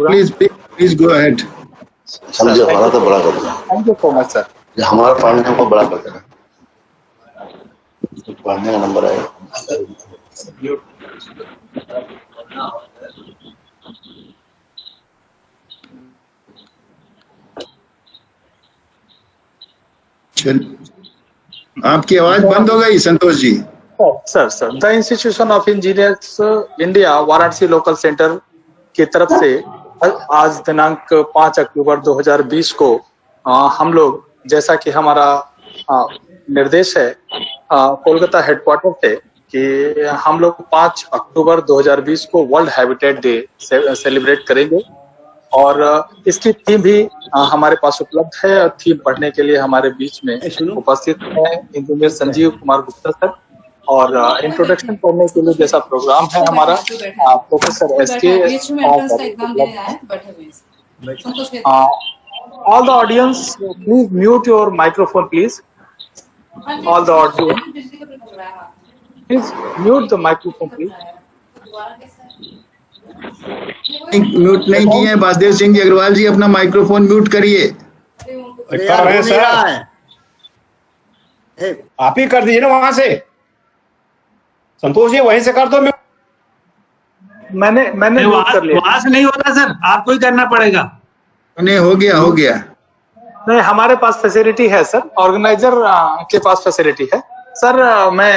Please go ahead. समझो, हमारा तो बड़ा कर दिया। Thank you so much, sir. हमारा पढ़ने हमको बड़ा कर देना। पढ़ने का नंबर है। चल, आपकी आवाज बंद हो गई Santosh ji. Sir the institution of engineers India Varanasi local centre की तरफ से आज दिनांक 5 अक्टूबर 2020 को हम लोग, जैसा कि हमारा निर्देश है कोलकाता हेडक्वार्टर से, कि हम लोग 5 अक्टूबर 2020 को वर्ल्ड हैबिटेट डे सेलिब्रेट करेंगे और इसकी थीम भी हमारे पास उपलब्ध है। थीम पढ़ने के लिए हमारे बीच में उपस्थित है इंजीनियर संजीव कुमार गुप्ता सर, और इंट्रोडक्शन करने के लिए जैसा प्रोग्राम है हमारा professor SK. All the audience please mute your microphone please. All the audience please mute the microphone please. Mute नहीं किए हैं वासुदेव सिंह जी अग्रवाल जी, अपना माइक्रोफोन म्यूट करिए। कर रहे हैं सर, आप ही कर दीजिए ना वहां से। संतोष जी वहीं से कर दो। मैंने म्यूट कर लिया। वहां से नहीं होता सर, आपको ही करना पड़ेगा। नहीं, हो गया। नहीं, हमारे पास फैसिलिटी है सर, ऑर्गेनाइजर के पास फैसिलिटी है सर। मैं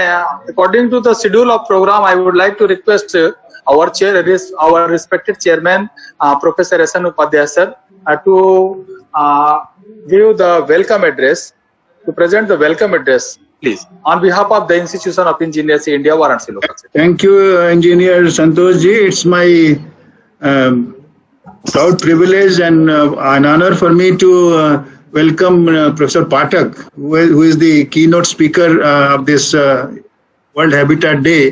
according to the schedule of programme I would like to request our respected chairman Professor S.N. Upadhyay sir to give the welcome address, to present the welcome address please on behalf of the Institution of Engineers India Varanasi local. Thank you Engineer Santosh ji. It's my proud privilege and an honor for me to welcome Professor Pathak, who is the keynote speaker of this World Habitat Day.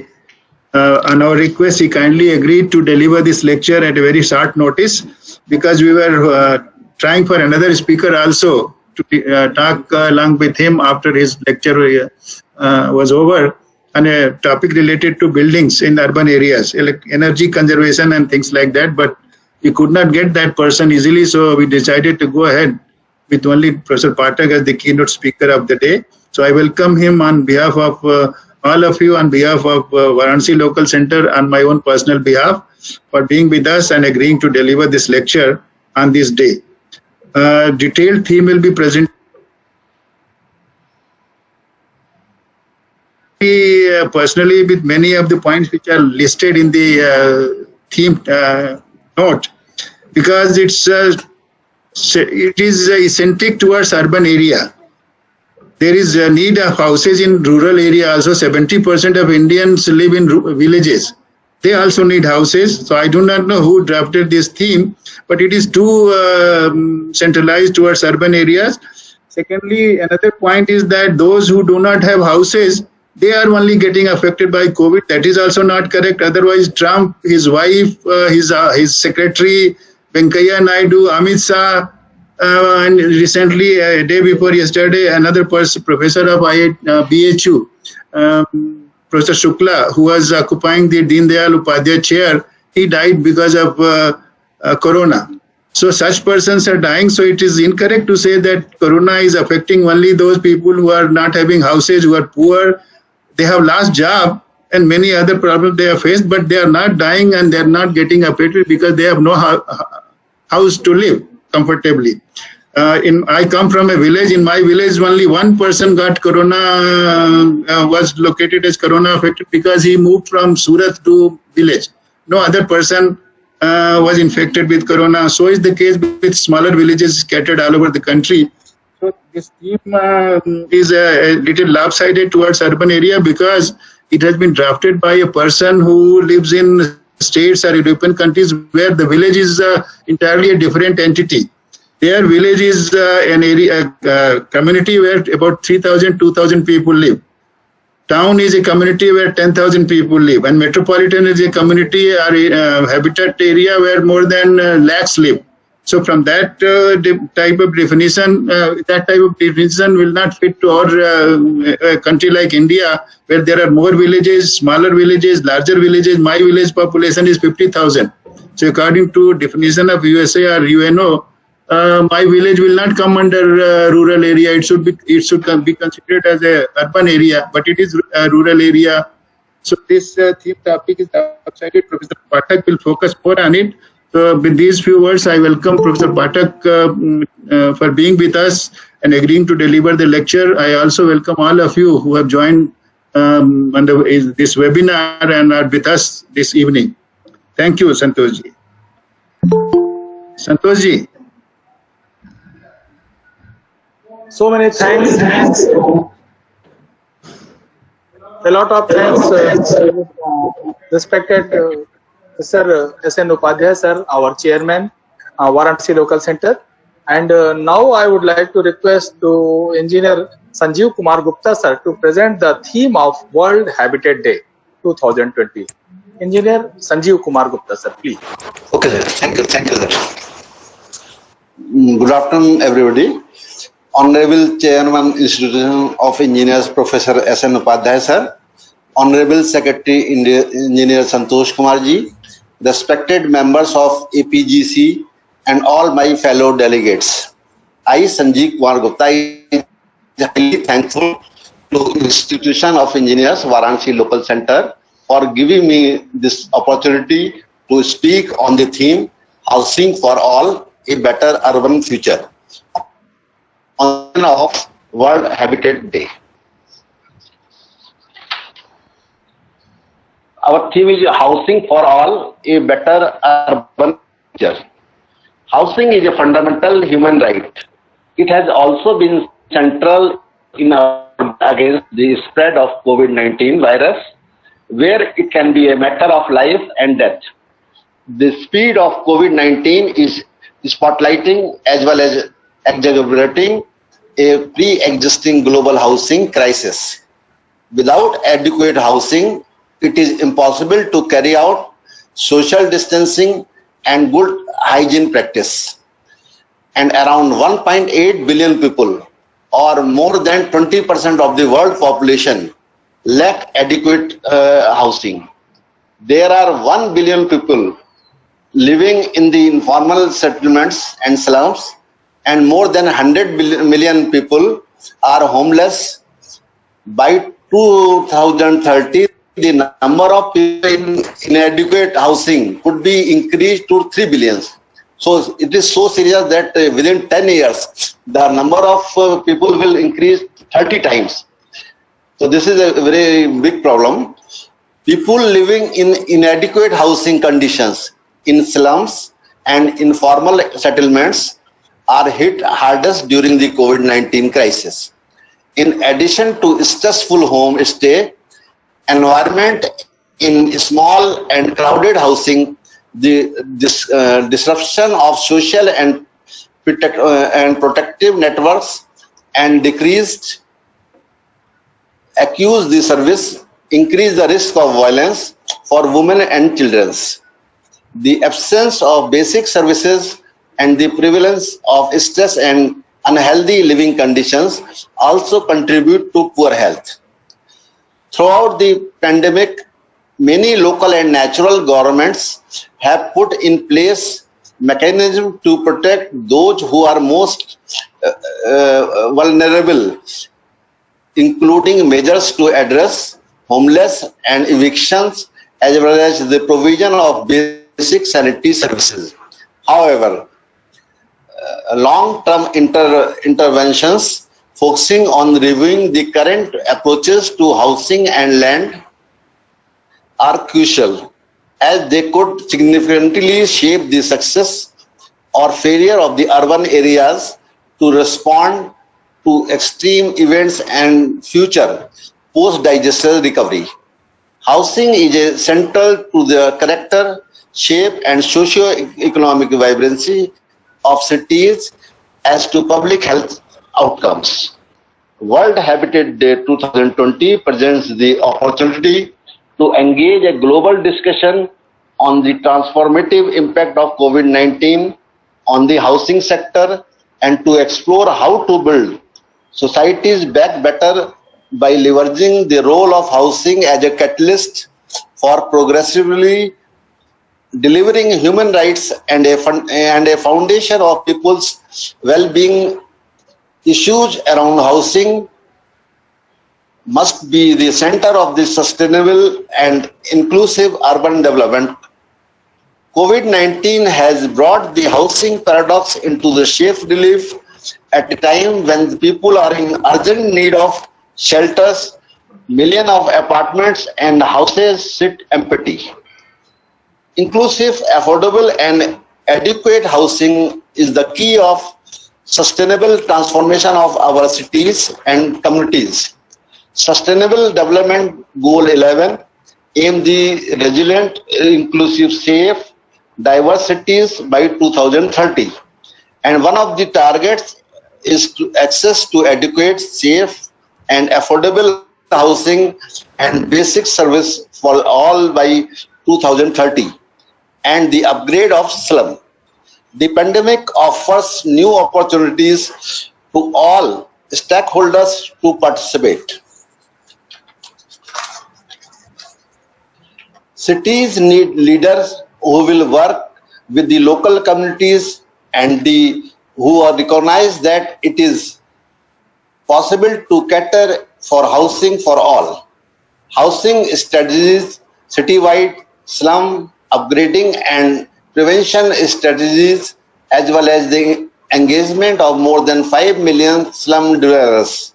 On our request, he kindly agreed to deliver this lecture at a very short notice, because we were trying for another speaker also to talk along with him after his lecture was over, on a topic related to buildings in urban areas, energy conservation and things like that. But we could not get that person easily, so we decided to go ahead with only Professor Pathak as the keynote speaker of the day. So I welcome him on behalf of all of you, on behalf of Varanasi Local Center, on my own personal behalf, for being with us and agreeing to deliver this lecture on this day. Detailed theme will be presented personally with many of the points which are listed in the theme note, because it is eccentric towards urban area. There is a need of houses in rural area also. 70% of Indians live in villages. They also need houses. So I do not know who drafted this theme, but it is too centralized towards urban areas. Secondly, another point is that those who do not have houses, they are only getting affected by COVID. That is also not correct. Otherwise, Trump, his wife, his secretary, Venkaiah Naidu, Amit Shah, and recently, a day before yesterday, another professor of BHU, Professor Shukla, who was occupying the Deen Dayal Upadhyay chair, he died because of corona. So such persons are dying. So it is incorrect to say that corona is affecting only those people who are not having houses, who are poor, they have lost job and many other problems they have faced, but they are not dying and they are not getting affected because they have no house to live comfortably. I come from a village. In my village, only one person got corona, was located as corona affected because he moved from Surat to village. No other person was infected with corona. So is the case with smaller villages scattered all over the country. So this theme is a little lopsided towards urban area because it has been drafted by a person who lives in states or European countries where the village is entirely a different entity. Their village is an area, community where about 3,000, 2,000 people live. Town is a community where 10,000 people live, and metropolitan is a community or habitat area where more than lakhs live. So from that type of definition, will not fit to our country like India, where there are more villages, smaller villages, larger villages. My village population is 50,000. So according to definition of USA or UNO, my village will not come under rural area. It should be considered as a urban area, but it is a rural area. So this theme topic is outside. Professor Pathak will focus more on it. So with these few words, I welcome Professor Pathak for being with us and agreeing to deliver the lecture. I also welcome all of you who have joined on this webinar and are with us this evening. Thank you, Santosh ji. Santosh ji. So many thanks. A lot of thanks, respected Sir S.N. Upadhyay sir, our chairman, Varanasi Local Center. And now I would like to request to Engineer Sanjeev Kumar Gupta sir to present the theme of World Habitat Day 2020. Engineer Sanjeev Kumar Gupta sir, please. Okay, sir. Thank you, sir. Good afternoon, everybody. Honorable Chairman, Institution of Engineers, Professor S.N. Upadhyay sir, Honorable Secretary, Engineer Santosh Kumar ji, respected members of APGC, and all my fellow delegates. I, Sanjeev Kumar Gupta, am highly thankful to Institution of Engineers, Varanasi Local Center, for giving me this opportunity to speak on the theme Housing for All, a Better Urban Future, on of World Habitat Day. Our theme is Housing for All, a Better Urban Future. Housing is a fundamental human right. It has also been central in our against the spread of COVID-19 virus, where it can be a matter of life and death. The speed of COVID-19 is spotlighting as well as exacerbating a pre-existing global housing crisis. Without adequate housing, it is impossible to carry out social distancing and good hygiene practice. And around 1.8 billion people, or more than 20% of the world population, lack adequate housing. There are 1 billion people living in the informal settlements and slums, and more than 100 million people are homeless. By 2030, the number of people in inadequate housing could be increased to 3 billion. So it is so serious that within 10 years, the number of people will increase 30 times. So this is a very big problem. People living in inadequate housing conditions in slums and informal settlements are hit hardest during the COVID-19 crisis. In addition to stressful home stay, environment in small and crowded housing, the disruption of social and protective networks and decreased accuse the service increase the risk of violence for women and children. The absence of basic services and the prevalence of stress and unhealthy living conditions also contribute to poor health. Throughout the pandemic, many local and national governments have put in place mechanisms to protect those who are most vulnerable, including measures to address homeless and evictions, as well as the provision of basic sanitary services. However, long-term interventions focusing on reviewing the current approaches to housing and land are crucial, as they could significantly shape the success or failure of the urban areas to respond to extreme events and future post-disaster recovery. Housing is central to the character, shape and socio-economic vibrancy of cities as to public health outcomes. World Habitat Day 2020 presents the opportunity to engage a global discussion on the transformative impact of COVID-19 on the housing sector and to explore how to build societies back better by leveraging the role of housing as a catalyst for progressively delivering human rights and a foundation of people's well-being. Issues around housing must be the center of the sustainable and inclusive urban development. COVID-19 has brought the housing paradox into the sharp relief at a time when the people are in urgent need of shelters. Millions of apartments and houses sit empty. Inclusive, affordable and adequate housing is the key of sustainable transformation of our cities and communities. Sustainable Development Goal 11 aim the resilient, inclusive, safe, diverse cities by 2030. And one of the targets is to access to adequate, safe and affordable housing and basic service for all by 2030, and the upgrade of slum. The pandemic offers new opportunities to all stakeholders to participate. Cities need leaders who will work with the local communities and who are recognized that it is possible to cater for housing for all. Housing strategies, citywide slum upgrading and prevention strategies, as well as the engagement of more than 5 million slum dwellers,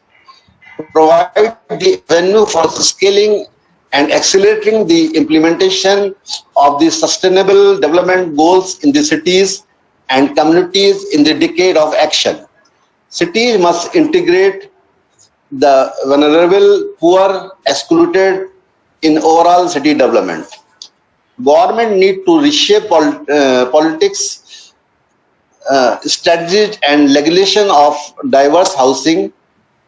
provide the venue for scaling and accelerating the implementation of the sustainable development goals in the cities and communities in the decade of action. Cities must integrate the vulnerable, poor, excluded in overall city development. Government need to reshape politics, strategies and regulation of diverse housing,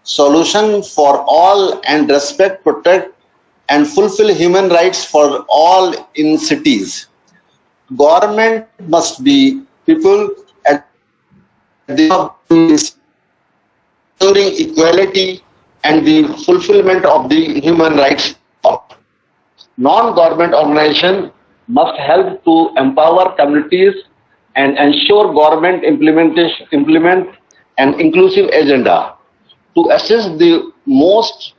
solution for all and respect, protect and fulfill human rights for all in cities. Government must be people at the ensuring equality and the fulfillment of the human rights. Non-government organizations must help to empower communities and ensure government implement an inclusive agenda to assist the most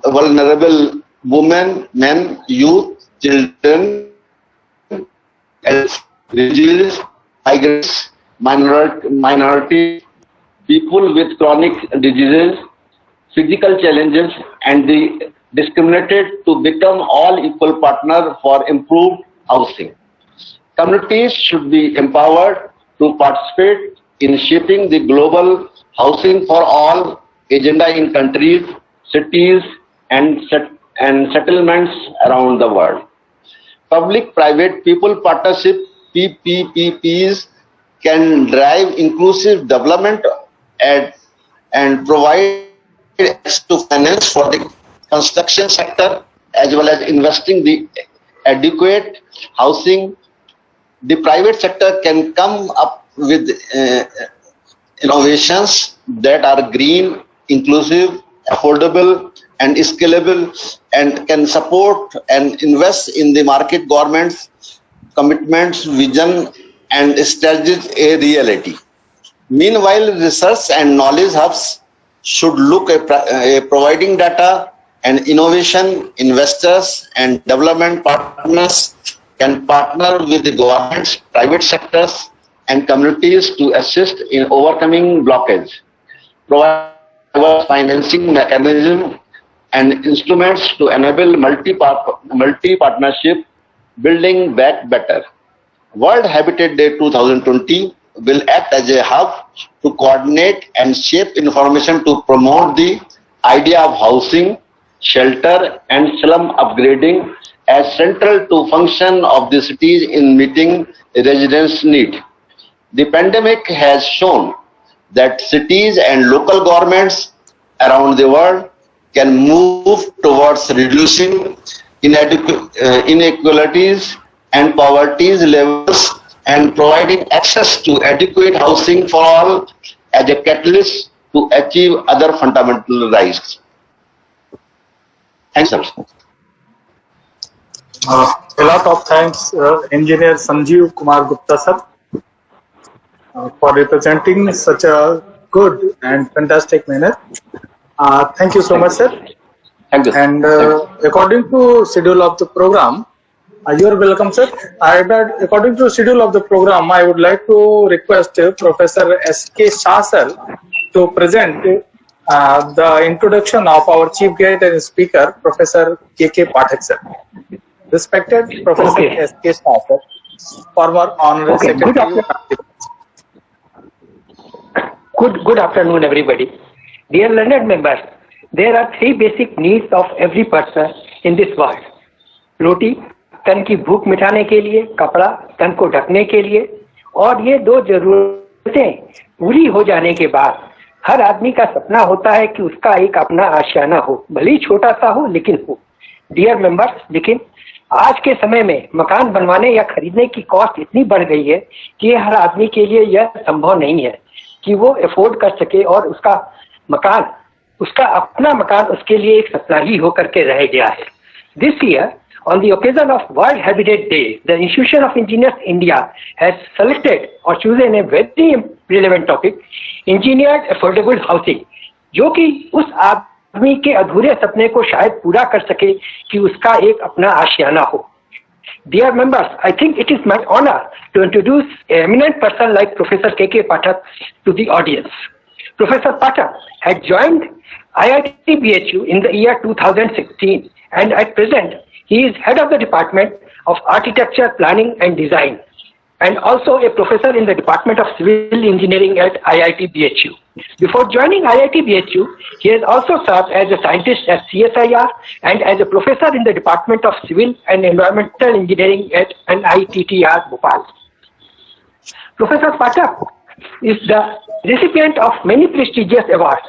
vulnerable women, men, youth, children, refugees, migrants, minority, people with chronic diseases, physical challenges, and the discriminated to become all equal partner for improved housing. Communities should be empowered to participate in shaping the global housing for all agenda in countries, cities, and settlements around the world. Public-private people partnership PPPs can drive inclusive development and provide access to finance for the construction sector, as well as investing the adequate housing. The private sector can come up with innovations that are green, inclusive, affordable and scalable, and can support and invest in the market government's commitments, vision and strategies a reality. Meanwhile, research and knowledge hubs should look at providing data and innovation. Investors and development partners can partner with the governments, private sectors and communities to assist in overcoming blockage, provide financing mechanism and instruments to enable multi-partnership building back better. World Habitat Day 2020 will act as a hub to coordinate and shape information to promote the idea of housing, shelter and slum upgrading as central to function of the cities in meeting residents' need. The pandemic has shown that cities and local governments around the world can move towards reducing inequalities and poverty levels and providing access to adequate housing for all as a catalyst to achieve other fundamental rights. Thanks, sir. A lot of thanks, Engineer Sanjeev Kumar Gupta sir, for representing such a good and fantastic manner. Thank you so much, sir. Thank you. And according to schedule of the program, you are welcome, sir. According to schedule of the program, I would like to request Professor S.K. Shah sir to present the introduction of our chief guest and speaker, Professor K.K. Pathak sir. Respected Professor S.K. Shah sir, former Honorary Secretary. Good afternoon, everybody. Dear learned members, there are three basic needs of every person in this world. रोटी तन की भूख मिटाने के लिए, कपड़ा तन को ढकने के लिए, और ये दो जरूरतें पूरी हो जाने के बाद हर आदमी का सपना होता है कि उसका एक अपना आशियाना हो, भले ही छोटा सा हो लेकिन हो। डियर मेंबर्स, लेकिन आज के समय में मकान बनवाने या खरीदने की कॉस्ट इतनी बढ़ गई है कि हर आदमी के लिए यह संभव नहीं है कि वो अफोर्ड कर सके और उसका अपना मकान उसके लिए एक सपना ही होकर के रह गया है। This year, on the occasion of World Habitat Day, the Institution of Engineers India has selected or chosen a very relevant topic, engineered affordable housing, जो कि उस आदमी के अधूरे सपने को शायद पूरा कर सके कि उसका एक अपना आशियाना हो। Dear members, I think it is my honor to introduce an eminent person like Professor K.K. Pathak to the audience. Professor Pathak had joined IIT BHU in the year 2016, and at present he is head of the Department of Architecture, Planning and Design, and also a professor in the Department of Civil Engineering at IIT BHU. Before joining IIT BHU, he has also served as a scientist at CSIR and as a professor in the Department of Civil and Environmental Engineering at NITTR Bhopal. Professor Pathak is the recipient of many prestigious awards.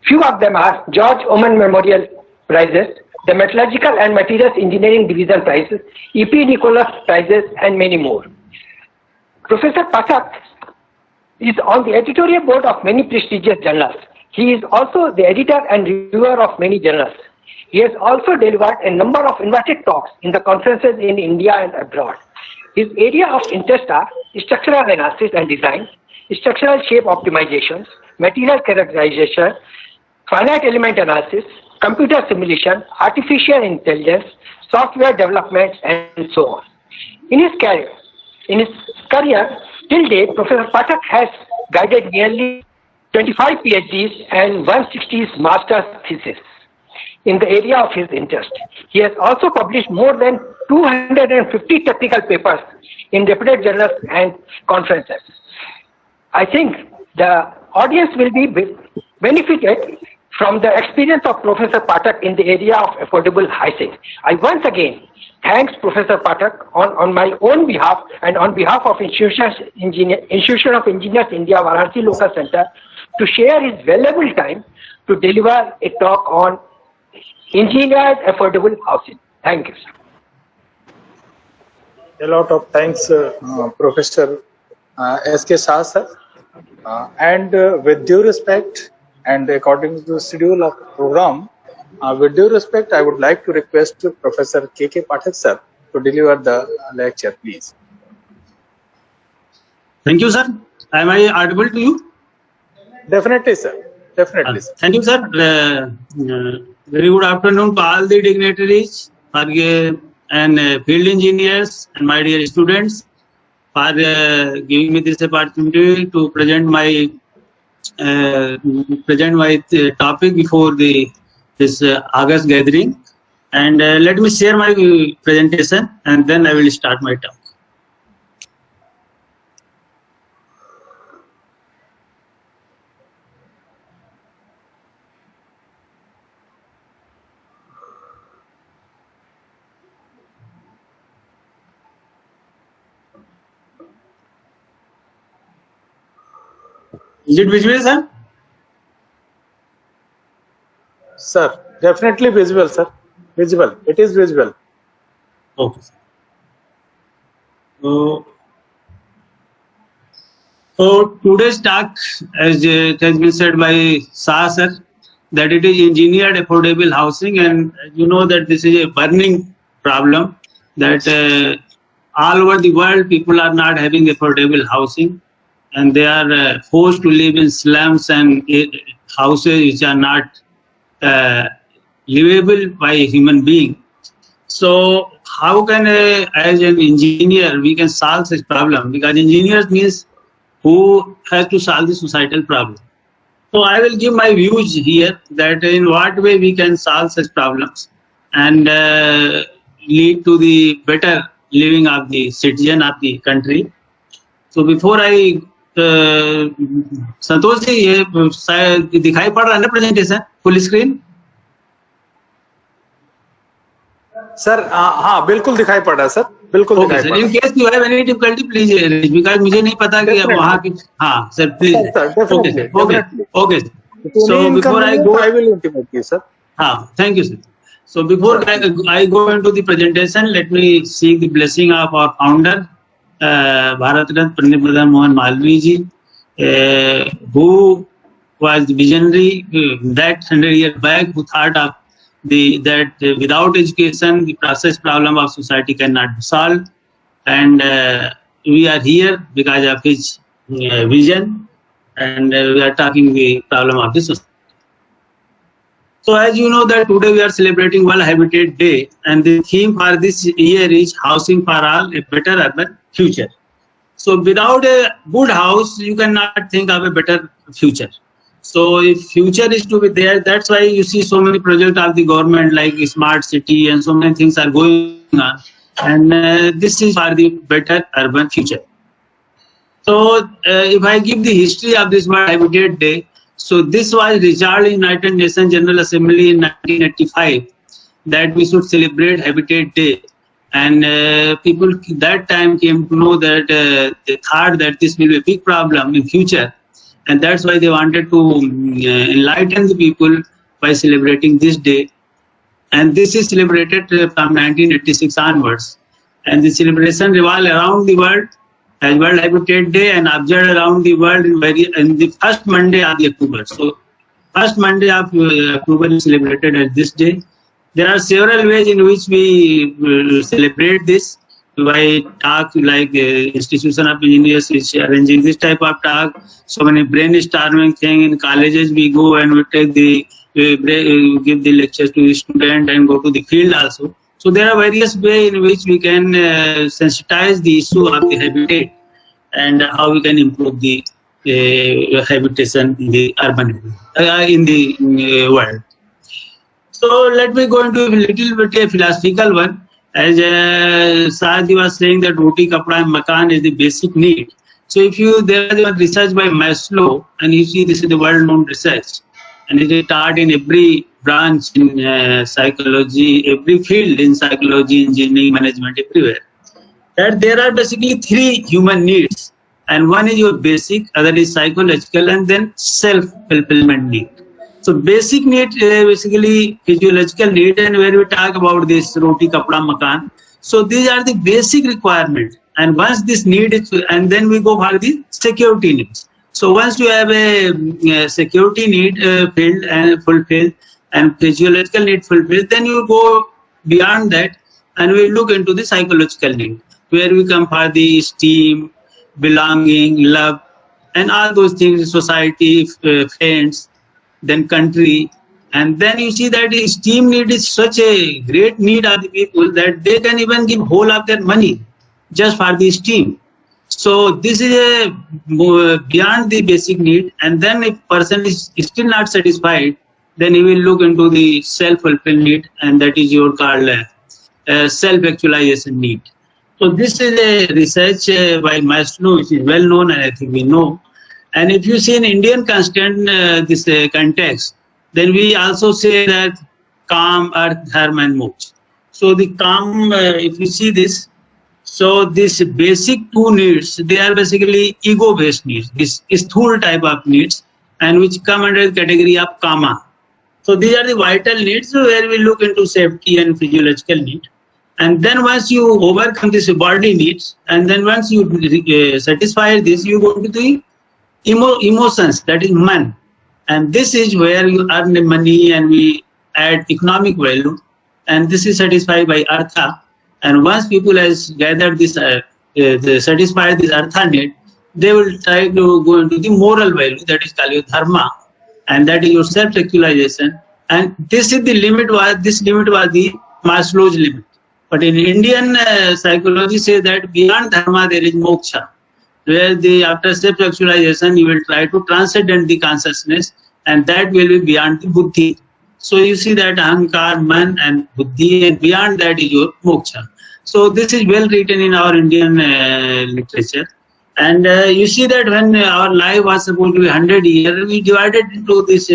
Few of them are George Oman Memorial Prizes, the Metallurgical and Materials Engineering Division Prizes, E.P. Nicholas Prizes, and many more. Professor Pathak is on the editorial board of many prestigious journals. He is also the editor and reviewer of many journals. He has also delivered a number of invited talks in the conferences in India and abroad. His area of interest are structural analysis and design, structural shape optimizations, material characterization, finite element analysis, computer simulation, artificial intelligence, software development, and so on. In his career till date, Professor Pathak has guided nearly 25 PhDs and 160 master's theses in the area of his interest. He has also published more than 250 technical papers in reputed journals and conferences. I think the audience will be benefited from the experience of Professor Pathak in the area of affordable housing. I once again thanks Professor Pathak on my own behalf and on behalf of Institution of Engineers India Varanasi Local Center to share his valuable time to deliver a talk on engineered affordable housing. Thank you, sir. A lot of thanks, Professor S.K. Shah sir. And with due respect and according to the schedule of the program, with due respect, I would like to request Professor K.K. Pathak sir to deliver the lecture, please. Thank you, sir. Am I audible to you? Definitely, sir. Definitely, sir. Thank you, sir. Very good afternoon to all the dignitaries and field engineers and my dear students for giving me this opportunity to present my topic before this August gathering. And let me share my presentation and then I will start my talk. Is it visible, sir? Sir, definitely visible, sir. Visible. It is visible. Okay. So today's talk, as it has been said by Shah sir, that it is engineered affordable housing, and you know that this is a burning problem that all over the world people are not having affordable housing, and they are forced to live in slums and houses which are not livable by a human being. So how can as an engineer we can solve such problem? Because engineers means who has to solve the societal problem. So I will give my views here that in what way we can solve such problems and lead to the better living of the citizen of the country. So before I Santosh ji ये दिखाई पड़ रहा है ना presentation full screen? Sir हाँ बिल्कुल दिखाई पड़ रहा है सर, बिल्कुल दिखाई पड़ रहा है। In case you have any difficulty please because मुझे नहीं पता कि वहां की हाँ sir please okay so before I will intimate you sir. हाँ thank you sir. So before I go into the presentation, let me seek the blessing of our founder, Bharat Ratna Pandit Madan Mohan Malviya ji, who was visionary that 100 years back, who thought of that without education, the process problem of society cannot be solved, and we are here because of his vision, and we are talking the problem of the society. So as you know that today we are celebrating World Habitat Day, and the theme for this year is Housing for All, a Better Urban Future. So without a good house, you cannot think of a better future. So if future is to be there, that's why you see so many projects of the government like Smart City and so many things are going on. And this is for the better urban future. So if I give the history of this World Habitat Day, so this was resolved in United Nations General Assembly in 1985 that we should celebrate Habitat Day, and people that time came to know that they thought that this will be a big problem in future, and that's why they wanted to enlighten the people by celebrating this day, and this is celebrated from 1986 onwards, and the celebration revolves around the world as World Habitat Day and observed around the world in the first Monday of October. So first Monday of October is celebrated as this day. There are several ways in which we celebrate this. By talk like Institution of Engineers is arranging this type of talk. So many brainstorming thing in colleges we go and we take give the lectures to the student and go to the field also. So there are various ways in which we can sensitize the issue of the habitat and how we can improve the habitation in the urban in the world. So let me go into a little bit a philosophical one. As Saadi was saying that roti, kapda, and makan is the basic need. So if there is research by Maslow, and you see this is the world-known research, and it is taught in every branch in psychology, every field in psychology, engineering, management, everywhere, that there are basically three human needs, and one is your basic, other is psychological, and then self-fulfillment need. So basic need basically physiological need, and where we talk about this roti, kapda, makan. So these are the basic requirements, and once this need is, and then we go for the security needs. So once you have a security need filled and fulfilled, and physiological need fulfilled, then you go beyond that and we look into the psychological need, where we come for the esteem, belonging, love, and all those things, society, friends, then country. And then you see that the esteem need is such a great need of the people that they can even give whole of their money just for the esteem. So this is a beyond the basic need, and then if person is still not satisfied, then he will look into the self-fulfilled need, and that is your called self-actualization need. So this is a research by Maslow, which is well known, and I think we know. And if you see in Indian this context, then we also say that calm, earth, dharma, and moksha. So the calm, if you see this, so this basic two needs, they are basically ego-based needs, this sthul type of needs, and which come under the category of kama. So these are the vital needs where we look into safety and physiological need. And then once you overcome this body needs, and then once you satisfy this, you go to the emotions, that is man. And this is where you earn the money and we add economic value. And this is satisfied by artha. And once people has gathered this, satisfied this artha need, they will try to go into the moral value, that is called dharma, and that is your self-actualization. And this is the limit. This limit was the Maslow's limit. But in Indian psychology, say that beyond dharma there is moksha, where after self-actualization you will try to transcend the consciousness, and that will be beyond the buddhi. So you see that ahankar, man, and buddhi, and beyond that is your moksha. So this is well written in our Indian literature. And you see that when our life was supposed to be 100 years, we divided into this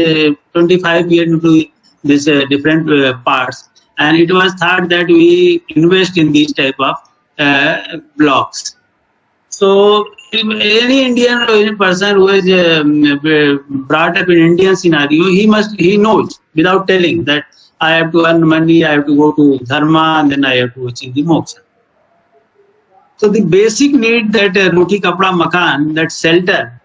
25 years into this different parts. And it was thought that we invest in these type of blocks. So any Indian or any person who is brought up in Indian scenario, he knows without telling that I have to earn money, I have to go to dharma, and then I have to achieve the moksha. So the basic need, that roti, kapda, makan, that shelter,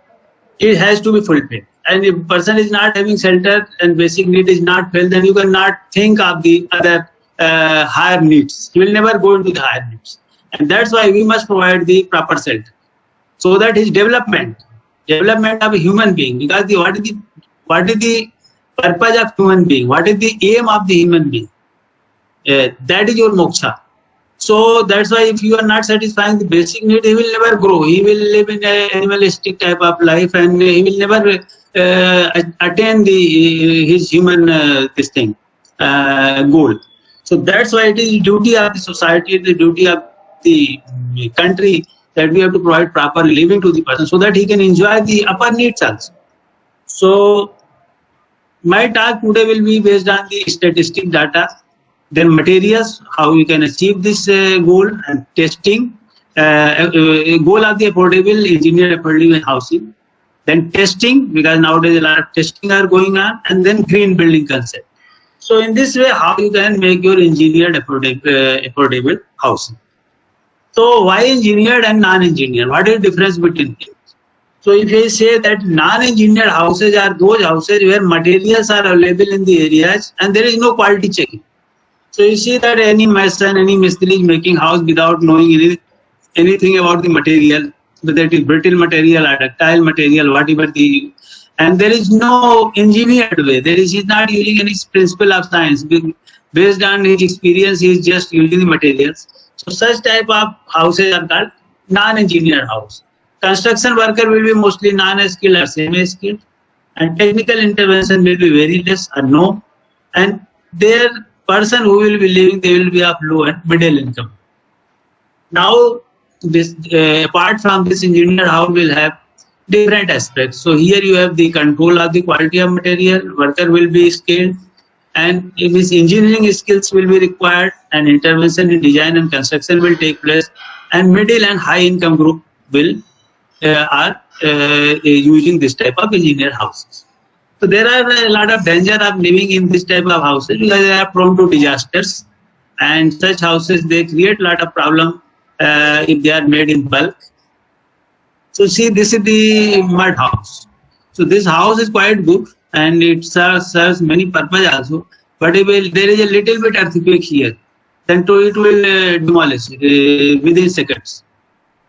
it has to be fulfilled. And if a person is not having shelter and basic need is not filled, then you cannot think of the other higher needs. You will never go into the higher needs. And that's why we must provide the proper shelter, so that his development of a human being, because what is the purpose of human being? What is the aim of the human being? That is your moksha. So that's why if you are not satisfying the basic need, he will never grow. He will live in an animalistic type of life, and he will never attain his human goal. So that's why it is the duty of the society, the duty of the country, that we have to provide proper living to the person, so that he can enjoy the upper needs also. So my talk today will be based on the statistic data, then materials, how we can achieve this goal, and testing, goal of the affordable engineered affordable housing, then testing, because nowadays a lot of testing are going on, and then green building concept. So in this way, how you can make your engineered affordable housing. So why engineered and non-engineered? What is the difference between them? So if I say that non-engineered houses are those houses where materials are available in the areas and there is no quality checking. So you see that any mason, any mistri is making house without knowing anything about the material, whether it is brittle material or ductile material, whatever and there is no engineered way. He's not using any principle of science. Based on his experience, he is just using the materials. So such type of houses are called non-engineered house. Construction worker will be mostly non-skilled or semi-skilled, and technical intervention will be very less or no. And their person who will be living, they will be of low and middle income. Now, this apart from this, engineered house will have different aspects. So here you have the control of the quality of material, worker will be skilled, and if his engineering skills will be required, and intervention in design and construction will take place, and middle and high income group will are using this type of engineered houses. So there are a lot of danger of living in this type of houses, because they are prone to disasters, and such houses, they create a lot of problem if they are made in bulk. So see, this is the mud house. So this house is quite good, and it serves many purposes also. But if there is a little bit earthquake here, then it will demolish within seconds.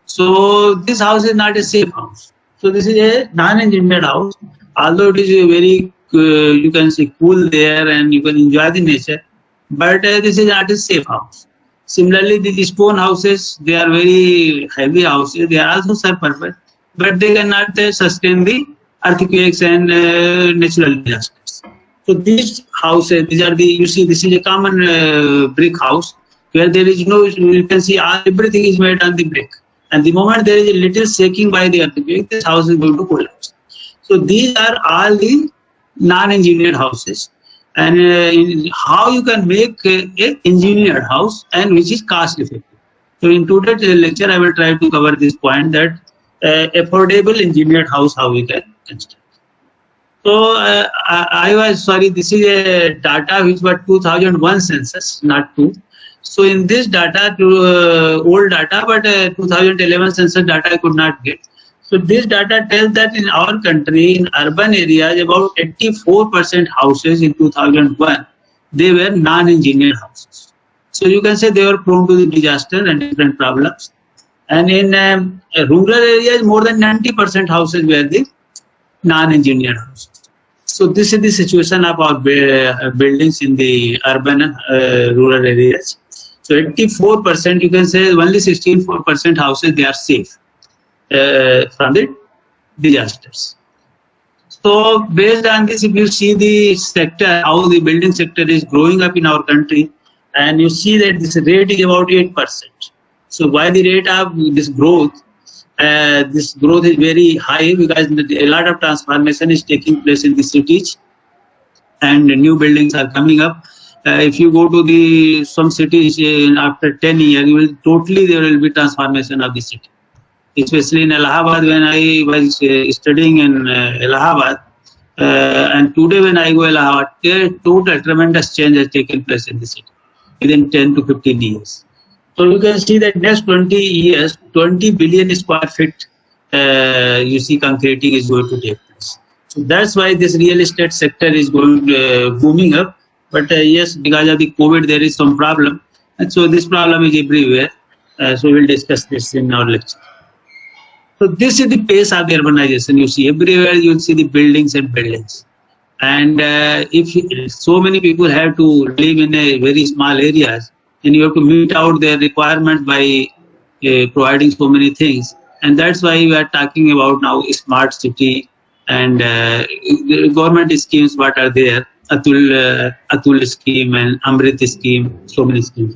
So this house is not a safe house. So this is a non-engineered house. Although it is a very, you can say, cool there, and you can enjoy the nature, but this is not a safe house. Similarly, the stone houses, they are very heavy houses. They are also serve purpose, but they cannot sustain the earthquakes and natural disasters. So these houses, these are the, you see, this is a common brick house where there is no, you can see everything is made on the brick. And the moment there is a little shaking by the earthquake, this house is going to collapse. So these are all the non-engineered houses. And how you can make an engineered house, and which is cost effective. So in today's lecture, I will try to cover this point, that affordable engineered house, how we can construct. So I was sorry, this is a data which was 2001 census, not 2. So in this data, old data, but 2011 census data I could not get. So this data tells that in our country, in urban areas, about 84% houses in 2001, they were non-engineered houses. So you can say they were prone to the disaster and different problems. And in rural areas, more than 90% houses were the non-engineered houses. So this is the situation of our buildings in the urban and rural areas. So 84%, you can say only 64% houses, they are safe from the disasters. So based on this, if you see the sector, how the building sector is growing up in our country, and you see that this rate is about 8%. So why the rate of this growth is very high? Because a lot of transformation is taking place in the cities, and new buildings are coming up. If you go to some cities after 10 years, there will be transformation of the city. Especially in Allahabad, when I was studying in Allahabad, and today when I go Allahabad, a total tremendous change has taken place in the city within 10 to 15 years. So you can see that next 20 years, 20 billion square feet, you see concreting is going to take place. So that's why this real estate sector is going booming up. But yes, because of the COVID, there is some problem. And so this problem is everywhere. So we'll discuss this in our lecture. So this is the pace of the urbanization. You see everywhere, you'll see the buildings and buildings. And if so many people have to live in a very small areas, and you have to meet out their requirement by providing so many things. And that's why we are talking about now smart city and the government schemes what are there, Atul scheme and Amrit scheme, so many schemes.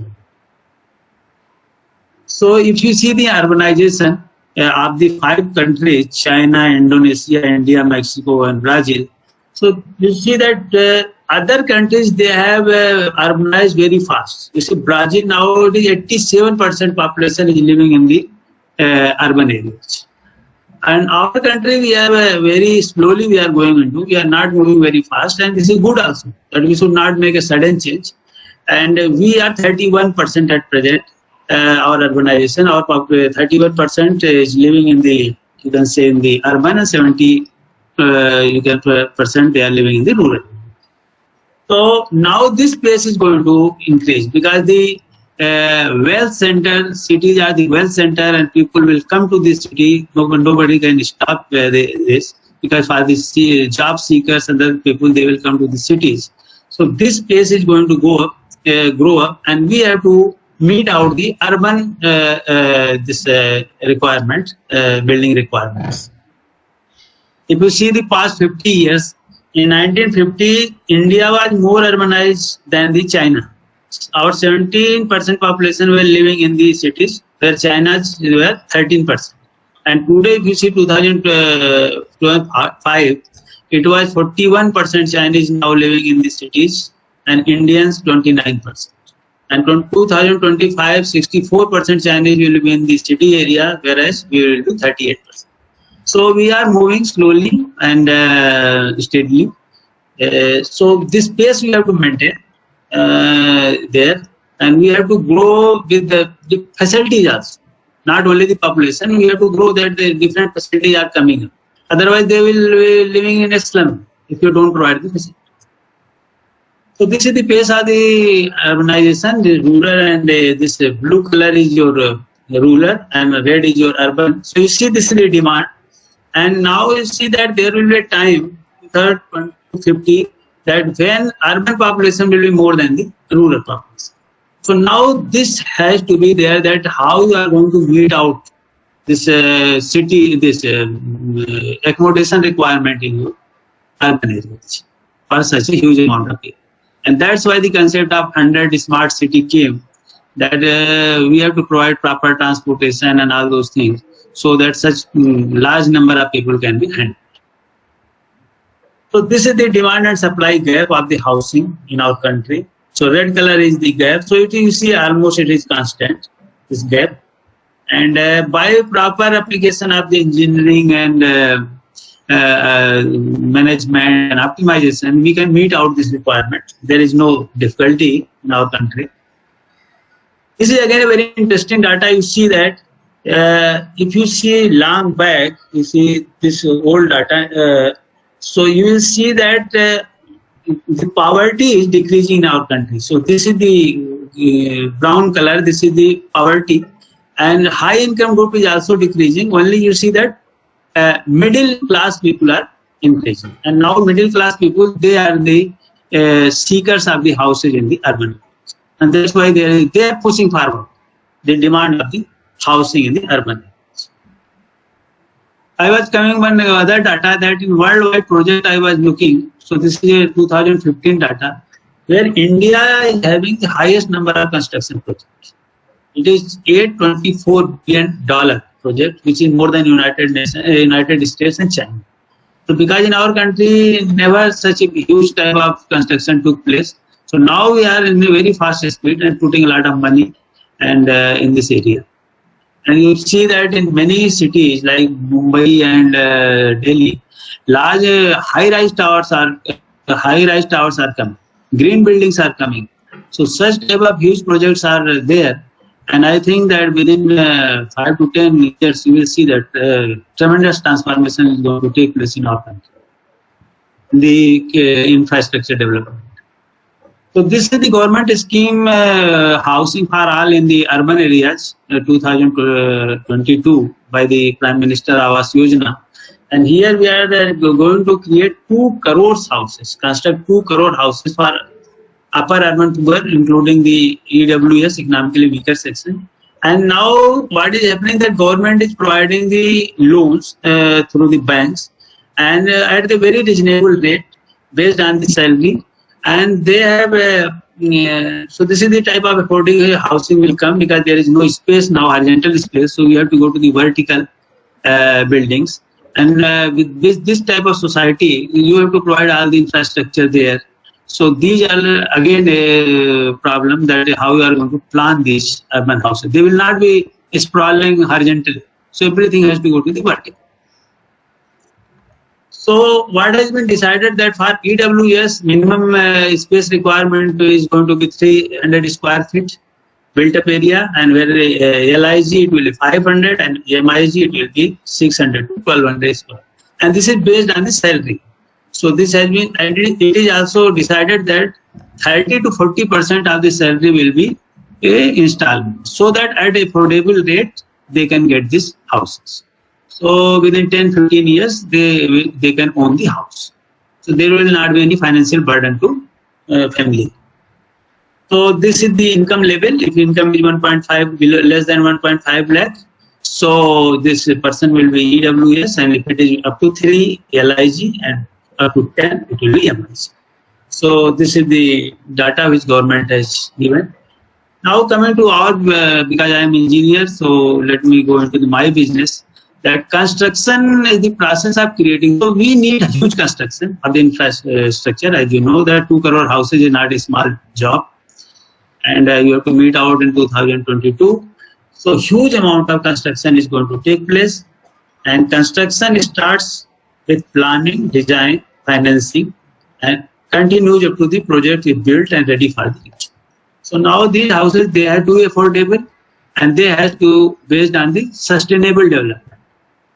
So if you see the urbanization of the 5 countries, China, Indonesia, India, Mexico and Brazil, so you see that other countries, they have urbanized very fast. You see Brazil now, it is 87% population is living in the urban areas. And our country, we have very slowly we are going into, we are not moving very fast, and this is good also, that we should not make a sudden change. And we are 31% at present, our urbanization, our 31% is living in the, you can say in the urban, and 70% they are living in the rural. So now this pace is going to increase because the wealth center, cities are the wealth center, and people will come to this city. Nobody can stop this, because for the job seekers and other people, they will come to the cities. So this pace is going to go up, grow up, and we have to meet out the urban requirement, building requirements. If you see the past 50 years, in 1950, India was more urbanized than the China. Our 17% population were living in the cities, where China's were 13%. And today, if you see 2005, it was 41% Chinese now living in the cities, and Indians 29%. And from 2025, 64% Chinese will be in the city area, whereas we will do 38%. So we are moving slowly and steadily. So this pace we have to maintain there, and we have to grow with the facilities also. Not only the population, we have to grow that the different facilities are coming up. Otherwise, they will be living in a slum if you don't provide the facilities. So this is the pace of the urbanization, the rural, and this blue color is your rural and red is your urban. So you see this is the demand. And now you see that there will be a time, 2050, that when urban population will be more than the rural population. So now this has to be there, that how you are going to meet out this city, this accommodation requirement in your urban areas for such a huge amount of people. And that's why the concept of 100 smart city came, that we have to provide proper transportation and all those things, so that such large number of people can be handled. So this is the demand and supply gap of the housing in our country. So red color is the gap. So if you see, almost it is constant, this gap. And by proper application of the engineering and management and optimization, we can meet out this requirement. There is no difficulty in our country. This is again a very interesting data. You see that if you see long back, you see this old data, so you will see that the poverty is decreasing in our country. So this is the brown color, this is the poverty, and high income group is also decreasing. Only you see that middle class people are increasing, and now middle class people, they are the seekers of the houses in the urban areas, and that's why they are pushing forward the demand of the housing in the urban areas. I was coming one other data that in worldwide project I was looking. So this is a 2015 data where India is having the highest number of construction projects. It is $824 billion project, which is more than United States and China. So because in our country never such a huge type of construction took place. So now we are in a very fast speed and putting a lot of money and in this area. And you see that in many cities like Mumbai and Delhi, large high-rise towers are coming. Green buildings are coming. So such type of huge projects are there. And I think that within 5 to 10 years, you will see that tremendous transformation is going to take place in our country, the infrastructure development. So this is the government scheme, Housing for All in the urban areas, 2022 by the Prime Minister Awas Yojana. And here we are going to create 2 crore houses, construct 2 crore houses for upper urban poor, including the EWS, economically weaker section. And now what is happening, that government is providing the loans through the banks and at the very reasonable rate based on the salary. And they have so this is the type of affordable housing will come, because there is no space now, horizontal space, so you have to go to the vertical buildings. And with this type of society, you have to provide all the infrastructure there. So these are again a problem, that how you are going to plan these urban houses. They will not be sprawling horizontally. So everything has to go to the vertical. So what has been decided, that for EWS, minimum space requirement is going to be 300 square feet built up area, and where LIG it will be 500 and MIG it will be 600 to 1200 square. And this is based on the salary. So this has been, and it is also decided that 30 to 40% of the salary will be installment, so that at affordable rate they can get these houses. So within 10-15 years they can own the house. So there will not be any financial burden to family. So this is the income level. If income is 1.5 below, less than 1.5 lakh, so this person will be EWS, and if it is up to 3, LIG, and up to 10, it will be MIG. So this is the data which government has given. Now coming to our, because I am engineer, so let me go into my business. That construction is the process of creating. So we need huge construction of the infrastructure. As you know, that 2 crore houses is not a small job, and you have to meet out in 2022. So huge amount of construction is going to take place, and construction starts with planning, design, financing, and continues up to the project is built and ready for the use. So now these houses, they have to be affordable, and they have to based on the sustainable development,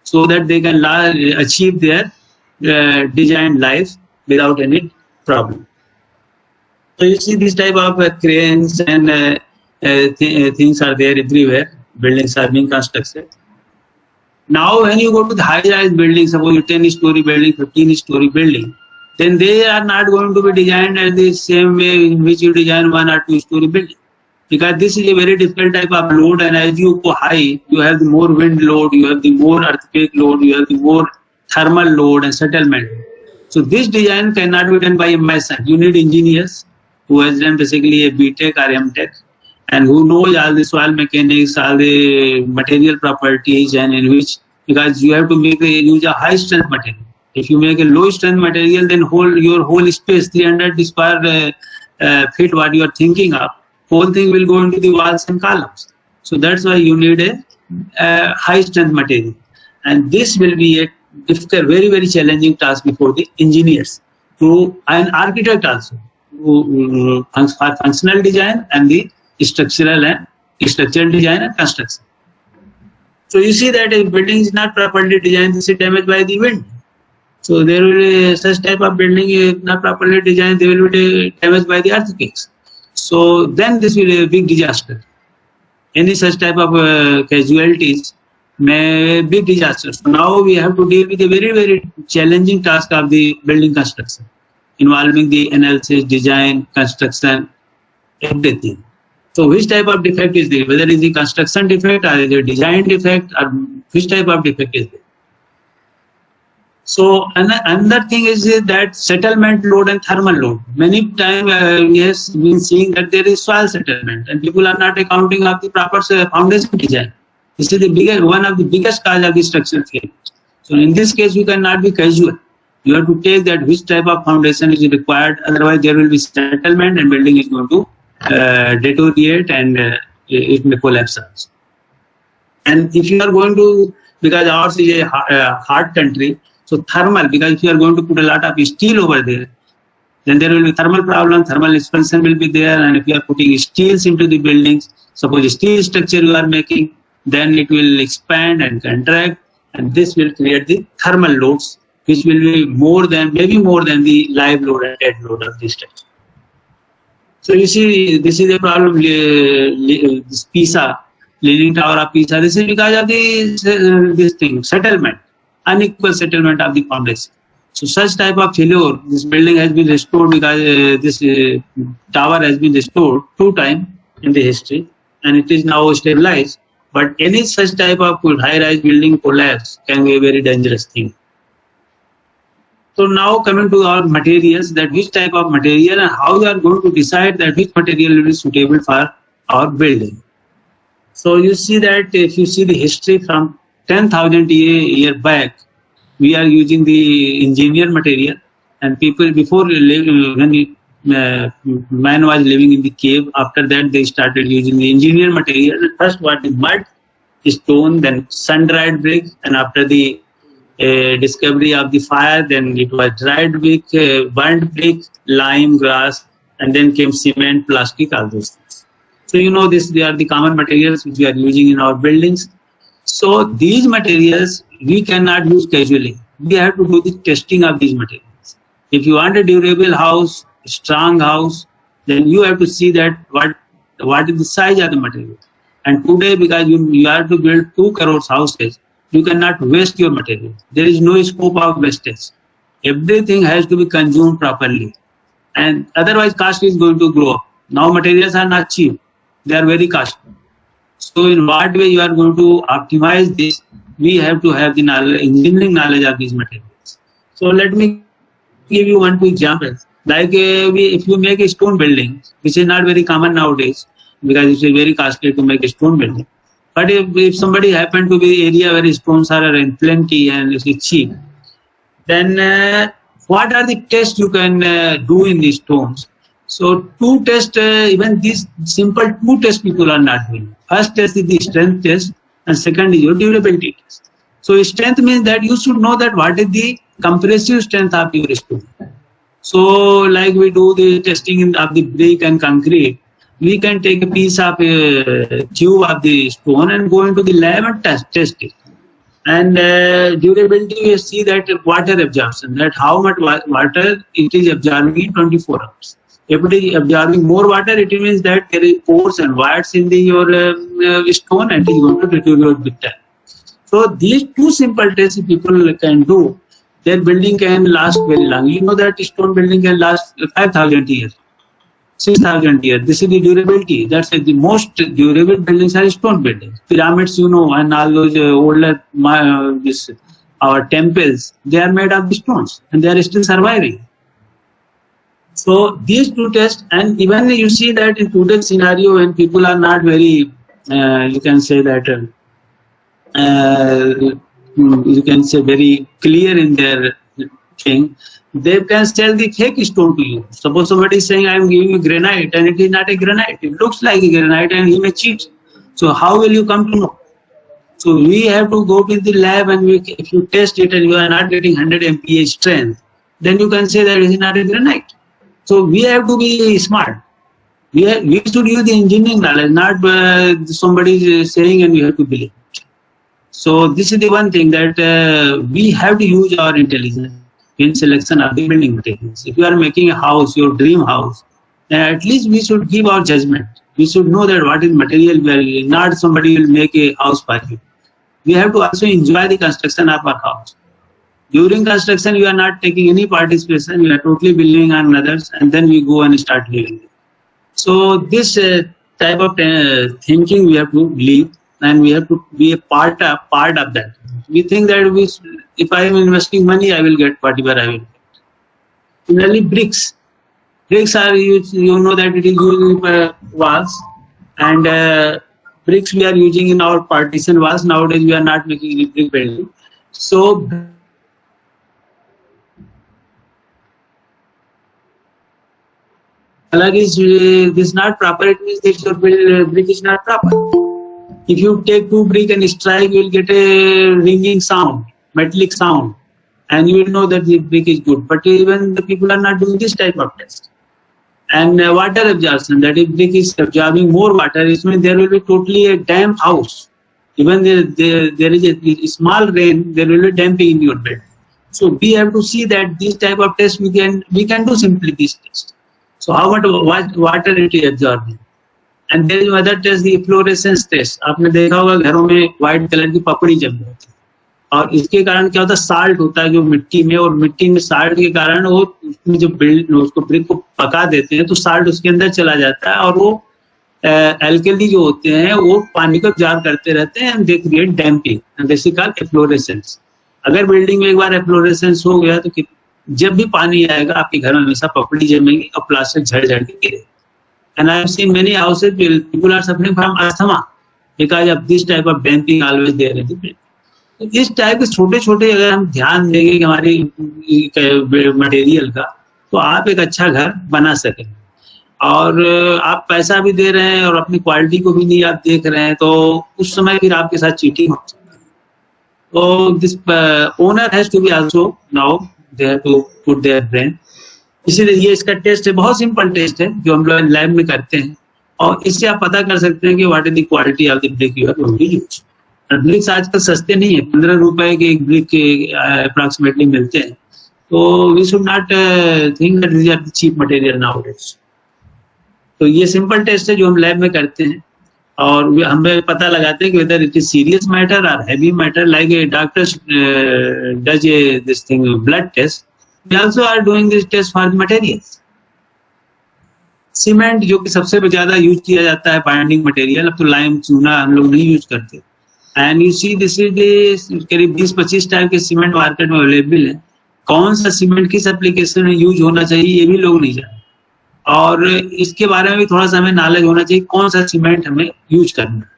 so that they can achieve their designed life without any problem. So you see this type of cranes and things are there everywhere. Buildings are being constructed. Now when you go to the high-rise buildings, suppose a 10-story building, 15-story building, then they are not going to be designed at the same way in which you design 1 or 2-story building. Because this is a very difficult type of load, and as you go high, you have the more wind load, you have the more earthquake load, you have the more thermal load and settlement. So this design cannot be done by a mason. You need engineers who has done basically a BTech or MTech, and who knows all the soil mechanics, all the material properties, and in which, because you have to use a high strength material. If you make a low strength material, then your whole space, 300 square feet, what you are thinking of, whole thing will go into the walls and columns. So that's why you need a high strength material, and this will be a difficult, very, very challenging task before the engineers, and architect also, for functional design and the structural design and construction. So you see that if building is not properly designed, this is damaged by the wind. So there will be such type of building is not properly designed, they will be damaged by the earthquakes. So then this will be a big disaster. Any such type of casualties may be disaster. So now we have to deal with a very, very challenging task of the building construction, involving the analysis, design, construction, everything. So which type of defect is there? Whether it is the construction defect or is it design defect, or which type of defect is there? So another thing is that settlement load and thermal load. Many times we have been seeing that there is soil settlement and people are not accounting of the proper foundation design. This is the one of the biggest cause of the structural failure. So in this case, you cannot be casual. You have to take that which type of foundation is required. Otherwise, there will be settlement and building is going to deteriorate and it may collapse also. And if you are going to, because ours is a hard country, so thermal, because if you are going to put a lot of steel over there, then there will be thermal problem, thermal expansion will be there, and if you are putting steels into the buildings, suppose steel structure you are making, then it will expand and contract, and this will create the thermal loads, which will be more than, maybe more than the live load and dead load of the structure. So you see, this is a problem, this Pisa, Leaning Tower of Pisa, this is because of this thing, settlement, unequal settlement of the foundation. So such type of failure, this building has been restored because this tower has been restored 2 times in the history and it is now stabilized. But any such type of high-rise building collapse can be a very dangerous thing. So now coming to our materials, that which type of material and how you are going to decide that which material will be suitable for our building. So you see that if you see the history from 10,000 years back, we are using the engineered material, and people before when man was living in the cave, after that they started using the engineered material. First was the mud, stone, then sun-dried brick, and after the discovery of the fire, then it was dried brick, burnt brick, lime, grass, and then came cement, plastic, all those things. So you know this, they are the common materials which we are using in our buildings. So these materials we cannot use casually. We have to do the testing of these materials. If you want a durable house, strong house, then you have to see that what is the size of the material. And today, because you have to build 2 crore houses, you cannot waste your material. There is no scope of wastage. Everything has to be consumed properly. And otherwise cost is going to grow up. Now materials are not cheap. They are very costly. So in what way you are going to optimize this, we have to have the knowledge, engineering knowledge of these materials. So let me give you 1-2 examples. Like if you make a stone building, which is not very common nowadays, because it is very costly to make a stone building. But if somebody happen to be area where stones are in plenty and it is cheap, then what are the tests you can do in these stones? So 2 tests, even these simple 2 tests people are not doing. First test is the strength test and second is your durability test. So strength means that you should know that what is the compressive strength of your stone. So like we do the testing of the brick and concrete, we can take a piece of a tube of the stone and go into the lab and test it. And durability, we see that water absorption, that how much water it is absorbing in 24 hours. If it is absorbing more water, it means that there is pores and voids in your stone and it is going to deteriorate with time. So these 2 simple tests people can do, their building can last very long. You know that stone building can last 5,000 years, 6,000 years. This is the durability. That's the most durable buildings are stone buildings. Pyramids, you know, and all those older our temples, they are made of stones and they are still surviving. So these 2 tests, and even you see that in today's scenario when people are not very, you can say that, you can say very clear in their thing, they can sell the fake stone to you. Suppose somebody is saying I am giving you granite and it is not a granite. It looks like a granite and he may cheat. So how will you come to know? So we have to go to the lab and if you test it and you are not getting 100 MPa strength, then you can say that it is not a granite. So we have to be smart. We should use the engineering knowledge, not somebody is saying and we have to believe. So this is the one thing that we have to use our intelligence in selection of the building materials. If you are making a house, your dream house, at least we should give our judgment. We should know that what is material we are using. Not somebody will make a house for you. We have to also enjoy the construction of our house. During construction, you are not taking any participation. You are totally believing on others, and then we go and start living. So this type of thinking we have to leave, and we have to be a part of that. We think that if I am investing money, I will get whatever I will get. Similarly, bricks. Bricks are used, you know that it is used in walls, and bricks we are using in our partition walls. Nowadays, we are not making any brick building. So this is not proper. It means that your brick is not proper. If you take 2 bricks and strike, you will get a ringing sound, metallic sound, and you will know that the brick is good. But even the people are not doing this type of test. And water absorption, that if brick is absorbing more water, it means there will be totally a damp house. Even there is a small rain, there will be damping in your bed. So we have to see that this type of test we can do simply this test. So how much water it is absorbing. And there is another test, the fluorescence test. आपने देखा होगा घरों में white colour की पपड़ी जम जाती है, और इसके कारण क्या होता है, साल्ट होता है जो मिट्टी में, और मिट्टी में साल्ट के कारण वो उसमें जो उसको ब्रिक को पका देते हैं तो साल्ट उसके अंदर चला जाता है, और वो एल्कली जो होते हैं वो पानी को एब्जॉर्ब करते रहते हैं, and they create damping, and this is called efflorescence. अगर बिल्डिंग में एक बार एफ्लोरेसेंस हो गया तो जब भी पानी आएगा आपके घर में हमेशा पपड़ी जमेगी और प्लास्टिक झड़ झड़ के गिरेगा. And I have seen many houses where people are suffering from asthma because of this type of damping always there in the building. तो इस टाइप के छोटे छोटे अगर हम ध्यान देंगे कि हमारी मटेरियल का, तो आप एक अच्छा घर बना सकेंगे. और आप पैसा भी दे रहे हैं और अपनी क्वालिटी को भी नहीं आप देख रहे हैं, तो उस समय फिर आपके साथ चीटिंग हो सकती है. तो this owner has to be also now they have to put their brain. इसीलिए ये इसका टेस्ट है, बहुत सिंपल टेस्ट है जो हम लोग लैब में करते हैं, और इससे आप पता कर सकते हैं कि what is the quality of the brick you are going to use. Bricks आजकल सस्ते नहीं है, 15 रुपए के एक ब्रिक अप्रोक्सीमेटली मिलते हैं. तो we should not think that these are the cheap material nowadays. तो ये सिंपल टेस्ट है जो हम लैब में करते हैं, और हमें पता लगाते हैं कि whether it is serious matter और heavy matter. Like a doctors does this thing blood test, we also are doing this test for materials. Cement जो कि सबसे ज्यादा यूज किया जाता है बाइंडिंग मटेरियल, अब तो लाइम चूना हम लोग नहीं यूज करते. And you see this is करीब 20-25 टाइप के सीमेंट मार्केट में अवेलेबल है. कौन सा सीमेंट किस एप्लीकेशन में यूज होना चाहिए ये भी लोग नहीं जानते, और इसके बारे में भी थोड़ा सा हमें नॉलेज होना चाहिए कौन सा सीमेंट हमें यूज करना है.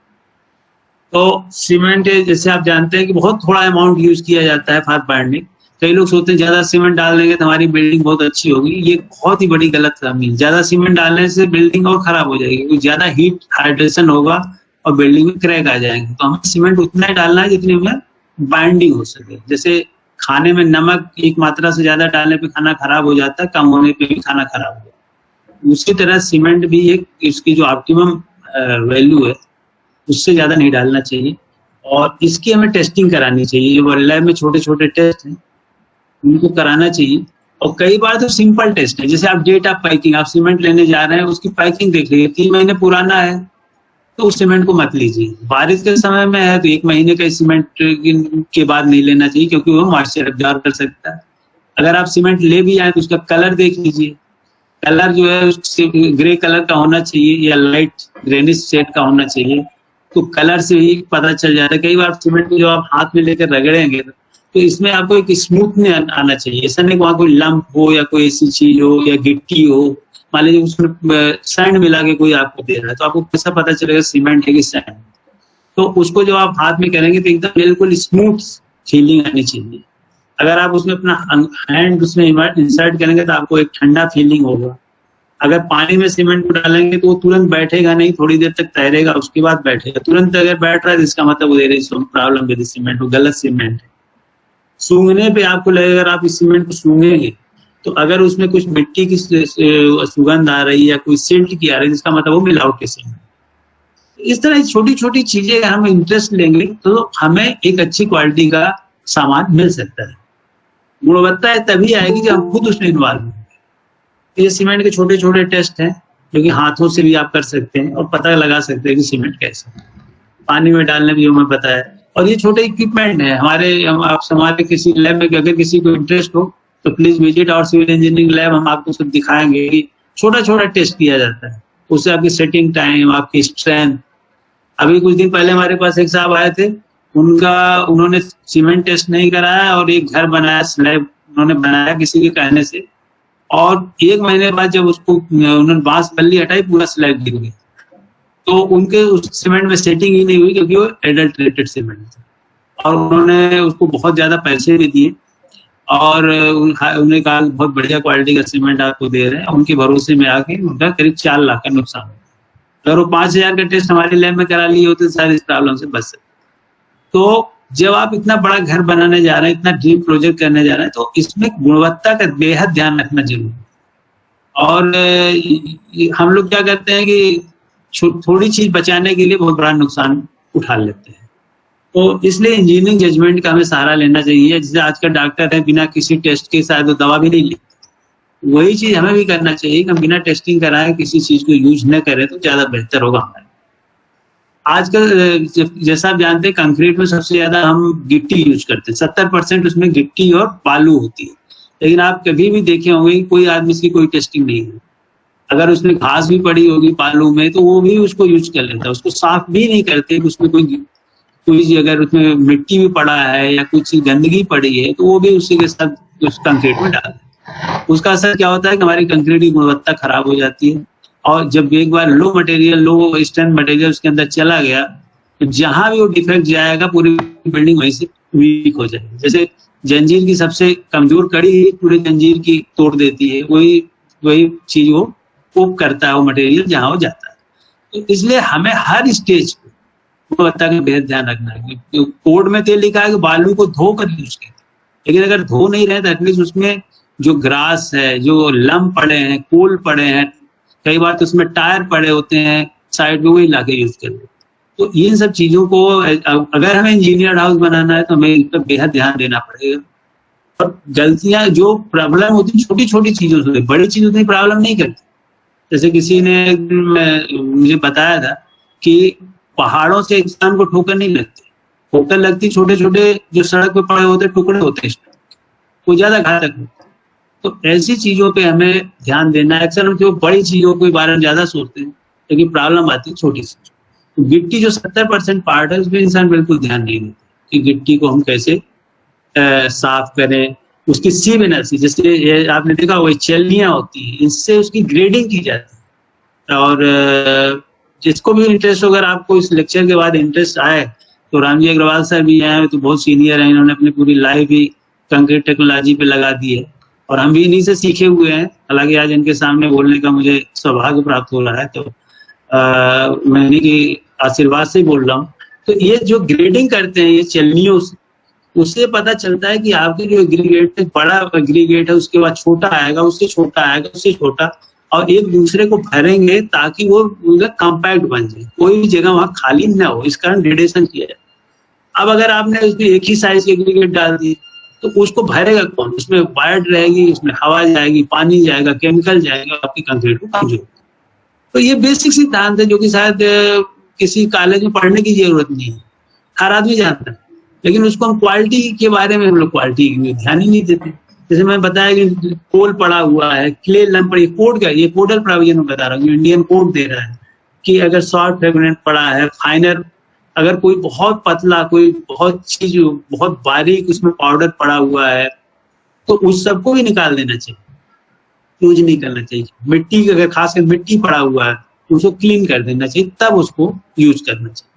तो सीमेंट जैसे आप जानते हैं कि बहुत थोड़ा अमाउंट यूज किया जाता है फॉर बाइंडिंग. कई लोग सोचते हैं ज्यादा सीमेंट डाल देंगे तो हमारी बिल्डिंग बहुत अच्छी होगी. ये बहुत ही बड़ी गलतफहमी है. ज्यादा सीमेंट डालने से बिल्डिंग और खराब हो जाएगी, क्योंकि ज्यादा हीट हाइड्रेशन होगा और बिल्डिंग में क्रैक आ जाएंगे. तो हमें सीमेंट उतना ही डालना है जितनी हमें बाइंडिंग हो सके. जैसे खाने में नमक एक मात्रा से ज्यादा डालने पे खाना खराब हो जाता है, कम होने पे भी खाना खराब हो जाता है. उसी तरह सीमेंट भी एक इसकी जो ऑप्टिमम वैल्यू है उससे ज्यादा नहीं डालना चाहिए, और इसकी हमें टेस्टिंग करानी चाहिए. जो लैब में छोटे छोटे टेस्ट हैं उनको कराना चाहिए. और कई बार तो सिंपल टेस्ट है, जैसे आप डेट ऑफ पैकिंग, आप सीमेंट लेने जा रहे हैं, उसकी पैकिंग देख लीजिए, 3 महीने पुराना है तो उस सीमेंट को मत लीजिए. बारिश के समय में है तो 1 महीने का सीमेंट के बाद नहीं लेना चाहिए, क्योंकि वो मॉइस्चर एब्जॉर्ब कर सकता है. अगर आप सीमेंट ले भी आए तो उसका कलर देख लीजिए. कलर जो है ग्रे कलर का होना चाहिए या लाइट ग्रेनिश शेड का होना चाहिए. तो कलर से ही पता चल जाता है. कई बार सीमेंट को जो आप हाथ में लेकर रगड़ेंगे तो इसमें आपको एक स्मूथनेस आना चाहिए. ऐसा नहीं वहां कोई लंप हो या कोई ऐसी चीज हो या गिट्टी हो. मान लीजिए उसमें सैंड मिला के कोई आपको दे रहा है, तो आपको कैसा पता चलेगा सीमेंट है कि सैंड? तो उसको जब आप हाथ में करेंगे तो एकदम बिल्कुल स्मूथ फीलिंग आनी चाहिए. अगर आप उसमें अपना हैंड उसमें इंसर्ट करेंगे तो आपको एक ठंडा फीलिंग होगा. अगर पानी में सीमेंट को डालेंगे तो वो तुरंत बैठेगा नहीं, थोड़ी देर तक तैरेगा उसके बाद बैठेगा. तुरंत अगर बैठ रहा है तो इसका मतलब वो there is some problem with cement, वो गलत सीमेंट है. सूंघने पे आपको लगेगा, अगर आप इस सीमेंट को सूंघेंगे तो अगर उसमें कुछ मिट्टी की सुगंध आ रही है या कोई सिल्ट की आ रही है, इसका मतलब वो मिलावटी सीमेंट. इस तरह छोटी छोटी चीजें अगर हम इंटरेस्ट लेंगे तो हमें एक अच्छी क्वालिटी का सामान मिल सकता है. गुणवत्ता तभी आएगी जब हम खुद उसमें इन्वॉल्व होंगे. ये सीमेंट के छोटे छोटे टेस्ट हैं जो कि हाथों से भी आप कर सकते हैं और पता लगा सकते हैं कि सीमेंट कैसा है। पानी में डालने भी हमें पता है। और ये छोटे इक्विपमेंट है हमारे किसी लैब में, अगर किसी को इंटरेस्ट हो तो प्लीज विजिट और सिविल इंजीनियरिंग लैब, हम आपको सब दिखाएंगे कि छोटा छोटा टेस्ट किया जाता है। उससे आपकी सेटिंग टाइम, आपकी स्ट्रेंथ। अभी कुछ दिन पहले हमारे पास एक साहब आए थे, उन्होंने सीमेंट टेस्ट नहीं कराया और एक घर बनाया, स्लैब उन्होंने बनाया किसी के कहने से, और 1 महीने बाद जब उसको उन्होंने बांस बल्ली हटाई, पूरा स्लैब गिर गया। तो उनके उस सीमेंट में सेटिंग ही नहीं हुई क्योंकि वो एडल्ट्रेटेड सीमेंट था, और उन्होंने उसको बहुत ज्यादा पैसे भी दिए और उन्होंने कहा बहुत बढ़िया क्वालिटी का सीमेंट आपको दे रहे हैं। उनके भरोसे में आके उनका करीब 4 लाख का नुकसान। अगर वो 5,000 का टेस्ट हमारे लैब में करा लिए होते तो शायद इस प्रॉब्लम से बच सकते। तो जब आप इतना बड़ा घर बनाने जा रहे हैं, इतना ड्रीम प्रोजेक्ट करने जा रहे हैं, तो इसमें गुणवत्ता का बेहद ध्यान रखना जरूरी है। और हम लोग क्या करते हैं कि थोड़ी चीज बचाने के लिए बहुत बड़ा नुकसान उठा लेते हैं। तो इसलिए इंजीनियरिंग जजमेंट का हमें सहारा लेना चाहिए। जैसे आज का डॉक्टर है, बिना किसी टेस्ट के शायद वो दवा भी नहीं ले, वही चीज हमें भी करना चाहिए कि हम बिना टेस्टिंग कराए किसी चीज को यूज न करें तो ज्यादा बेहतर होगा हमारे। आजकल जैसा आप जानते हैं, कंक्रीट में सबसे ज्यादा हम गिट्टी यूज करते हैं, 70% उसमें गिट्टी और बालू होती है। लेकिन आप कभी भी देखे होंगे कोई आदमी इसकी कोई टेस्टिंग नहीं है। अगर उसमें घास भी पड़ी होगी बालू में तो वो भी उसको यूज कर लेता है, उसको साफ भी नहीं करते कि उसमें कोई अगर उसमें मिट्टी भी पड़ा है या कुछ गंदगी पड़ी है तो वो भी उसी के साथ उस कंक्रीट में डाल देते। उसका असर क्या होता है कि हमारी कंक्रीट की गुणवत्ता खराब हो जाती है, और जब एक बार लो स्ट्रेंथ मटेरियल उसके अंदर चला गया तो जहां भी वो डिफेक्ट जाएगा पूरी बिल्डिंग वहीं से वीक हो जाएगी। जैसे जंजीर की सबसे कमजोर कड़ी पूरे जंजीर की तोड़ देती है, वही चीज वो करता है वो मटेरियल जहां वो जाता है। तो इसलिए हमें हर स्टेज पे गुणवत्ता का बेहद ध्यान रखना है। कोड में तो लिखा है कि बालू को धोकर यूज करें, लेकिन अगर धो नहीं रहे तो एटलीस्ट उसमें जो ग्रास है, जो लम्ब पड़े हैं, कोल पड़े हैं, कई बार तो उसमें टायर पड़े होते हैं साइड में, वही लाके यूज कर ले। तो इन सब चीजों को अगर हमें इंजीनियर्ड हाउस बनाना है तो हमें इन पर बेहद ध्यान देना पड़ेगा। और गलतियां जो प्रॉब्लम होती है छोटी छोटी चीजों से, बड़ी चीजों से प्रॉब्लम नहीं करती। जैसे किसी ने मुझे बताया था कि पहाड़ों से इंसान को ठोकर नहीं लगती, ठोकर लगती छोटे छोटे जो सड़क पे पड़े होते टुकड़े होते हैं, वो ज्यादा घातक होते। तो ऐसी चीजों पे हमें ध्यान देना है। अक्सर हम जो बड़ी चीजों के बारे में ज्यादा सोचते हैं लेकिन प्रॉब्लम आती है छोटी सी। तो गिट्टी जो 70% पार्ट है उसमें इंसान बिल्कुल ध्यान नहीं देता कि गिट्टी को हम कैसे साफ करें। उसकी सीव एनालिसिस, जैसे आपने देखा वही चलनियां होती है, इससे उसकी ग्रेडिंग की जाती है। और जिसको भी इंटरेस्ट हो, अगर आपको इस लेक्चर के बाद इंटरेस्ट आए तो रामजी अग्रवाल सर भी आए, तो बहुत सीनियर है, इन्होंने अपनी पूरी लाइफ ही कंक्रीट टेक्नोलॉजी पे लगा दी है और हम भी इन्हीं से सीखे हुए हैं। हालांकि आज इनके सामने बोलने का मुझे सौभाग्य प्राप्त हो रहा है, तो मैं इन्हीं की आशीर्वाद से बोल रहा हूँ। तो ये जो ग्रेडिंग करते हैं ये चलनियों से, उससे पता चलता है कि आपके जो एग्रीगेट है, बड़ा एग्रीगेट है, उसके बाद छोटा आएगा, उससे छोटा आएगा, उससे छोटा, और एक दूसरे को भरेंगे ताकि वो कॉम्पैक्ट बन जाए, कोई भी जगह वहां खाली न हो, इस कारण ग्रेडेशन किया जाए। अब अगर आपने उसकी एक ही साइज के एग्रीगेट डाल दी तो उसको भरेगा कौन? उसमें वायर रहेगी, उसमें हवा जाएगी, पानी जाएगा, केमिकल जाएगा, आपकी कंक्रीट को कमजोर। तो ये बेसिक सिद्धांत है जो कि शायद किसी कॉलेज में पढ़ने की जरूरत नहीं है, हर आदमी जानता है, लेकिन उसको हम क्वालिटी के बारे में हम लोग क्वालिटी ध्यान ही नहीं देते। जैसे मैं बताया कि कोल पड़ा हुआ है, क्ले लम्ब पड़ी, कोड का ये कोडल प्रोविजन में बता रहा हूँ, इंडियन कोड दे रहा है कि अगर सॉफ्ट फ्रेगमेंट पड़ा है, फाइनर, अगर कोई बहुत पतला, कोई बहुत चीज बहुत बारीक उसमें पाउडर पड़ा हुआ है तो उस सबको भी निकाल देना चाहिए, यूज नहीं करना चाहिए। मिट्टी, अगर खासकर मिट्टी पड़ा हुआ है उसको क्लीन कर देना चाहिए, तब उसको यूज करना चाहिए।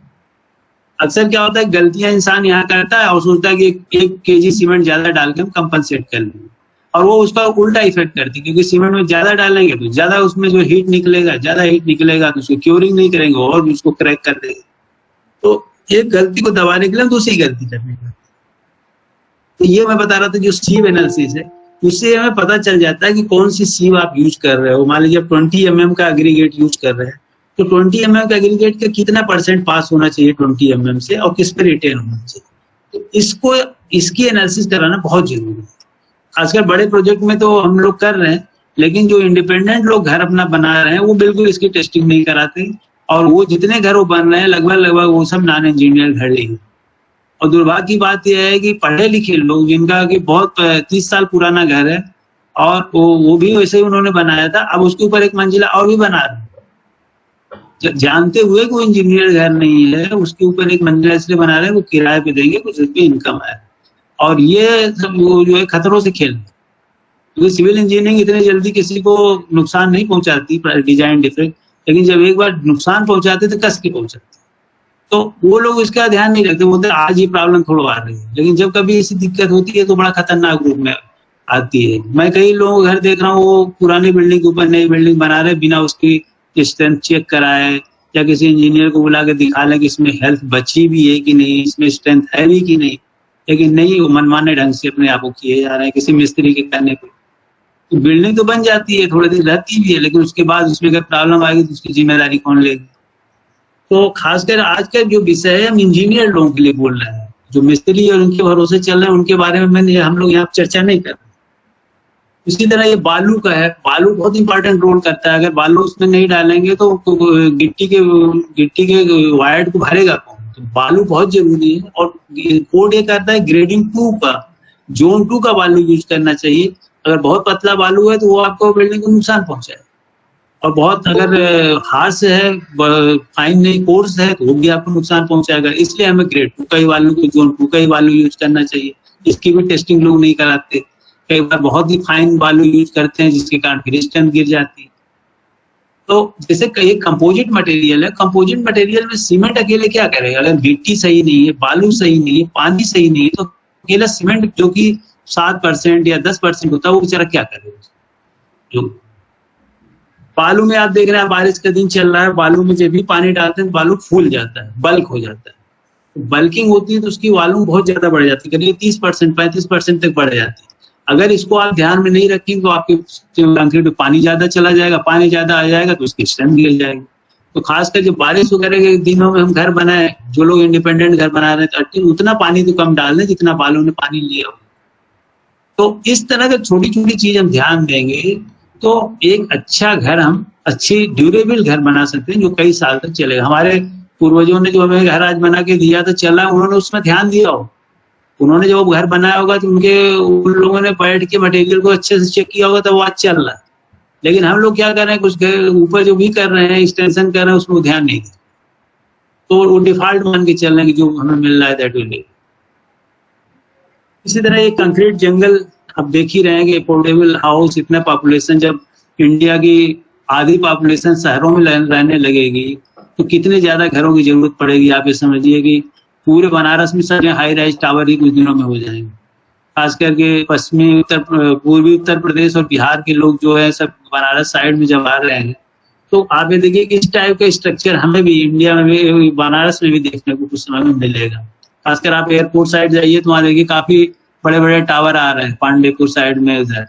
अक्सर क्या होता है, गलतियां इंसान यहाँ करता है और सोचता है कि 1 kg सीमेंट ज्यादा डाल के हम कंपनसेट कर लेंगे, और वो उसका उल्टा इफेक्ट करती है, क्योंकि सीमेंट में ज्यादा डालेंगे तो ज्यादा उसमें जो हीट निकलेगा, ज्यादा हीट निकलेगा तो उसको क्योरिंग नहीं करेंगे और उसको क्रैक कर देंगे। तो एक गलती को दबाने के लिए दूसरी गलती करने का, तो ये मैं बता रहा था जो सीव एनालिसिस है, उससे हमें पता चल जाता है कि कौन सी सीव आप यूज कर रहे हो। मान लीजिए आप 20 mm का एग्रीगेट यूज कर रहे हैं तो 20 mm का एग्रीगेट का कितना % पास होना चाहिए 20 mm से और किस पे रिटेन होना चाहिए, तो इसकी एनालिसिस कराना बहुत जरूरी है। आजकल बड़े प्रोजेक्ट में तो हम लोग कर रहे हैं, लेकिन जो इंडिपेंडेंट लोग घर अपना बना रहे हैं वो बिल्कुल इसकी टेस्टिंग नहीं कराते, और वो जितने घर वो बन रहे हैं लगभग वो सब नॉन इंजीनियर घर ही हैं। और दुर्भाग्य की बात यह है कि पढ़े लिखे लोग जिनका कि बहुत 30 साल पुराना घर है और वो भी वैसे ही उन्होंने बनाया था, अब उसके ऊपर एक मंजिला और भी बना रहे हैं, जानते हुए कि वो इंजीनियर घर नहीं है, उसके ऊपर एक मंजिला इसलिए बना रहे हैं वो किराए पे देंगे, कुछ रुपये इनकम है। और ये सब वो जो है खतरों से खेल, क्योंकि सिविल इंजीनियरिंग इतने जल्दी किसी को नुकसान नहीं पहुंचाती, डिजाइन डिफेक्ट, लेकिन जब एक बार नुकसान पहुंचाते तो कस के पहुंचाते, तो वो लोग इसका ध्यान नहीं रखते, बोलते आज ये प्रॉब्लम थोड़ा आ रही है, लेकिन जब कभी ऐसी दिक्कत होती है तो बड़ा खतरनाक रूप में आती है। मैं कई लोगों घर देख रहा हूँ वो पुरानी बिल्डिंग के ऊपर नई बिल्डिंग बना रहे बिना उसकी स्ट्रेंथ चेक कराए, या किसी इंजीनियर को बुला के दिखा लें कि इसमें हेल्थ बची भी है कि नहीं, इसमें स्ट्रेंथ है भी कि नहीं, लेकिन नहीं, वो मनमाने ढंग से अपने आप को किए जा रहे हैं किसी मिस्त्री के कहने पे। तो बिल्डिंग तो बन जाती है, थोड़े दिन रहती भी है, लेकिन उसके बाद उसमें अगर प्रॉब्लम आएगी तो उसकी जिम्मेदारी कौन लेगी। तो खासकर आज का जो विषय है हम इंजीनियर लोगों के लिए बोल रहे हैं, जो मिस्त्री और उनके भरोसे चल रहे हैं उनके बारे में हम लोग यहाँ चर्चा नहीं कर रहे। इसी तरह ये बालू का है, बालू बहुत इंपॉर्टेंट रोल करता है, अगर बालू उसमें नहीं डालेंगे तो गिट्टी के वायर्ड को भरेगा कौन, तो बालू बहुत जरूरी है। और कोड ये करता है ग्रेडिंग 2 का, जोन 2 का बालू यूज करना चाहिए। अगर बहुत पतला बालू है तो वो आपको बिल्डिंग को नुकसान पहुंचाए, और बहुत अगर हार्श है, फाइन नहीं, कोर्स है, तो वो भी आपको नुकसान पहुंचाएगा। इसलिए हमें ग्रेड 2 का ही बालू, जोन 2 का ही बालू यूज करना चाहिए। इसकी भी टेस्टिंग लोग नहीं कराते, कई बार बहुत ही फाइन बालू यूज करते हैं जिसके कारण फिर स्ट्रेंथ गिर जाती है। तो जैसे ये कंपोजिट मटेरियल है, कंपोजिट मटेरियल में सीमेंट अकेले क्या करेगा, अगर गिट्टी सही नहीं है, बालू सही नहीं है, पानी सही नहीं है, तो अकेला सीमेंट जो कि 7% या 10% होता है वो बेचारा क्या करेगा। जो बालू में आप देख रहे हैं बारिश का दिन चल रहा है, बालू में जब भी पानी डालते हैं बालू फूल जाता है, बल्क हो जाता है। बल्किंग होती है तो उसकी वॉल्यूम बहुत ज्यादा बढ़ जाती है, करीब 30% 35% तक बढ़ जाती है। अगर इसको आप ध्यान में नहीं रखेंगे तो आपके कंक्रीट में पानी ज्यादा चला जाएगा, पानी ज्यादा आ जाएगा तो उसकी स्ट्रेंथ गिर जाएगी। तो खासकर जब बारिश वगैरह के दिनों में हम घर बनाए, जो लोग इंडिपेंडेंट घर बना रहे हैं तो उतना पानी तो कम डाल दें जितना बालू ने पानी लिया हो। तो इस तरह की छोटी छोटी चीज हम ध्यान देंगे तो एक अच्छा घर, हम अच्छी ड्यूरेबल घर बना सकते हैं जो कई साल तक चलेगा। हमारे पूर्वजों ने जो हमें घर आज बना के दिया था, चला, उन्होंने उसमें ध्यान दिया हो, उन्होंने जब घर बनाया होगा तो उन लोगों ने बैठ के मटेरियल को अच्छे से चेक किया होगा तो वो आज चल रहा है। लेकिन हम लोग क्या कर रहे हैं, कुछ ऊपर जो भी कर रहे हैं, एक्सटेंशन कर रहे हैं, उसमें ध्यान नहीं दें, तो वो डिफॉल्ट मान के चल रहे हैं कि जो हमें मिल रहा है दैट विल। इसी तरह ये कंक्रीट जंगल आप देख ही रहे हैं कि अफोर्डेबल हाउस, इतना पॉपुलेशन, जब इंडिया की आधी पॉपुलेशन शहरों में रहने लगेगी तो कितने ज्यादा घरों की जरूरत पड़ेगी। आप ये समझिए कि पूरे बनारस में सब हाई राइज टावर ही कुछ दिनों में हो जाएंगे। खास करके पूर्वी उत्तर प्रदेश और बिहार के लोग जो है सब बनारस साइड में जब आ रहे हैं, तो आप ये देखिए कि इस टाइप का स्ट्रक्चर हमें भी इंडिया में भी, बनारस में भी देखने को कुछ समय में मिलेगा। खासकर आप एयरपोर्ट साइड जाइए तो वहां देखिए काफी बड़े बड़े टावर आ रहे हैं पांडेपुर साइड में उधर,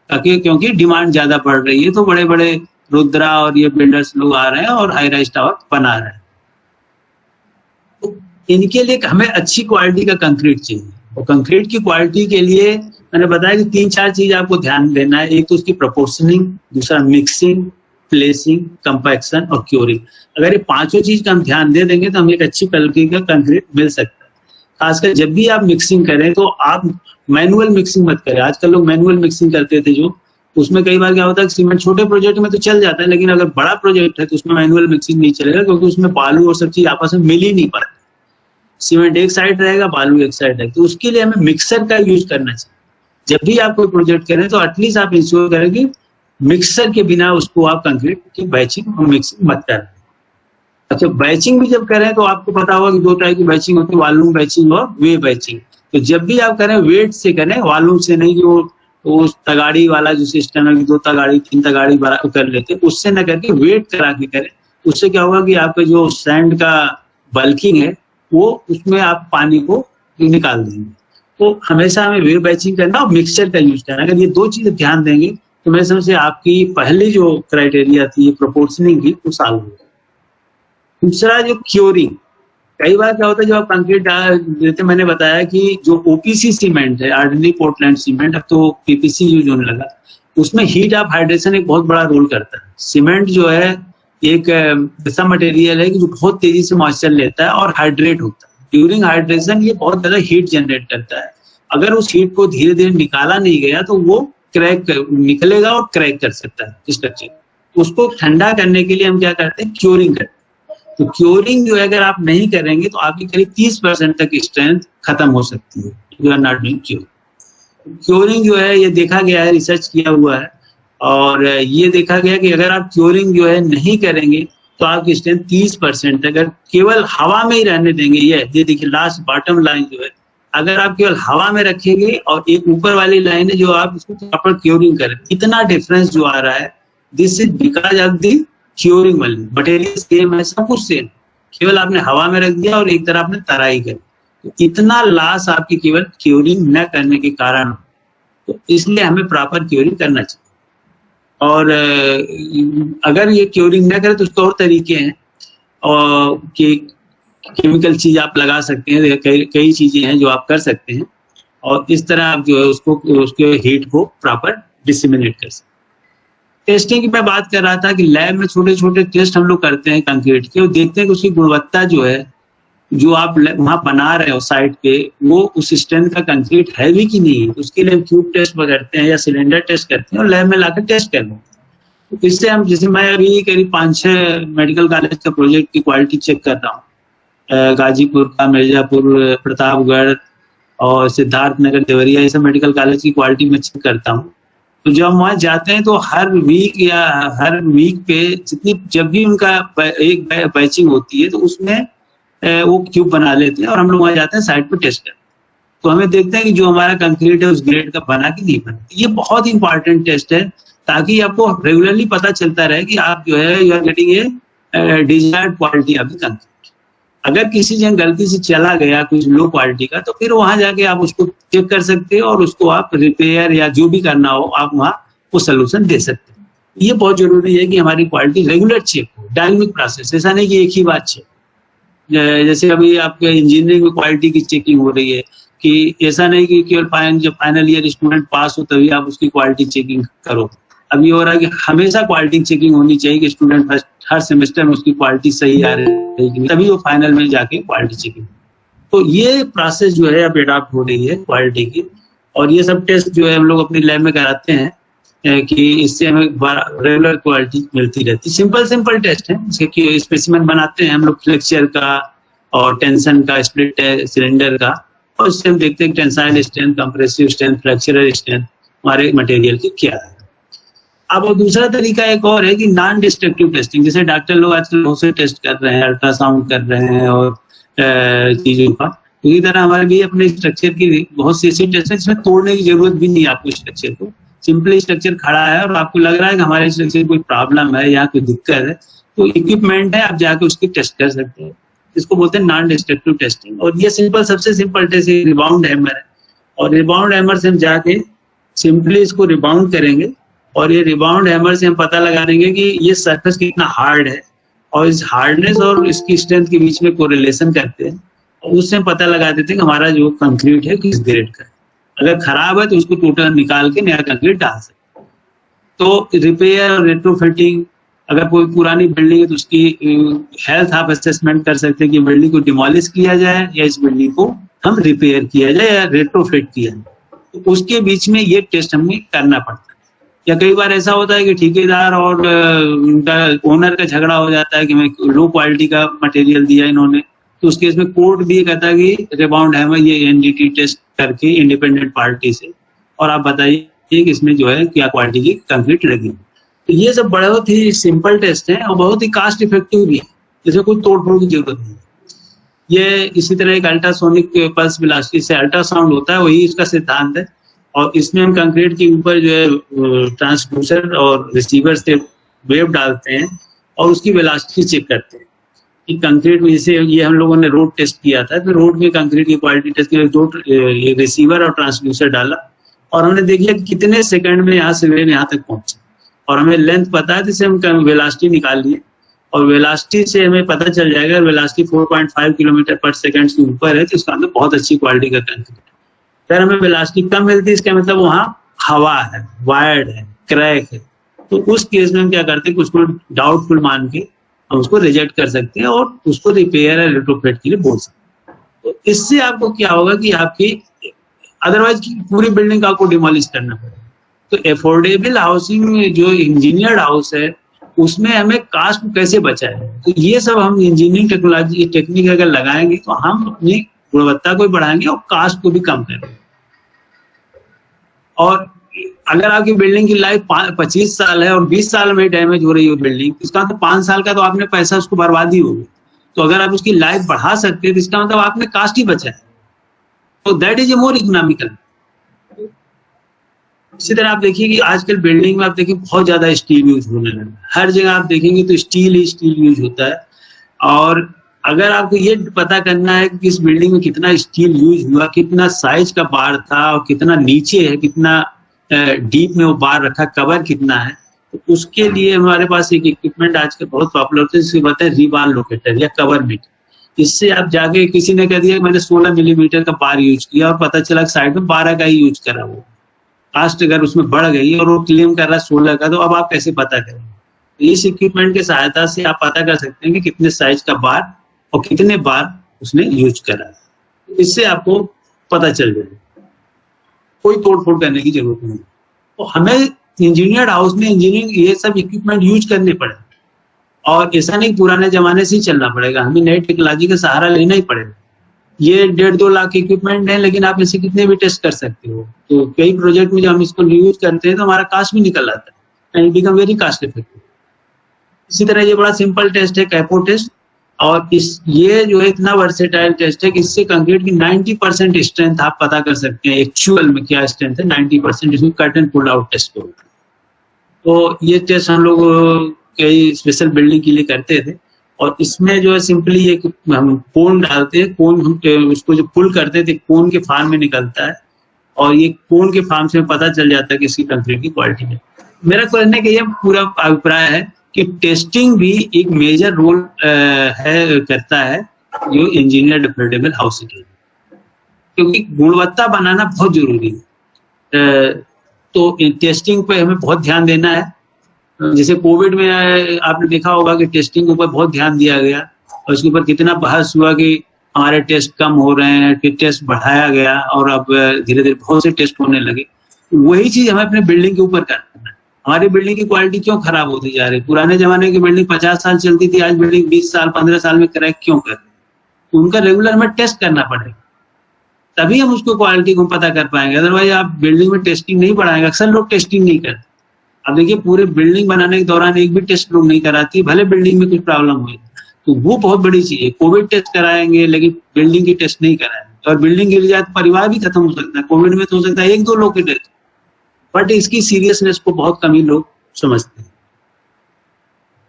ताकि क्योंकि डिमांड ज्यादा बढ़ रही है तो बड़े बड़े रुद्रा और ये बिल्डर्स लोग आ रहे हैं और हाई राइज टावर बना रहे हैं। तो इनके लिए हमें अच्छी क्वालिटी का कंक्रीट चाहिए, और कंक्रीट की क्वालिटी के लिए मैंने बताया कि 3-4 चीज आपको ध्यान देना है। एक तो उसकी प्रोपोर्शनिंग, दूसरा मिक्सिंग, प्लेसिंग, कंपैक्शन और क्योरिंग। अगर ये पांचों चीज का हम ध्यान दे देंगे तो हमें एक अच्छी क्वालिटी का कंक्रीट मिल सकता है। खासकर जब भी आप मिक्सिंग करें तो आप मैनुअल मिक्सिंग मत करें। आजकल लोग मैनुअल मिक्सिंग करते थे, जो उसमें कई बार क्या होता है कि सीमेंट छोटे प्रोजेक्ट में तो चल जाता है, लेकिन अगर बड़ा प्रोजेक्ट है तो उसमें मैनुअल मिक्सिंग नहीं चलेगा, क्योंकि उसमें बालू और सब चीज आपस में मिल ही नहीं पाती। सीमेंट एक साइड रहेगा, बालू एक साइड रहेगा, तो उसके लिए हमें मिक्सर का यूज करना चाहिए। जब भी आप कोई प्रोजेक्ट करें तो एटलीस्ट आप इंश्योर करें कि मिक्सर के बिना उसको आप कंक्रीट की बैचिंग और मिक्सिंग मत करें। अच्छा, बैचिंग भी जब करें तो आपको पता होगा कि 2 टाइप की बैचिंग होती है, वॉल्यूम बैचिंग और वे बैचिंग। तो जब भी आप करें वेट से करें, वॉल्यूम से नहीं। वो तगाड़ी वाला जो सिस्टम है कि 2 तगाड़ी 3 तगाड़ी कर लेते, उससे न करके वेट करा के करें। उससे क्या होगा कि आपका जो सैंड का बल्किंग है वो उसमें आप पानी को निकाल देंगे। तो हमेशा हमें वेव बैचिंग करना और मिक्सचर का यूज करना। अगर ये 2 चीजें ध्यान देंगे तो मैं समझे आपकी पहली जो क्राइटेरिया थी प्रोपोर्शनिंग की वो सॉल्व होगी। दूसरा जो क्योरिंग, कई बार क्या होता है जब आप कंक्रीट डाल देते, मैंने बताया कि जो ओपीसी सीमेंट है, ऑर्डिनरी पोर्टलैंड सीमेंट, अब तो पीपीसी यूज होने लगा, उसमें हीट ऑफ हाइड्रेशन एक बहुत बड़ा रोल करता है। सीमेंट जो है एक ऐसा मटेरियल है कि जो बहुत तेजी से मॉइस्चर लेता है और हाइड्रेट होता है। ड्यूरिंग हाइड्रेशन ये बहुत ज्यादा हीट जनरेट करता है। अगर उस हीट को धीरे धीरे निकाला नहीं गया तो वो निकलेगा और क्रैक कर सकता है स्ट्रक्चर। उसको ठंडा करने के लिए हम क्या करते हैं, क्योरिंग करते हैं। तो क्योरिंग जो है अगर आप नहीं करेंगे तो आपकी करीब 30% तक स्ट्रेंथ खत्म हो सकती है। You are not doing curing जो है ये देखा गया है, रिसर्च किया हुआ है और ये देखा गया कि अगर आप क्योरिंग जो है नहीं करेंगे तो आपकी स्ट्रेंथ 30% अगर केवल हवा में ही रहने देंगे। ये देखिए लास्ट बॉटम लाइन जो है, अगर आप केवल हवा में रखेंगे और एक ऊपर वाली लाइन है जो आप इसको प्रॉपर क्योरिंग करें, इतना डिफरेंस जो आ रहा है, this is because of the curing वाली मटेरियल सेम है, सब कुछ सेम, केवल आपने हवा में रख दिया और एक तरह आपने तराई कर, तो इतना लॉस आपकी केवल क्योरिंग न करने के कारण। तो इसलिए हमें प्रॉपर क्योरिंग करना चाहिए। और अगर ये क्योरिंग न करे तो उसके और तरीके हैं और कि केमिकल चीज आप लगा सकते हैं, कई चीजें हैं जो आप कर सकते हैं और इस तरह आप जो है उसको उसके हीट को प्रॉपर डिसिमिनेट कर सकते हैं। टेस्टिंग की मैं बात कर रहा था कि लैब में छोटे छोटे टेस्ट हम लोग करते हैं कंक्रीट के और देखते हैं कि उसकी गुणवत्ता जो है, जो आप वहां बना रहे हो साइट पे, वो उस स्ट्रेंथ का कंक्रीट है भी कि नहीं है। उसके लिए हम क्यूब टेस्ट करते हैं या सिलेंडर टेस्ट करते हैं और लैब में लाकर टेस्ट करते हैं। तो इससे हम, जैसे मैं अभी करीब 5-6 मेडिकल कॉलेज का प्रोजेक्ट की क्वालिटी चेक कर रहा हूँ, गाजीपुर का, मिर्जापुर, प्रतापगढ़ और सिद्धार्थनगर, देवरिया, ये सब मेडिकल कॉलेज की क्वालिटी में चेक करता हूँ। तो जब हम वहाँ जाते हैं तो हर वीक पे जब भी उनका एक बैचिंग होती है तो उसमें वो क्यूब बना लेते हैं और हम लोग वहाँ जाते हैं साइट पे टेस्ट करते हैं। तो हमें देखते हैं कि जो हमारा कंक्रीट है उस ग्रेड का बना कि नहीं बना। ये बहुत इंपॉर्टेंट टेस्ट है ताकि आपको रेगुलरली पता चलता रहे कि आप जो है you are getting a desired quality of the concrete. अगर किसी जगह गलती से चला गया कुछ लो क्वालिटी का तो फिर वहां जाके आप उसको चेक कर सकते हो और उसको आप रिपेयर या जो भी करना हो आप वहाँ वो सोल्यूशन दे सकते हैं। ये बहुत जरूरी है कि हमारी क्वालिटी रेगुलर चेक हो, डायनामिक प्रोसेस, ऐसा नहीं कि एक ही बात चेक। जैसे अभी आपके इंजीनियरिंग में क्वालिटी की चेकिंग हो रही है कि ऐसा नहीं कि केवल जब फाइनल ईयर स्टूडेंट पास हो तभी आप उसकी क्वालिटी चेकिंग करो। अब ये हो रहा है कि हमेशा क्वालिटी चेकिंग होनी चाहिए कि स्टूडेंट हर सेमेस्टर में उसकी क्वालिटी सही आ रही है तभी वो फाइनल में जाके क्वालिटी चेकिंग। तो ये प्रोसेस जो है अब एडॉप्ट हो रही है क्वालिटी की और ये सब टेस्ट जो है हम लोग अपनी लैब में कराते हैं कि इससे हमें रेगुलर क्वालिटी मिलती रहती है। सिंपल टेस्ट है, इसके स्पेसिमेन बनाते हैं हम लोग फ्लेक्चर का और टेंशन का, स्प्लिट सिलेंडर का, और इससे हम देखते हैं tensile strength, compressive strength, flexural strength हमारे मटेरियल की क्या है। अब दूसरा तरीका एक और है कि नॉन डिस्ट्रक्टिव टेस्टिंग, जैसे डॉक्टर लोग आजकल बहुत से टेस्ट कर रहे हैं, अल्ट्रासाउंड कर रहे हैं और चीजों का, इसी तरह हमारे भी अपने स्ट्रक्चर की बहुत सी ऐसी टेस्ट है जिसमें तोड़ने की जरूरत भी नहीं है आपको। स्ट्रक्चर को सिंपली स्ट्रक्चर खड़ा है और आपको लग रहा है कि हमारे स्ट्रक्चर कोई प्रॉब्लम है या कोई दिक्कत है, तो इक्विपमेंट है, आप जाके उसकी टेस्ट कर सकते हैं। इसको बोलते हैं नॉन डिस्ट्रक्टिव टेस्टिंग। और ये सबसे सिंपल टेस्ट रिबाउंड हैमर है और रिबाउंड हैमर से हम जाके सिंपली इसको रिबाउंड करेंगे और ये रिबाउंड हैमर से हम पता लगा देंगे कि ये सरफेस कितना हार्ड है और इस हार्डनेस और इसकी स्ट्रेंथ के बीच में कोरिलेशन करते हैं और उससे हम पता लगा देते हैं कि हमारा जो कंक्रीट है किस ग्रेड का है। अगर खराब है तो उसको टोटल निकाल के नया कंक्रीट डाल सकते हैं। तो रिपेयर और रेट्रोफिटिंग, अगर कोई पुरानी बिल्डिंग है तो उसकी हेल्थ आप असेसमेंट कर सकते हैं कि बिल्डिंग को डिमोलिश किया जाए या इस बिल्डिंग को हम रिपेयर किया जाए या रेट्रोफिट किया जाए, तो उसके बीच में ये टेस्ट हमें करना पड़ता है। या कई बार ऐसा होता है कि ठेकेदार और उनका ओनर का झगड़ा हो जाता है कि मैं लो क्वालिटी का मटेरियल दिया इन्होंने, तो उस केस में कोर्ट भी कहता है कि रिबाउंड हैमर ये एनडीटी टेस्ट करके इंडिपेंडेंट पार्टी से और आप बताइए कि इसमें जो है क्या क्वालिटी की कंक्रीट लगी। तो ये सब बहुत ही सिंपल टेस्ट है और बहुत ही कास्ट इफेक्टिव भी है, जिसमें कोई तोड़ फोड़ की जरूरत नहीं। ये इसी तरह एक अल्ट्रासोनिक पल्स वेलोसिटी से अल्ट्रासाउंड होता है, वही इसका सिद्धांत है। और इसमें हम कंक्रीट के ऊपर जो है ट्रांसड्यूसर और रिसीवर से वेव डालते हैं और उसकी वेलोसिटी चेक करते हैं कि कंक्रीट में, जैसे ये हम लोगों ने रोड टेस्ट किया था, तो रोड में कंक्रीट की क्वालिटी टेस्ट के लिए दो रिसीवर और ट्रांसड्यूसर डाला और हमने देख लिया कितने सेकंड में यहाँ से वेव यहाँ तक पहुंचे और हमें लेंथ पता है, जिससे हम वेलोसिटी निकाल लिए और वेलोसिटी से हमें पता चल जाएगा वेलोसिटी 4.5 किलोमीटर पर सेकंड से ऊपर है तो उसका अंदर बहुत अच्छी क्वालिटी का कंक्रीट। अगर हमें वेलोसिटी कम मिलती है इसका मतलब वहाँ हवा है, वायर्ड है, क्रैक है, तो उस केस में हम क्या करते हैं कि उसको डाउटफुल मान के हम उसको रिजेक्ट कर सकते हैं और उसको रिपेयर या रेट्रोफिट के लिए बोल सकते हैं। तो इससे आपको क्या होगा कि आपकी अदरवाइज पूरी बिल्डिंग का आपको डिमोलिश करना पड़ेगा। तो एफोर्डेबल हाउसिंग जो इंजीनियर्ड हाउस है उसमें हमें कास्ट को कैसे बचाए, तो ये सब हम इंजीनियरिंग टेक्नोलॉजी टेक्निक अगर लगाएंगे तो हम अपनी गुणवत्ता को भी बढ़ाएंगे और कास्ट को भी कम करेंगे। और अगर आपकी बिल्डिंग की लाइफ 25 साल है और 20 साल में डैमेज हो रही हो बिल्डिंग, इसका तो 5 साल का तो आपने पैसा उसको बर्बादी होगी। तो अगर आप उसकी लाइफ बढ़ा सकते हैं तो इसका मतलब आपने कास्ट ही बचाया, तो that is a more economical. इसी तरह आप देखिए कि आजकल बिल्डिंग में आप देखिए बहुत ज्यादा स्टील यूज होने लगा है, हर जगह आप देखेंगे तो स्टील ही स्टील यूज होता है। और अगर आपको ये पता करना है कि इस बिल्डिंग में कितना स्टील यूज हुआ, कितना साइज का बार था और कितना नीचे है, कितना डीप में वो बार रखा, कवर कितना है, तो उसके लिए हमारे पास एक इक्विपमेंट आजकल बहुत पॉपुलर होता है जिसको बताते हैं रीबार लोकेटर या कवर मीटर। इससे आप जाके किसी ने कह दिया मैंने 16 मिलीमीटर का बार यूज किया और पता चला साइड में 12 का ही यूज करा, वो कास्ट अगर उसमें बढ़ गई और वो क्लेम कर रहा है 16 का, तो अब आप कैसे पता करेंगे। इस इक्विपमेंट की सहायता से आप पता कर सकते हैं कि कितने साइज का बार और कितने बार उसने यूज करा है, इससे आपको पता चल जाएगा, कोई तोड़फोड़ करने की जरूरत नहीं। तो हमें इंजीनियर्ड हाउस में इंजीनियरिंग ये सब इक्विपमेंट यूज करने पड़े, और ऐसा नहीं पुराने जमाने से ही चलना पड़ेगा, हमें नई टेक्नोलॉजी का सहारा लेना ही पड़ेगा। ये 1.5-2 लाख इक्विपमेंट है, लेकिन आप इसे कितने भी टेस्ट कर सकते हो। तो कई प्रोजेक्ट में जब हम इसको यूज करते हैं तो हमारा कास्ट भी निकल आता है and it become very cost effective. इसी तरह ये बड़ा सिंपल टेस्ट है कैपो टेस्ट, और ये जो है इतना वर्सेटाइल टेस्ट है कि इससे कंक्रीट की 90% स्ट्रेंथ आप पता कर सकते हैं, एक्चुअल में क्या स्ट्रेंथ है 90%, इसमें cut and pull out test होता है। तो ये टेस्ट हम लोग कई स्पेशल बिल्डिंग के लिए करते थे, और इसमें जो है सिंपली एक हम कोन डालते हैं, कोन हम उसको जो पुल करते थे कोन के फार्म में निकलता है, और ये कोन के फार्म से पता चल जाता है कि इसकी कंक्रीट की क्वालिटी है। मेरा कहने का ये पूरा अभिप्राय है कि टेस्टिंग भी एक मेजर रोल करता है जो इंजीनियर्ड एफोर्डेबल हाउसिंग के, क्योंकि गुणवत्ता बनाना बहुत जरूरी है। तो टेस्टिंग पे हमें बहुत ध्यान देना है। जैसे कोविड में आपने देखा होगा कि टेस्टिंग के ऊपर बहुत ध्यान दिया गया, और इसके ऊपर कितना बहस हुआ कि हमारे टेस्ट कम हो रहे हैं, कि टेस्ट बढ़ाया गया और अब धीरे धीरे बहुत से टेस्ट होने लगे। वही चीज हमें अपने बिल्डिंग के ऊपर करना है। हमारी बिल्डिंग की क्वालिटी क्यों खराब होती जा रही है? पुराने जमाने की बिल्डिंग 50 साल चलती थी, आज बिल्डिंग 20 साल 15 साल में क्रैक क्यों कर रही है? तो उनका रेगुलर हमें टेस्ट करना पड़ेगा, तभी हम उसको क्वालिटी को पता कर पाएंगे। अदरवाइज आप बिल्डिंग में टेस्टिंग नहीं बढ़ाएंगे। अक्सर लोग टेस्टिंग नहीं करते। अब देखिए पूरे बिल्डिंग बनाने के दौरान एक भी टेस्ट लोग नहीं कराती, भले बिल्डिंग में कुछ प्रॉब्लम हुई, तो वो बहुत बड़ी चीज है। कोविड टेस्ट कराएंगे लेकिन बिल्डिंग की टेस्ट नहीं कराएंगे, और बिल्डिंग गिर जाए तो परिवार भी खत्म हो सकता है। कोविड में तो हो सकता है 1-2 लोग की डेथ, बट इसकी सीरियसनेस को बहुत कम ही लोग समझते हैं।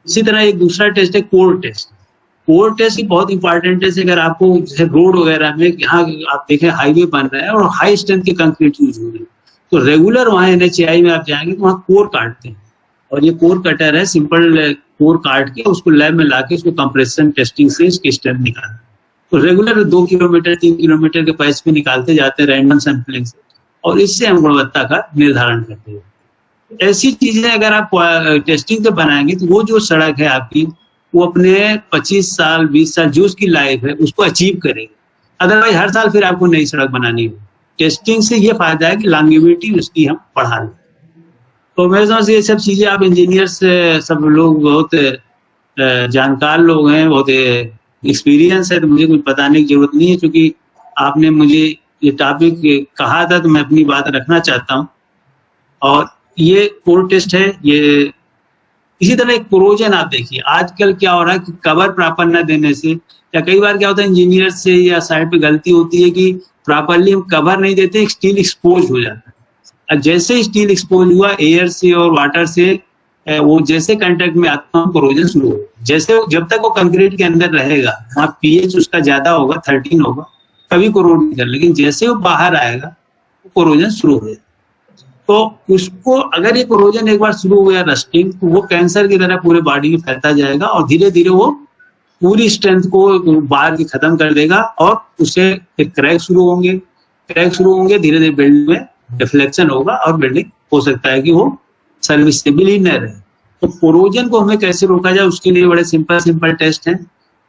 इसी तरह एक दूसरा टेस्ट है कोर टेस्ट। कोर टेस्ट बहुत इंपॉर्टेंट है। अगर आपको जैसे रोड वगैरह में यहाँ आप देखें हाईवे बन रहा है और हाई स्ट्रेंथ के कंक्रीट यूज हो रही है, तो रेगुलर वहाँ NHAI में आप जाएंगे तो वहाँ कोर काटते हैं, और ये कोर कटर है, सिंपल कोर काट के उसको लैब में लाके उसको कंप्रेशन टेस्टिंग से इसकी स्ट्रेंथ निकालते हैं। तो रेगुलर 2 किलोमीटर 3 किलोमीटर के पैच पे निकालते जाते हैं रैंडम सैंपलिंग से, और इससे हम गुणवत्ता का निर्धारण करते हैं। ऐसी चीजें अगर आप टेस्टिंग पे बनाएंगे तो वो जो सड़क है आपकी, वो अपने 25 साल 20 साल जो उसकी लाइफ है उसको अचीव करेगी। अदरवाइज हर साल फिर आपको नई सड़क बनानी है। टेस्टिंग से ये फायदा है कि लॉन्गेविटी उसकी हम बढ़ा लें। तो मेरे समझ से ये सब चीजें आप इंजीनियर्स सब लोग बहुत जानकार लोग हैं, बहुत एक्सपीरियंस है, तो मुझे कुछ बताने की जरूरत नहीं है। क्योंकि आपने मुझे ये टॉपिक कहा था तो मैं अपनी बात रखना चाहता हूँ। और ये कोर टेस्ट है। ये इसी तरह एक कोरोजन आप देखिए, आजकल क्या हो रहा है कि कवर प्रॉपर न देने से, या कई बार क्या होता है इंजीनियर से या साइड पे गलती होती है कि प्रॉपरली हम कवर नहीं देते, स्टील एक्सपोज हो जाता है। जैसे स्टील एक्सपोज हुआ एयर से और वाटर से, वो जैसे कांटेक्ट में आता है कोरोजन शुरू हो। जैसे जब तक वो कंक्रीट के अंदर रहेगा, वहाँ pH उसका ज्यादा होगा, 13 होगा, कभी कोरोड नहीं कर, लेकिन जैसे वो बाहर आएगा कोरोजन शुरू हो जाएगा। तो उसको अगर ये कोरोजन एक बार शुरू हो गया रस्टिंग, तो वो कैंसर की तरह पूरे बॉडी में फैलता जाएगा, और धीरे धीरे वो पूरी स्ट्रेंथ को बाहर की खत्म कर देगा, और उससे फिर क्रैक शुरू होंगे, धीरे धीरे बिल्डिंग में डिफ्लेक्शन होगा, और बिल्डिंग हो सकता है कि वो सर्विसेबल ही न रहे। तो कोरोजन को हमें कैसे रोका जाए, उसके लिए बड़े सिंपल टेस्ट हैं।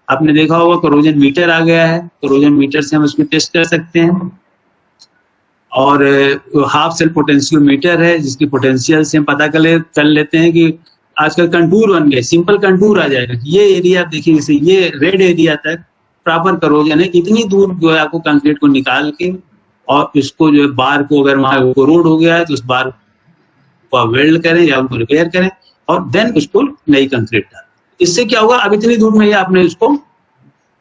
आपने देखा होगा कोरोजन मीटर आ गया है, कोरोजन मीटर से हम उसको टेस्ट कर सकते हैं। और हाफ सेल पोटेंशियोमीटर है, जिसकी पोटेंशियल से हम पता कर लेते हैं कि आजकल कंटूर बन गए, सिंपल कंटूर आ जाएगा। ये एरिया देखिए, जैसे ये रेड एरिया तक प्रॉपर करोजन है, इतनी दूर जो है आपको कंक्रीट को निकाल के और इसको जो है बार को, अगर वहां कोरोड हो गया है तो उस बार को आप वेल्ड करें या उनको रिपेयर करें और देन उसको नई कंक्रीट डालें। इससे क्या होगा, अब इतनी दूर में ही आपने उसको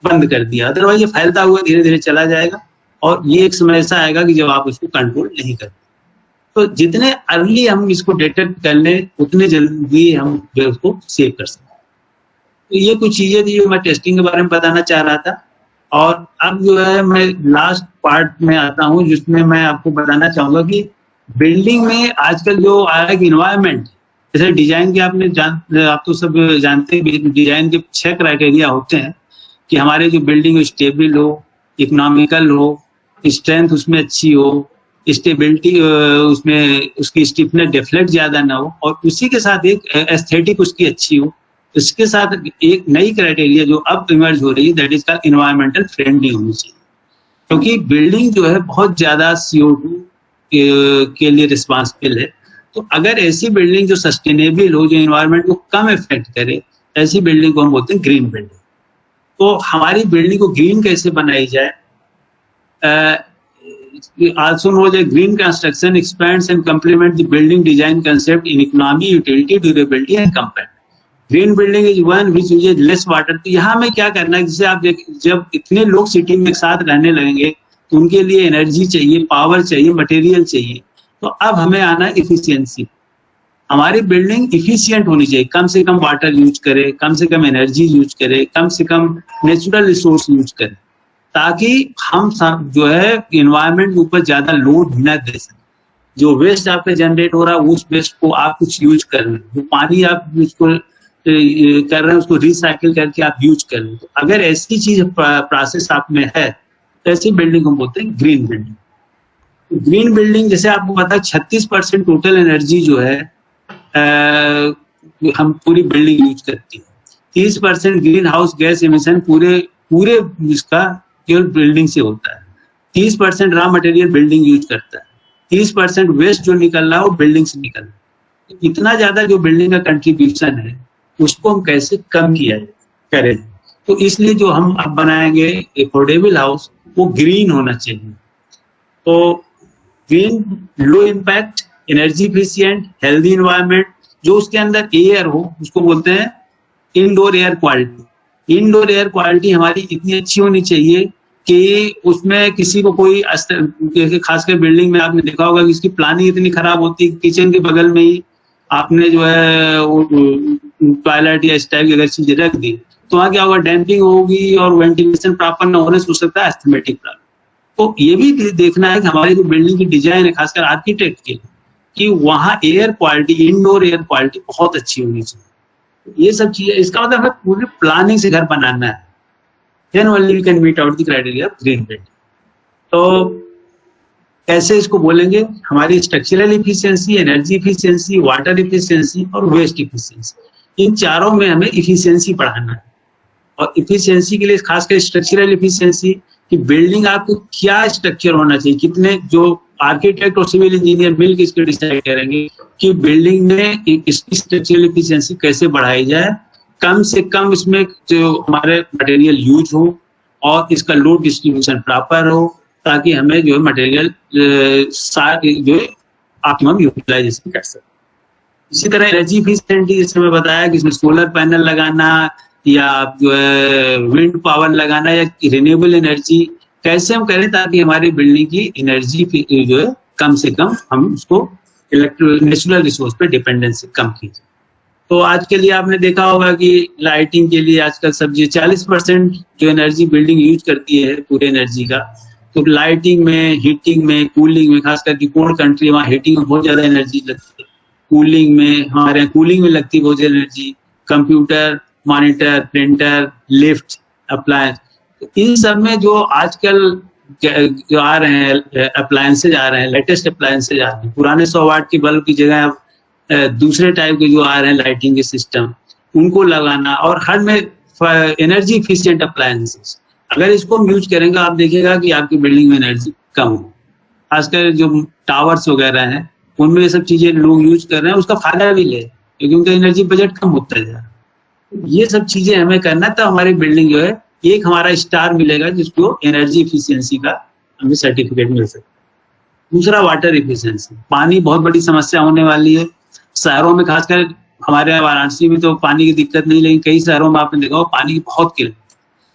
बंद कर दिया, अदरवाइज ये फैलता हुआ धीरे धीरे चला जाएगा और ये एक समय ऐसा आएगा कि जब आप उसको कंट्रोल नहीं कर। तो जितने अर्ली हम इसको डिटेक्ट कर लें उतने जल्दी हम जो उसको सेव कर सकते हैं। तो ये कुछ चीजें थी जो मैं टेस्टिंग के बारे में बताना चाह रहा था। और अब जो है मैं लास्ट पार्ट में आता हूँ, जिसमें मैं आपको बताना चाहूंगा कि बिल्डिंग में आजकल जो आया कि इन्वायरमेंट, जैसे डिजाइन के आप तो सब जानते हैं, डिजाइन के 6 क्राइटेरिया होते हैं कि हमारे जो बिल्डिंग स्टेबल हो, इकोनॉमिकल हो, स्ट्रेंथ उसमें अच्छी हो, स्टेबिलिटी उसमें उसकी स्टिफनेस डिफ्लेक्ट ज्यादा ना हो, और उसी के साथ एक एस्थेटिक उसकी अच्छी हो। इसके साथ एक नई क्राइटेरिया जो अब इमर्ज हो रही है, that is called environmental friendly होनी चाहिए। क्योंकि बिल्डिंग जो है बहुत ज्यादा CO2 के लिए रिस्पॉन्सिबल है। तो अगर ऐसी बिल्डिंग जो सस्टेनेबल हो, जो एनवायरमेंट को कम इफेक्ट करे, ऐसी बिल्डिंग को हम बोलते हैं ग्रीन बिल्डिंग। तो हमारी बिल्डिंग को ग्रीन कैसे बनाई जाए? Also known as green construction expands and complements the building design concept in economy, utility, durability and comfort. Green building is one which uses less water. तो यहाँ में क्या करना है, जैसे आप जब इतने लोग सिटी में एक साथ रहने लगेंगे तो उनके लिए एनर्जी चाहिए, पावर चाहिए, मटेरियल चाहिए। तो अब हमें आना है इफिशियंसी। हमारी बिल्डिंग इफिशियंट होनी चाहिए, कम से कम वाटर यूज करे, कम से कम एनर्जी यूज करे, कम से कम नेचुरल रिसोर्स यूज करे, ताकि हम जो है एनवायरनमेंट के ऊपर ज्यादा लोड न दे सके। जो वेस्ट आपका जनरेट हो रहा है उस वेस्ट को आप कुछ यूज कर रहे हैं, जो पानी आप उसको कर रहे हैं उसको रिसाइकिल करके आप यूज कर रहे हैं। तो अगर ऐसी चीज प्रोसेस आप में है तो ऐसी बिल्डिंग हम बोलते हैं ग्रीन बिल्डिंग। ग्रीन बिल्डिंग जैसे आपको पता है 36% टोटल एनर्जी जो है हम पूरी बिल्डिंग यूज करती है। 30% ग्रीन हाउस गैस एमिशन पूरे इसका केवल बिल्डिंग से होता है। 30% रॉ मटेरियल बिल्डिंग यूज करता है। 30% वेस्ट जो निकल रहा है वो बिल्डिंग से निकल रहा है। इतना ज्यादा जो बिल्डिंग का कंट्रीब्यूशन है उसको हम कैसे कम किया करें? तो इसलिए जो हम अब बनाएंगे अफोर्डेबल हाउस वो ग्रीन होना चाहिए। तो green, low impact, energy efficient, healthy environment, जो उसके अंदर एयर हो उसको बोलते हैं indoor air quality. Indoor air quality हमारी इतनी अच्छी होनी चाहिए कि उसमें किसी को कोई, खासकर बिल्डिंग में आपने देखा होगा कि इसकी प्लानिंग इतनी खराब होती है, किचन के बगल में ही आपने जो है टॉयलेट या इस टाइप की अगर चीजें रख दी तो वहाँ क्या होगा, डैम्पिंग होगी और वेंटिलेशन प्रॉपर न होने से हो सकता है एस्थमेटिक प्रॉब्लम। तो ये भी देखना है कि हमारी जो बिल्डिंग की डिजाइन है खासकर आर्किटेक्ट के लिए, कि वहाँ air quality, indoor air quality बहुत अच्छी होनी चाहिए। ये सब चीजें, इसका मतलब हमें पूरी प्लानिंग से घर बनाना है, then only we can meet out the criteria of green building। तो कैसे इसको बोलेंगे? हमारी structural efficiency, energy efficiency, water efficiency और वेस्ट इफिशियंसी, इन चारों में हमें इफिशियंसी बढ़ाना है। और इफिशियंसी के लिए खासकर स्ट्रक्चरल इफिशियंसी कि बिल्डिंग आपको क्या स्ट्रक्चर होना चाहिए, कितने, जो आर्किटेक्ट और सिविल इंजीनियर मिलकर इसको डिसाइड करेंगे कि बिल्डिंग में इसकी स्ट्रक्चरल इफिशियंसी कैसे बढ़ाई जाए, कम से कम इसमें जो हमारे मटेरियल यूज हो और इसका लोड डिस्ट्रीब्यूशन प्रॉपर हो, ताकि हमें जो है मटेरियल जो है ऑप्टिमम यूटिलाइजेशन कर सके। इसी तरह एनर्जी इफिशिएंटी, जैसे मैं बताया कि इसमें सोलर पैनल लगाना या जो है विंड पावर लगाना या रिन्यूएबल एनर्जी कैसे हम करें ताकि हमारी बिल्डिंग की एनर्जी जो है कम से कम हम उसको नेचुरल रिसोर्स पे डिपेंडेंसी कम कीजिए। तो आज के लिए आपने देखा होगा कि लाइटिंग के लिए आजकल सब 40% जो एनर्जी बिल्डिंग यूज करती है पूरे एनर्जी का। तो लाइटिंग में, हीटिंग में, कूलिंग में, खासकर की कोल्ड कंट्री वहाँ हीटिंग में बहुत ज्यादा एनर्जी लगती है, कूलिंग में, हमारे यहाँ कूलिंग में लगती है बहुत ज्यादा energy, computer, monitor, printer, lift, appliance, इन सब में जो आजकल जो आ रहे हैं अप्लायंसेज आ रहे हैं, लेटेस्ट अप्लायंसेज आ रहे हैं, पुराने 100 वाट की बल्ब की जगह अब दूसरे टाइप के जो आ रहे हैं लाइटिंग के सिस्टम, उनको लगाना, और हर में एनर्जी इफिशिएंट अप्लायंसेस। अगर इसको हम यूज करेंगे, आप देखिएगा कि आपकी बिल्डिंग में एनर्जी कम हो। खासकर जो टावर्स वगैरह हैं उनमें ये सब चीजें लोग यूज कर रहे हैं, उसका फायदा भी ले, क्योंकि उनका एनर्जी बजट कम होता है। ये सब चीजें हमें करना, तो हमारी बिल्डिंग जो है एक हमारा स्टार मिलेगा, जिसको एनर्जी इफिशियंसी का हमें सर्टिफिकेट मिल सकता है। दूसरा, वाटर इफिशियंसी। पानी बहुत बड़ी समस्या होने वाली है शहरों में, खासकर हमारे यहाँ वाराणसी में तो पानी की दिक्कत नहीं, लेकिन कई शहरों में आपने देखा हो पानी की बहुत किल्लत।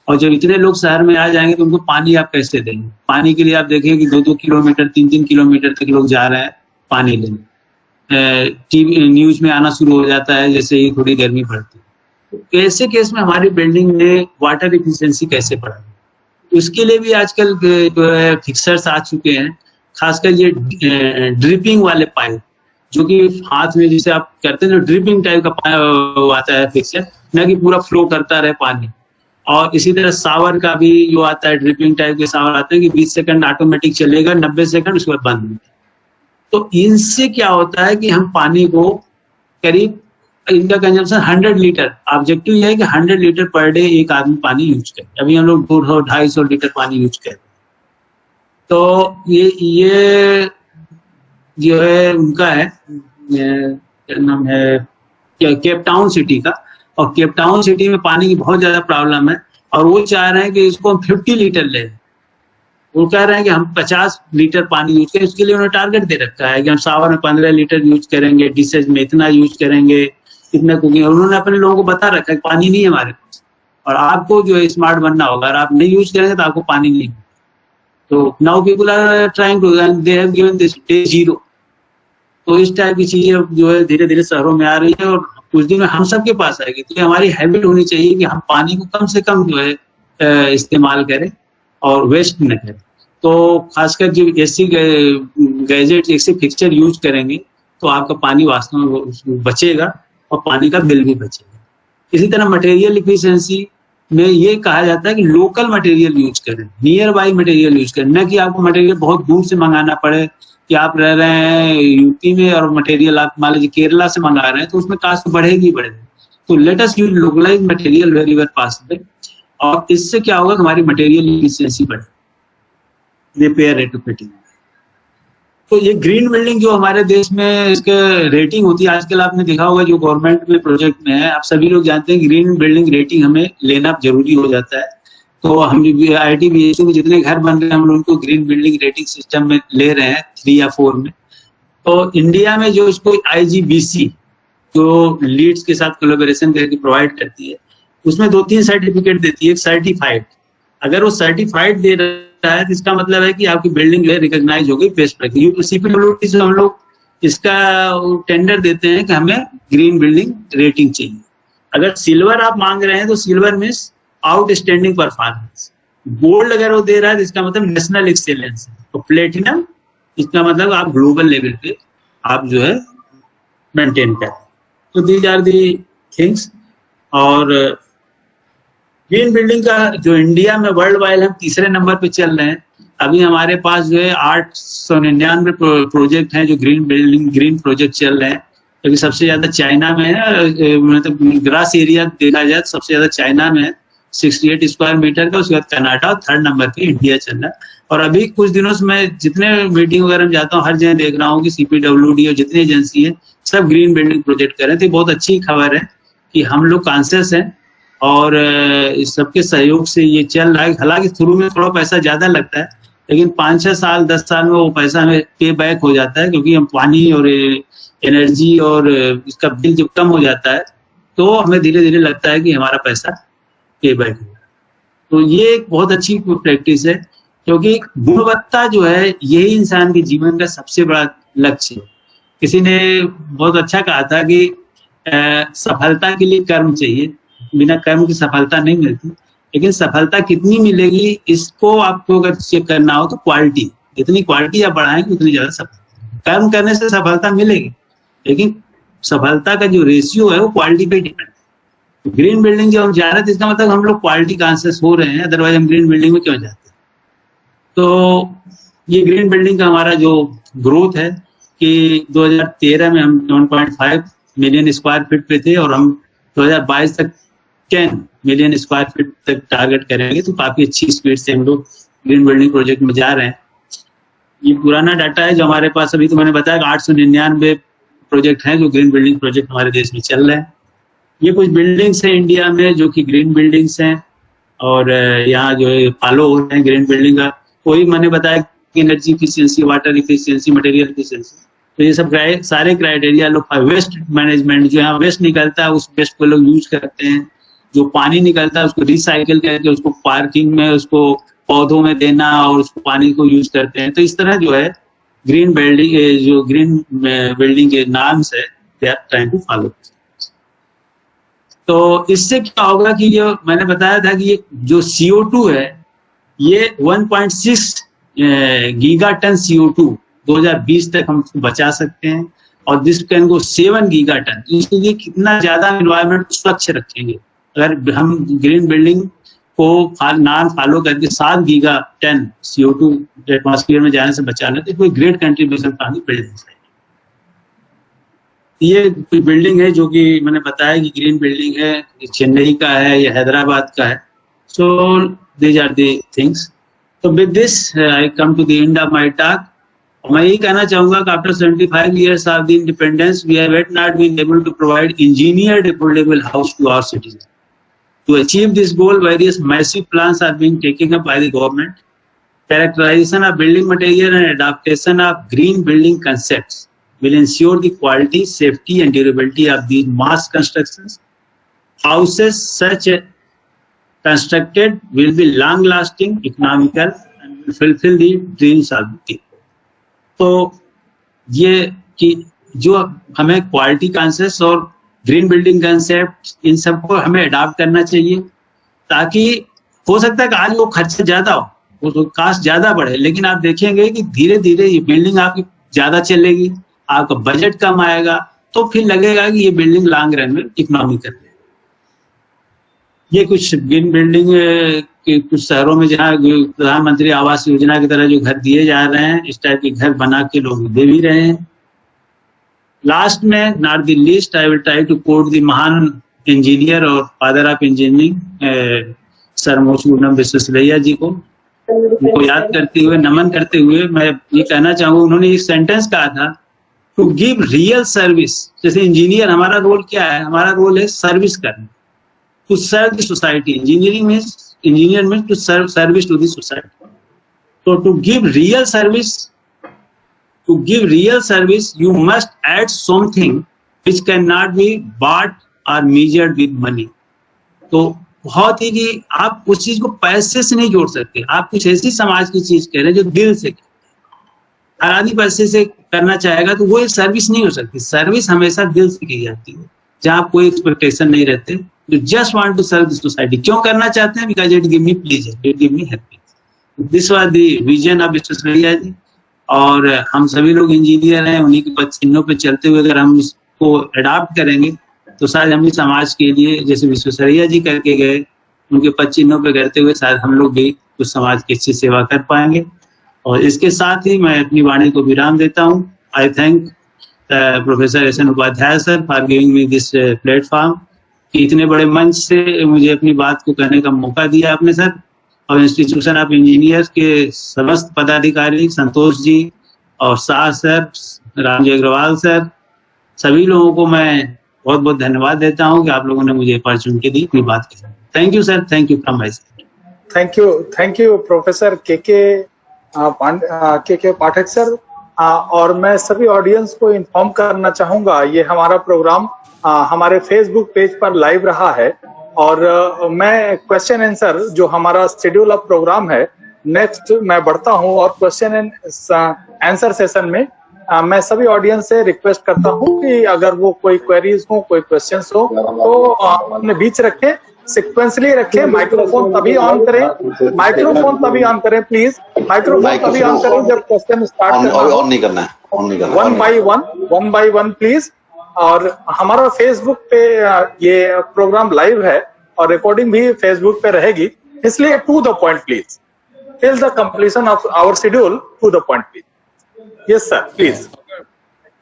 और जब इतने लोग शहर में आ जाएंगे तो उनको पानी आप कैसे देंगे? पानी के लिए आप देखें कि 2-2 किलोमीटर 3-3 किलोमीटर तक लोग जा रहे हैं पानी लेने। टीवी न्यूज में आना शुरू हो जाता है जैसे ही थोड़ी गर्मी पड़ती है। तो ऐसे केस में हमारी बिल्डिंग में वाटर इफिशियंसी कैसे बढ़ाएं? उसके लिए भी आजकल फिक्सर्स आ चुके हैं, खासकर ये ड्रिपिंग वाले पाइप, जो कि हाथ में जैसे आप करते हैं, जो ड्रिपिंग टाइप का आता है फिक्सर, ना कि पूरा फ्लो करता रहे पानी। और इसी तरह सावर का भी जो आता है, ड्रिपिंग टाइप के सावर आते हैं कि 20 सेकंड ऑटोमेटिक चलेगा, 90 सेकंड उसके बाद बंद। तो इनसे क्या होता है कि हम पानी को करीब, इनका कंजम्पशन 100 लीटर, ऑब्जेक्टिव यह है कि 100 लीटर पर डे एक आदमी पानी यूज करे। अभी हम लोग 200-250 लीटर पानी यूज करें। तो ये जो है उनका है, क्या नाम है, केप टाउन सिटी का। और केप टाउन सिटी में पानी की बहुत ज्यादा प्रॉब्लम है, और वो चाह रहे हैं कि इसको हम 50 लीटर लें। वो कह रहे हैं कि हम 50 लीटर पानी यूज करें। इसके लिए उन्होंने टारगेट दे रखा है कि हम शावर में 15 लीटर यूज करेंगे, डिशेज में इतना यूज करेंगे, इतना कुकिंग। उन्होंने अपने लोगों को बता रखा है कि पानी नहीं है हमारे पास, और आपको जो है स्मार्ट बनना होगा। अगर आप नहीं यूज करेंगे तो आपको पानी नहीं। तो now people are trying to, they have given this day 0। तो इस टाइप की चीजें जो है धीरे धीरे शहरों में आ रही है, और कुछ दिन में हम सबके पास आएगी। तो हमारी हैबिट होनी चाहिए कि हम पानी को कम से कम जो है इस्तेमाल करें और वेस्ट न करें। तो खासकर जब ऐसी गैजेट, ऐसे फिक्सचर यूज करेंगे तो आपका पानी वास्तव में बचेगा और पानी का बिल भी बचेगा। इसी तरह मटेरियल इफिशियंसी में ये कहा जाता है कि लोकल मटेरियल यूज करें, नियर बाई मटेरियल यूज करें, न कि आपको मटेरियल बहुत दूर से मंगाना पड़े। कि आप रह रहे हैं यूपी में और मटेरियल आप मान लीजिए केरला से मंगा रहे हैं, तो उसमें कास्ट बढ़ेगी। तो let us use localise material wherever possible, और इससे क्या होगा, हमारी मटेरियल इफिशियंसी बढ़ेगी, रिपेयर रेट ऑफ फिटिंग। तो ये ग्रीन बिल्डिंग जो हमारे देश में इसके रेटिंग होती है, आजकल आपने देखा होगा जो गवर्नमेंट में प्रोजेक्ट में है, आप सभी लोग जानते हैं ग्रीन बिल्डिंग रेटिंग हमें लेना जरूरी हो जाता है। तो हम IIT BSU में जितने घर बन रहे हैं हम उनको ग्रीन बिल्डिंग रेटिंग सिस्टम में ले रहे हैं 3 या 4 में। तो इंडिया में जो इसको IGBC जो लीड्स के साथ कोलैबोरेशन करके प्रोवाइड करती है, उसमें 2-3 सर्टिफिकेट देती है। एक सर्टिफाइड, अगर वो सर्टिफाइड दे रहा है तो इसका मतलब है कि आपकी बिल्डिंग जो है रिकॉग्नाइज हो गई बेस्ट प्रैक्टिस। CPWD से हम लोग इसका टेंडर देते हैं कि हमें ग्रीन बिल्डिंग रेटिंग चाहिए। अगर सिल्वर आप मांग रहे हैं तो silver means outstanding performance. Gold अगर वो दे रहा है तो इसका मतलब नेशनल एक्सेलेंस है। तो प्लेटिनम, इसका मतलब आप ग्लोबल लेवल पे आप जो है मेंटेन करें। तो दीज आर दी थिंग्स। और ग्रीन बिल्डिंग का जो इंडिया में वर्ल्ड वाइड हम 3रे नंबर पे चल रहे हैं। अभी हमारे पास जो है 899 प्रोजेक्ट हैं जो ग्रीन बिल्डिंग ग्रीन प्रोजेक्ट चल रहे हैं, क्योंकि सबसे ज्यादा चाइना में है। मतलब ग्रास एरिया देखा जाए तो सबसे ज्यादा चाइना में है 68 स्क्वायर मीटर का, उसके बाद कनाडा, 3rd नंबर पे इंडिया चल रहा है। और अभी कुछ दिनों से मैं जितने मीटिंग वगैरह में जाता हूँ हर जगह देख रहा हूँ कि CPWD और जितनी एजेंसी है सब ग्रीन बिल्डिंग प्रोजेक्ट कर रहे हैं। तो बहुत अच्छी खबर है कि हम लोग कॉन्शियस हैं और इस सबके सहयोग से ये चल रहा है। हालांकि शुरू में थोड़ा पैसा ज्यादा लगता है, लेकिन 5-6 साल 10 साल में वो पैसा हमें पे बैक हो जाता है, क्योंकि हम पानी और एनर्जी और इसका बिल जब कम हो जाता है तो हमें धीरे धीरे लगता है कि हमारा पैसा पे बैक हो। तो ये एक बहुत अच्छी प्रैक्टिस है, क्योंकि गुणवत्ता जो है यही इंसान के जीवन का सबसे बड़ा लक्ष्य है। किसी ने बहुत अच्छा कहा था कि सफलता के लिए कर्म चाहिए, बिना कर्म की सफलता नहीं मिलती। लेकिन सफलता कितनी मिलेगी इसको आपको अगर चेक करना हो तो क्वालिटी, जितनी क्वालिटी आप बढ़ाएंगे उतनी ज्यादा सफलता। कर्म करने से सफलता मिलेगी, लेकिन सफलता का जो रेशियो है वो क्वालिटी पे डिपेंड है। ग्रीन बिल्डिंग जब हम जा रहे थे इसका मतलब हम लोग क्वालिटी कॉन्शियस हो रहे हैं, अदरवाइज हम ग्रीन बिल्डिंग में क्यों जाते हैं। तो ये ग्रीन बिल्डिंग का हमारा जो ग्रोथ है कि 2013 में हम 1.5 मिलियन स्क्वायर फीट पे थे और हम 2022 तक 10 मिलियन स्क्वायर फीट तक टारगेट करेंगे। तो काफी अच्छी स्पीड से हम लोग ग्रीन बिल्डिंग प्रोजेक्ट में जा रहे हैं। ये पुराना डाटा है जो हमारे पास, अभी तो मैंने बताया 899 प्रोजेक्ट हैं जो ग्रीन बिल्डिंग प्रोजेक्ट हमारे देश में चल रहे हैं। ये कुछ बिल्डिंग्स हैं इंडिया में जो कि ग्रीन बिल्डिंग्स हैं और यहाँ जो है फॉलो हो रहे हैं ग्रीन बिल्डिंग का। कोई मैंने बताया कि energy efficiency, water efficiency, material efficiency, तो ये सब सारे क्राइटेरिया लोग, वेस्ट मैनेजमेंट, जो यहाँ वेस्ट निकलता है उस वेस्ट को लोग यूज करते हैं, जो पानी निकलता है उसको रिसाइकिल करके उसको पार्किंग में, उसको पौधों में देना और उसको पानी को यूज करते हैं। तो इस तरह जो है ग्रीन बिल्डिंग, जो ग्रीन बिल्डिंग के नाम से they are trying to follow. तो इससे क्या होगा कि जो मैंने बताया था कि ये जो CO2 है ये 1.6 गीगा टन CO2 2020 तक हम बचा सकते हैं और this can go 7 giga ton. इसलिए कितना ज्यादा एनवायरमेंट को स्वच्छ रखेंगे अगर हम ग्रीन बिल्डिंग को नॉन फॉलो करके 7 गीगा टन CO2 एटमॉस्फेयर में जाने से बचा लें तो कोई great contribution for the building. ये कोई बिल्डिंग है जो कि मैंने बताया कि ग्रीन बिल्डिंग है, चेन्नई का है या हैदराबाद का है। So these are the things. तो with this I come to the end of my talk. मैं यही कहना चाहूंगा कि after 75 years of the independence we have yet not been able to provide engineered affordable house to our citizens. To achieve this goal, various massive plans are being taken up by the government. Characterization of building material and adaptation of green building concepts will ensure the quality, safety and durability of these mass constructions. Houses such constructed will be long lasting, economical and will fulfill the dreams of the people. तो ये कि जो हमें quality concept और green building concept in सबको हमें adopt करना चाहिए, ताकि हो सकता है कि आज वो खर्चा ज्यादा हो, वो कास्ट ज्यादा बढ़े, लेकिन आप देखेंगे कि धीरे धीरे ये बिल्डिंग आपकी ज्यादा चलेगी, आपका बजट कम आएगा, तो फिर लगेगा कि ये बिल्डिंग लॉन्ग रन में इकोनॉमिकल है। ये कुछ ग्रीन बिल्डिंग के कुछ शहरों में जहाँ प्रधानमंत्री आवास योजना की तरह जो घर दिए जा रहे हैं, इस टाइप के घर बना के लोग दे भी रहे हैं। लास्ट में not the least I will try to quote the महान इंजीनियर और father of engineering sir Mokshagundam Visvesvaraya ji को, उनको याद करते हुए, नमन करते हुए मैं ये कहना चाहूँगा, उन्होंने एक सेंटेंस कहा था, टू गिव रियल सर्विस। जैसे इंजीनियर हमारा रोल क्या है? हमारा रोल है सर्विस करना, to serve the society. Engineering में इंजीनियर में to serve service to the society. तो to give real service you must add something which cannot be bought or measured with money. तो बहुत ही कि आप उस चीज को पैसे से नहीं जोड़ सकते, आप कुछ ऐसी समाज की चीज कह रहे हैं जो दिल से, हर आदमी पैसे से करना चाहेगा तो वो एक सर्विस नहीं हो सकती। सर्विस हमेशा दिल से की जाती है, जहाँ कोई एक्सपेक्टेशन नहीं रहते, you just want to serve the society. क्यों करना चाहते हैं? Because it give me pleasure, it give me happiness. This was the vision of Visvesvaraya ji, और हम सभी लोग इंजीनियर हैं, उन्हीं के पद चिन्हों पे चलते हुए अगर हम इसको अडॉप्ट करेंगे तो शायद हम भी समाज के लिए, जैसे विश्वेश्वरैया जी करके गए, उनके पद चिन्हों पे करते हुए शायद हम लोग भी कुछ समाज की अच्छी सेवा कर पाएंगे। और इसके साथ ही मैं अपनी वाणी को विराम देता हूँ। I thank professor SN Upadhyay sir for giving me this platform, कि इतने बड़े मंच से मुझे अपनी बात को कहने का मौका दिया आपने सर, और इंस्टीट्यूशन ऑफ इंजीनियर्स के समस्त पदाधिकारी, संतोष जी और शाह सर, रामजी अग्रवाल सर, सभी लोगों को मैं बहुत बहुत धन्यवाद देता हूं कि आप लोगों ने मुझे अपॉर्चुनिटी दी अपनी बात की। Thank you sir, thank you from my side. Thank you professor के पाठक सर। और मैं सभी ऑडियंस को इन्फॉर्म करना चाहूंगा, ये हमारा प्रोग्राम हमारे फेसबुक पेज पर लाइव रहा है, और मैं क्वेश्चन आंसर जो हमारा शेड्यूल ऑफ प्रोग्राम है, नेक्स्ट मैं बढ़ता हूं और क्वेश्चन एंड आंसर सेशन में मैं सभी ऑडियंस से रिक्वेस्ट करता हूं कि अगर वो कोई क्वेरीज हो, कोई क्वेश्चंस हो तो अपने बीच रखें, सिक्वेंसली रखें। माइक्रोफोन तभी ऑन करें प्लीज, माइक्रोफोन तभी ऑन करें जब क्वेश्चन स्टार्ट करना है। One by one please. और हमारा फेसबुक पे ये प्रोग्राम लाइव है और रिकॉर्डिंग भी फेसबुक पे रहेगी, इसलिए to the point please, till the completion of our schedule, to the point please. Yes sir, please.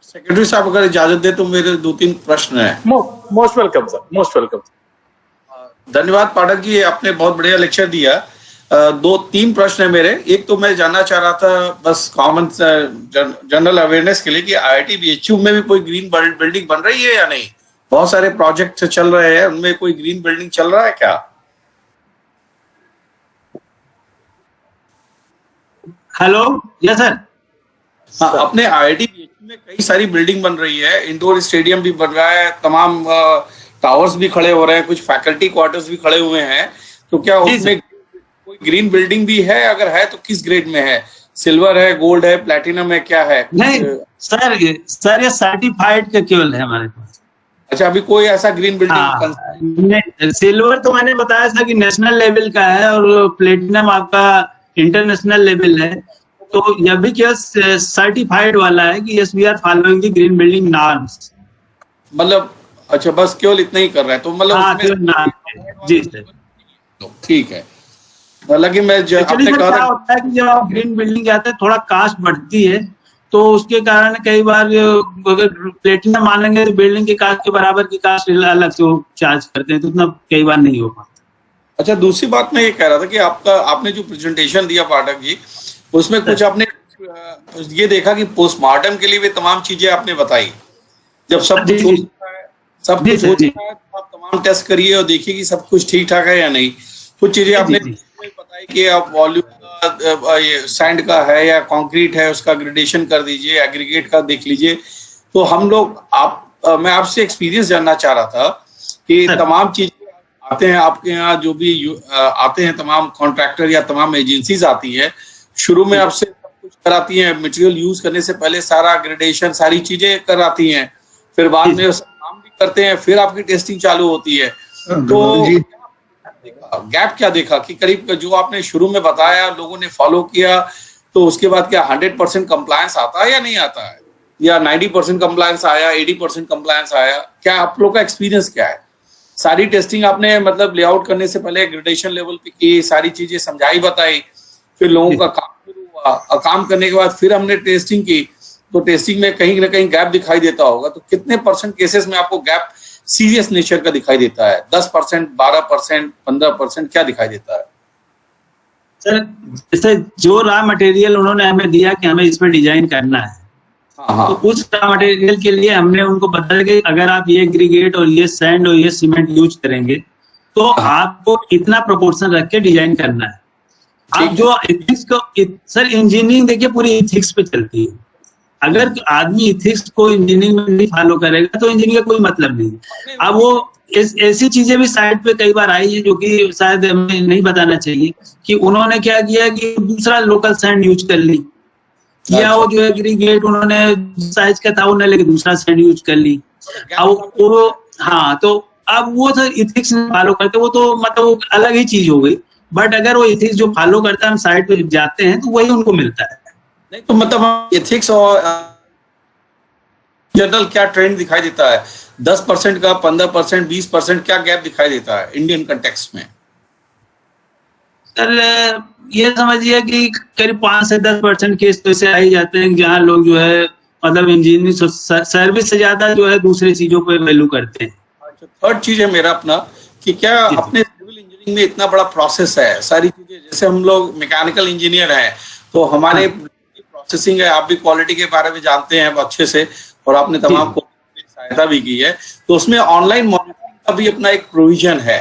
Secretary साहब अगर इजाजत दे तो मेरे 2-3 प्रश्न हैं। Most welcome sir, most welcome. धन्यवाद पाठक जी, आपने बहुत बढ़िया लेक्चर दिया। 2-3 प्रश्न है मेरे। एक तो मैं जानना चाह रहा था बस कॉमन जनरल अवेयरनेस के लिए कि IIT BHU में भी कोई ग्रीन बिल्डिंग बन रही है या नहीं? बहुत सारे प्रोजेक्ट चल रहे हैं, उनमें कोई ग्रीन बिल्डिंग चल रहा है क्या? Hello, yes sir. हाँ, अपने IIT BHU में कई सारी बिल्डिंग बन रही है, इंडोर स्टेडियम भी बन रहा है, तमाम टावर्स भी खड़े हो रहे हैं, कुछ फैकल्टी क्वार्टर्स भी खड़े हुए हैं। तो क्या उसमें कोई ग्रीन बिल्डिंग भी है? अगर है तो किस ग्रेड में है? सिल्वर है, गोल्ड है, प्लैटिनम है, क्या है? नहीं सर, ये सर्टिफाइड का केवल है हमारे पास। अच्छा, अभी कोई ऐसा ग्रीन बिल्डिंग? सिल्वर तो मैंने बताया था कि नेशनल लेवल का है, और प्लेटिनम आपका इंटरनेशनल लेवल है। तो यह भी केवल सर्टिफाइड वाला है कि yes we are following the green building norms. मतलब अच्छा, बस केवल इतना ही कर रहा है तो मतलब जी सर, ठीक है। हालांकि मैं आपने कहा क्या होता है कि जब आप ग्रीन बिल्डिंग जाते हैं थोड़ा कास्ट बढ़ती है, तो उसके कारण कई बार अगर प्लेटिनम मान लेंगे तो बिल्डिंग के कास्ट के बराबर की कास्ट अलग से वो चार्ज करते हैं, तो उतना कई बार नहीं हो पाता। अच्छा, दूसरी बात मैं ये कह रहा था कि आपने जो प्रेजेंटेशन दिया पाठक जी, उसमें कुछ आपने ये देखा कि पोस्टमार्टम के लिए भी तमाम चीजें आपने बताई। जब सब कुछ हो चुका है तो आप तमाम टेस्ट करिए और देखिए कि सब कुछ ठीक ठाक है या नहीं। कुछ चीजें आपने बताई कि आप वॉल्यूम ये सैंड का है या कंक्रीट है, उसका ग्रेडेशन कर दीजिए, एग्रीगेट का देख लीजिए। तो हम लोग मैं आपसे एक्सपीरियंस जानना चाह रहा था कि तमाम चीजें आते हैं आपके यहाँ, जो भी आते हैं तमाम कॉन्ट्रैक्टर या तमाम एजेंसीज आती है, शुरू में आपसे सब कुछ कराती हैं, मटेरियल यूज करने से पहले सारा ग्रेडेशन सारी चीजें कराती हैं, फिर बाद में काम भी करते हैं, फिर आपकी टेस्टिंग चालू होती है। तो गैप क्या देखा कि करीब जो आपने शुरू में बताया लोगों ने फॉलो किया, तो उसके बाद क्या 100% कंप्लायंस आता है या नहीं आता है, या 90% कंप्लायंस आया, 80% कंप्लायंस आया? क्या आप लोग का एक्सपीरियंस क्या है? सारी टेस्टिंग आपने मतलब लेआउट करने से पहले ग्रेडेशन लेवल पे की, सारी चीजें समझाई बताई, फिर लोगों का काम शुरू हुआ, और काम करने के बाद फिर हमने टेस्टिंग की, तो टेस्टिंग में कहीं ना कहीं गैप दिखाई देता होगा। तो कितने % केसेस में आपको गैप सीरियस नेचर का दिखाई देता है? 10%, 12%, 15%, क्या दिखाई देता है? सर, जैसे जो रॉ मटेरियल उन्होंने हमें दिया कि हमें इस पर डिजाइन करना है, तो उस रॉ मटेरियल के लिए हमने उनको बताया कि अगर आप ये एग्रीगेट और ये सैंड और ये सीमेंट यूज करेंगे तो आपको इतना प्रोपोर्शन रख के डिजाइन करना है। आप जो इथिक्स को, सर इंजीनियरिंग देखिए पूरी इथिक्स पे चलती है। अगर आदमी इथिक्स को इंजीनियरिंग में नहीं फॉलो करेगा तो इंजीनियरिंग का कोई मतलब नहीं। अब वो ऐसी चीजें भी साइड पे कई बार आई है जो कि शायद हमें नहीं बताना चाहिए, कि उन्होंने क्या किया कि दूसरा लोकल सैंड यूज कर ली, या वो जो एग्रीगेट उन्होंने साइज का था उन्होंने लेके दूसरा सैंड यूज कर ली। अब वो तो अब वो सर इथिक्स फॉलो करते, वो तो मतलब अलग ही चीज हो गई। बट अगर वो इथिक्स जो फॉलो करता है, हम साइड पे जाते हैं तो वही उनको मिलता है। नहीं तो मतलब एथिक्स और जनरल क्या ट्रेंड दिखाई देता है? 10% का, 15%, 20%, क्या गैप दिखाई देता है इंडियन कंटेक्स्ट में? सर ये समझिए कि करीब 5 से 10% केस तो ऐसे आ ही जाते हैं जहाँ लोग जो है मतलब इंजीनियरिंग सर्विस से ज्यादा जो है दूसरी चीजों पे वैल्यू करते हैं। थर्ड चीज है मेरा अपना कि क्या अपने सिविल इंजीनियरिंग में इतना बड़ा प्रोसेस है, सारी चीजें, जैसे हम लोग मैकेनिकल इंजीनियर हैं तो हमारे प्रोसेसिंग है, आप भी क्वालिटी के बारे में जानते हैं अच्छे से, और आपने तमाम को सहायता भी की है, तो उसमें ऑनलाइन मॉनिटरिंग का भी अपना एक प्रोविजन है,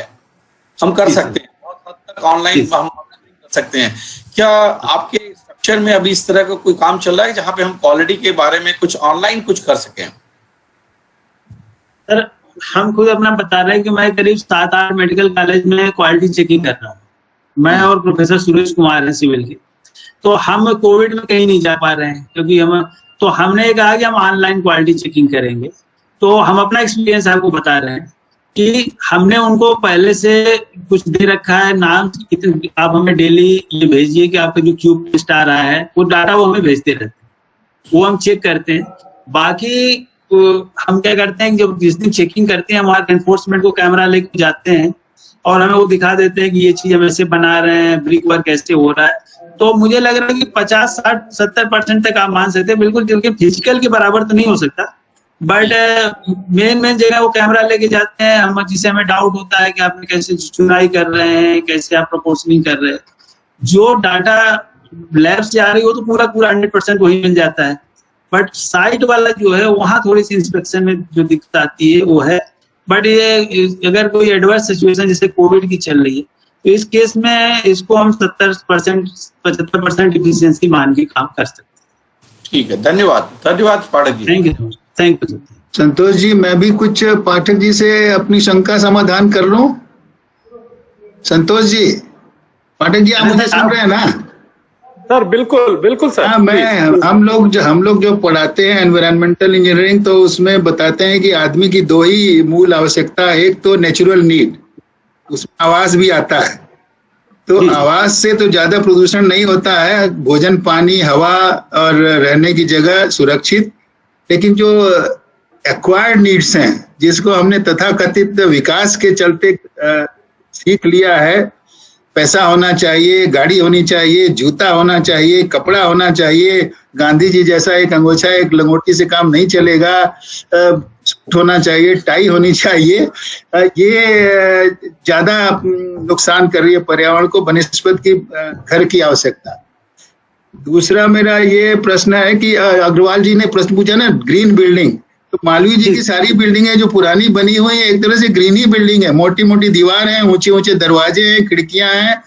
हम कर सकते हैं बहुत हद तक ऑनलाइन हम मॉनिटरिंग कर सकते हैं। क्या आपके स्ट्रक्चर में अभी इस तरह का कोई काम चल रहा है जहाँ पे हम क्वालिटी के बारे में कुछ ऑनलाइन कुछ कर सकें? सर हम खुद अपना बता रहे हैं कि मैं करीब 7-8 मेडिकल कॉलेज में क्वालिटी चेकिंग कर रहा हूँ, मैं और प्रोफेसर सुरेश कुमार हैं सिविल के। तो हम कोविड में कहीं नहीं जा पा रहे हैं क्योंकि तो हमने कहा कि हम ऑनलाइन क्वालिटी चेकिंग करेंगे। तो हम अपना एक्सपीरियंस आपको बता रहे हैं कि हमने उनको पहले से कुछ दे रखा है नाम, आप हमें डेली ये भेजिए कि आपका जो क्यूब लिस्ट आ रहा है वो डाटा वो हमें भेजते रहते हैं, वो हम चेक करते हैं। बाकी हम क्या करते हैं, जब जिस दिन चेकिंग करते हैं हमारे एनफोर्समेंट को कैमरा लेके जाते हैं और हमें वो दिखा देते हैं कि ये चीज हम ऐसे बना रहे हैं, ब्रिक वर्क ऐसे हो रहा है। तो मुझे लग रहा है कि 50, 60, 70% तक आप मान सकते हैं बिल्कुल, क्योंकि फिजिकल के बराबर तो नहीं हो सकता, बट मेन जगह वो कैमरा लेके जाते हैं, हम जिसे हमें डाउट होता है कि आप कैसे चुनाई कर रहे हैं, कैसे आप प्रोपोर्शनिंग कर रहे हैं, जो डाटा लैब से आ रही हो तो पूरा 100% वही मिल जाता है, बट साइट वाला जो है वहां थोड़ी सी इंस्पेक्शन में जो दिक्कत आती है वो है। बट ये अगर कोई एडवर्स सिचुएशन जैसे कोविड की चल रही है तो इस केस में इसको हम 70%, 75% इफिशियंसी मान के काम कर सकते हैं। ठीक है, धन्यवाद पाठक जी। Thank you. संतोष जी, मैं भी कुछ पाठक जी से अपनी शंका समाधान कर लूं। संतोष जी, पाठक जी आप मुझे सुन रहे हैं ना? सर बिल्कुल सर। हाँ, हम लोग जो पढ़ाते हैं एनवायरमेंटल इंजीनियरिंग, तो उसमें बताते हैं कि आदमी की दो ही मूल आवश्यकता है, एक तो नेचुरल नीड, उसमें आवास भी आता है, तो आवास से तो ज्यादा प्रदूषण नहीं होता है, भोजन, पानी, हवा और रहने की जगह सुरक्षित। लेकिन जो एक्वायर्ड नीड्स हैं, जिसको हमने तथाकथित विकास के चलते सीख लिया है, पैसा होना चाहिए, गाड़ी होनी चाहिए, जूता होना चाहिए, कपड़ा होना चाहिए, गांधी जी जैसा एक अंगोछा एक लंगोटी से काम नहीं चलेगा, सूट होना चाहिए, टाई होनी चाहिए, ये ज्यादा नुकसान कर रही है पर्यावरण को बनिस्बत की घर की आवश्यकता। दूसरा मेरा ये प्रश्न है कि अग्रवाल जी ने प्रश्न पूछा ना, ग्रीन बिल्डिंग, तो मालवीय जी की सारी बिल्डिंगें जो पुरानी बनी हुई है एक तरह से ग्रीन ही बिल्डिंग है, मोटी मोटी दीवार है, ऊंचे ऊंचे दरवाजे हैं, खिड़कियां हैं।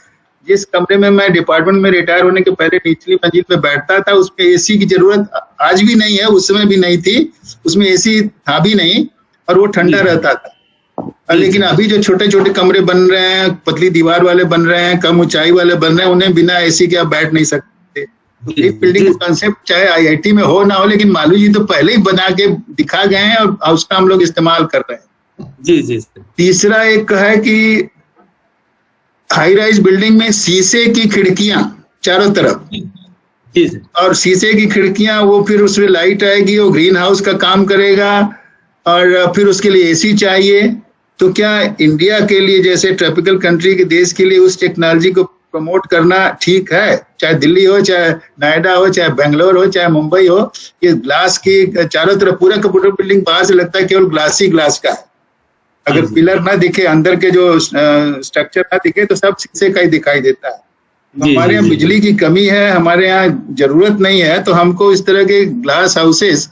जिस कमरे में मैं डिपार्टमेंट में रिटायर होने के पहले निचली मंजिल पे बैठता था, उसमें एसी की जरूरत आज भी नहीं है, उस समय भी नहीं थी, उसमें एसी था भी नहीं और वो ठंडा रहता था। लेकिन अभी जो छोटे छोटे कमरे बन रहे हैं, पतली दीवार वाले बन रहे हैं, कम ऊंचाई वाले बन रहे हैं, उन्हें बिना एसी के आप बैठ नहीं सकते। एक बिल्डिंग का कंसेप्ट चाहे आईआईटी में हो ना हो, लेकिन मालवीय जी तो पहले ही बना के दिखा गए हैं और उसका हम लोग इस्तेमाल कर रहे हैं। जी। तीसरा एक है कि हाई राइज बिल्डिंग में शीशे की खिड़कियां चारों तरफ, और शीशे की खिड़कियां, वो फिर उसमें लाइट आएगी, वो ग्रीन हाउस का काम करेगा, और फिर उसके लिए एसी चाहिए। तो क्या इंडिया के लिए जैसे ट्रॉपिकल कंट्री के देश के लिए उस टेक्नोलॉजी को प्रमोट करना ठीक है? चाहे दिल्ली हो, चाहे नोएडा हो, चाहे बेंगलोर हो, चाहे मुंबई हो, ये ग्लास की चारों तरफ पूरा कंप्यूटर बिल्डिंग बाहर से लगता है केवल ग्लास ही ग्लास का है। अगर पिलर ना दिखे, अंदर के जो स्ट्रक्चर ना दिखे, तो सब शीशे का ही दिखाई देता है। हमारे यहाँ बिजली की कमी है, हमारे यहाँ जरूरत नहीं है, तो हमको इस तरह के ग्लास हाउसेस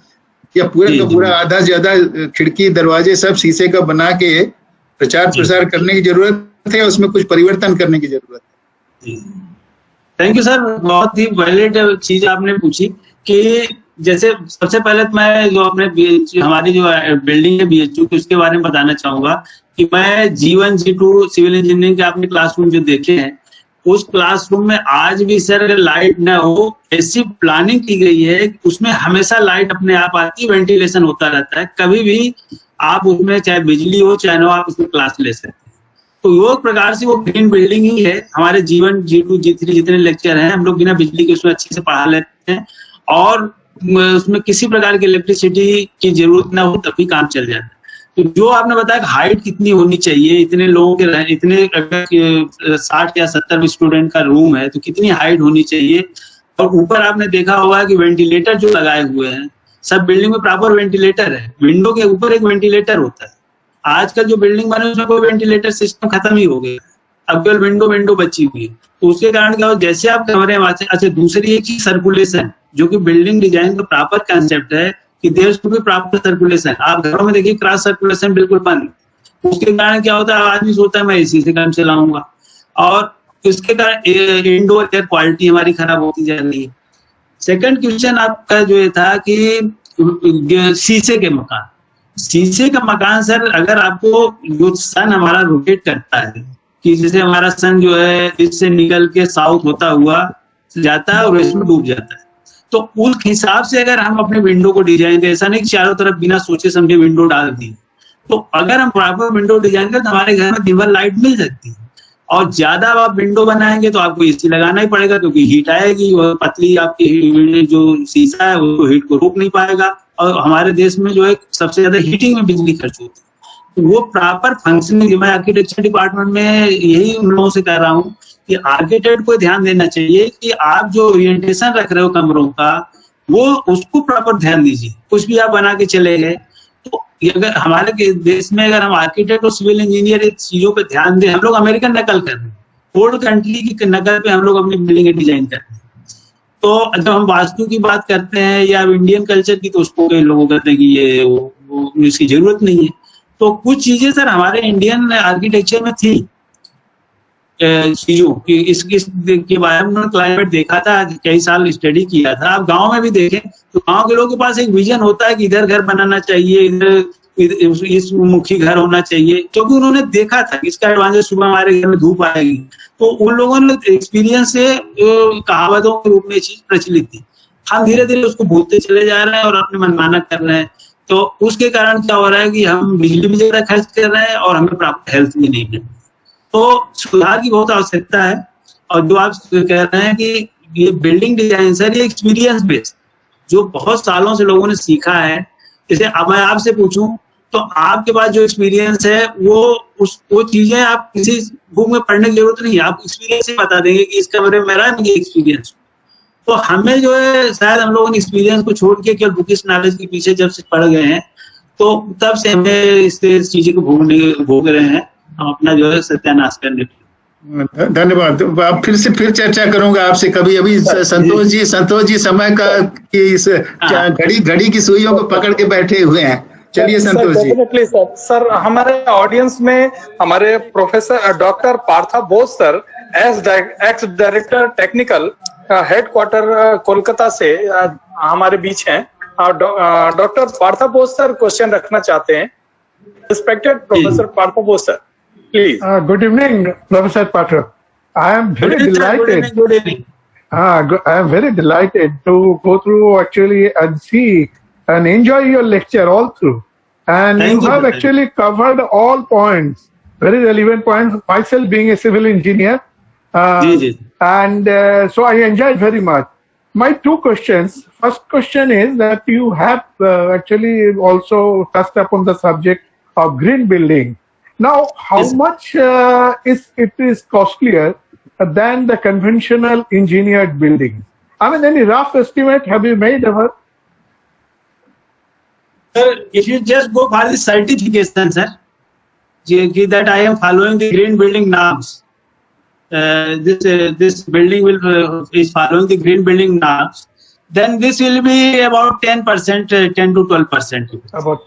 या पूरा का पूरा आधा से ज्यादा खिड़की दरवाजे सब शीशे का बना के प्रचार प्रसार करने की जरूरत है, उसमें कुछ परिवर्तन करने की जरूरत है। थैंक यू सर, बहुत ही वैलिड चीज आपने पूछी कि जैसे सबसे पहले तो मैं जो अपने हमारी जो बिल्डिंग है BHU की, उसके बारे में बताना चाहूंगा कि मैं G1 G2 सिविल इंजीनियरिंग के अपने क्लासरूम जो देखे हैं, उस क्लासरूम में आज भी सर अगर लाइट ना हो, ऐसी प्लानिंग की गई है कि उसमें हमेशा लाइट अपने आप आती है, वेंटिलेशन होता रहता है, कभी भी आप उसमें चाहे बिजली हो चाहे ना, आप उसमें क्लास ले सकते हैं। तो वो प्रकार से वो ग्रीन बिल्डिंग ही है। हमारे G1 G2 G3 जितने लेक्चर हैं, हम लोग बिना बिजली के उसमें अच्छे से पढ़ा लेते हैं, और उसमें किसी प्रकार की इलेक्ट्रिसिटी की जरूरत ना हो तभी काम चल जाता है। तो जो आपने बताया कि हाइट कितनी होनी चाहिए, इतने लोगों के इतने अगर 60 या 70 स्टूडेंट का रूम है तो कितनी हाइट होनी चाहिए। और ऊपर आपने देखा होगा कि वेंटिलेटर जो लगाए हुए हैं, सब बिल्डिंग में प्रॉपर वेंटिलेटर है, विंडो के ऊपर एक वेंटिलेटर होता है। आजकल जो बिल्डिंग बने उसमें कोई वेंटिलेटर सिस्टम खत्म ही हो गया, अब केवल विंडो बची हुई है। तो उसके कारण क्या हो, जैसे आप कमरे में, अच्छा दूसरी एक ही सर्कुलेशन, जो कि बिल्डिंग डिजाइन का प्रॉपर कंसेप्ट है कि there should be proper circulation. आप घरों में देखिए क्रॉस सर्कुलेशन बिल्कुल बंद, उसके कारण क्या होता है, आदमी सोचता है मैं एसी से काम चलाऊंगा, और इसके कारण इंडोर एयर क्वालिटी हमारी खराब होती जा रही है। सेकंड क्वेश्चन आपका जो ये था कि शीशे के मकान, शीशे का मकान सर, अगर आपको जो सन हमारा रोटेट करता है, कि जैसे हमारा सन जो है इससे निकल के साउथ होता हुआ जाता है और इसमें डूब जाता है, तो उस हिसाब से अगर हम अपने विंडो को डिजाइन करें, ऐसा नहीं कि चारों तरफ बिना सोचे समझे विंडो डाल दी, तो अगर हम प्रॉपर विंडो डिजाइन करें तो हमारे घर में दिन भर लाइट मिल सकती है। और ज्यादा आप विंडो बनाएंगे तो आपको एसी लगाना ही पड़ेगा, क्योंकि हीट आएगी, और पतली आपकी जो शीशा है वो हीट को रोक नहीं पाएगा, और हमारे देश में जो है सबसे ज्यादा हीटिंग में बिजली खर्च होती है। तो वो प्रॉपर फंक्शनिंग, मैं आर्किटेक्चर डिपार्टमेंट में यही उन लोगों से कह रहा हूँ कि आर्किटेक्ट को ध्यान देना चाहिए कि आप जो ओरिएंटेशन रख रहे हो कमरों का, वो उसको प्रॉपर ध्यान दीजिए। कुछ भी आप बना के चले गए तो अगर हमारे देश में अगर हम आर्किटेक्ट और सिविल इंजीनियर इन चीजों पे ध्यान दें, हम लोग अमेरिकन नकल कर रहे हैं, ओल्ड कंट्री की नकल पे हम लोग अपनी बिल्डिंग डिजाइन कर रहे हैं। तो जब हम वास्तु की बात करते हैं या इंडियन कल्चर की, तो उसको कई लोग कहते हैं कि ये इसकी जरूरत नहीं है। तो कुछ चीजें सर हमारे इंडियन आर्किटेक्चर में थी चीजों की, इसके बारे में क्लाइमेट देखा था, कई साल स्टडी किया था। आप गांव में भी देखें तो गांव के लोगों के पास एक विजन होता है कि इधर घर बनाना चाहिए, इधर इस मुखी घर होना चाहिए, क्योंकि उन्होंने देखा था कि इसका एडवांटेज सुबह हमारे घर में धूप आएगी। तो उन लोगों ने एक्सपीरियंस से कहावतों के रूप में ये चीज प्रचलित थी। हम धीरे धीरे उसको भूलते चले जा रहे हैं और अपने मनमाना कर रहे हैं। तो उसके कारण क्या हो रहा है कि हम बिजली भी ज्यादा खर्च कर रहे हैं और हमें प्राप्त हेल्थ भी नहीं है। तो सुधार की बहुत आवश्यकता है। और जो आप कह रहे हैं कि ये बिल्डिंग डिजाइन सर, ये एक्सपीरियंस बेस्ड जो बहुत सालों से लोगों ने सीखा है। जैसे अब मैं आपसे पूछूं तो आपके पास जो एक्सपीरियंस है वो चीजें आप किसी बुक में पढ़ने की जरूरत नहीं है, आप एक्सपीरियंस से बता देंगे कि इसका मेरे मेरा मुझे एक्सपीरियंस। तो हमें जो है शायद हम लोगों ने एक्सपीरियंस को छोड़ के केवल बुकिश नॉलेज के पीछे जब से पढ़ गए हैं, तो तब से हमें इस चीजें को भोग रहे हैं, हम अपना जो है सत्यानाश करने। धन्यवाद। आप फिर चर्चा करूंगा आपसे कभी। अभी संतोष जी समय का कि इस घड़ी की सुइयों को पकड़ के बैठे हुए हैं। चलिए संतोष जी। डेफिनेटली सर हमारे ऑडियंस में हमारे professor doctor Partha Bose sir, ex director technical headquarter Kolkata से हमारे बीच हैं। Doctor Partha Bose sir question रखना चाहते हैं। Respected professor Partha Bose sir, please. Good evening, Professor Patra. I am very delighted. Good evening. I am very delighted to go through actually and see and enjoy your lecture all through. And Thank you you. have actually covered all points, very relevant points. Myself being a civil engineer, and so I enjoyed very much. My two questions. First question is that you have actually also touched upon the subject of green building. Now, how much is costlier than the conventional engineered buildings? I mean, any rough estimate have you made ever? Sir, if you just go for the certification, sir, that I am following the green building norms. This building is following the green building norms. Then this will be about 10%, 10 to 12%. About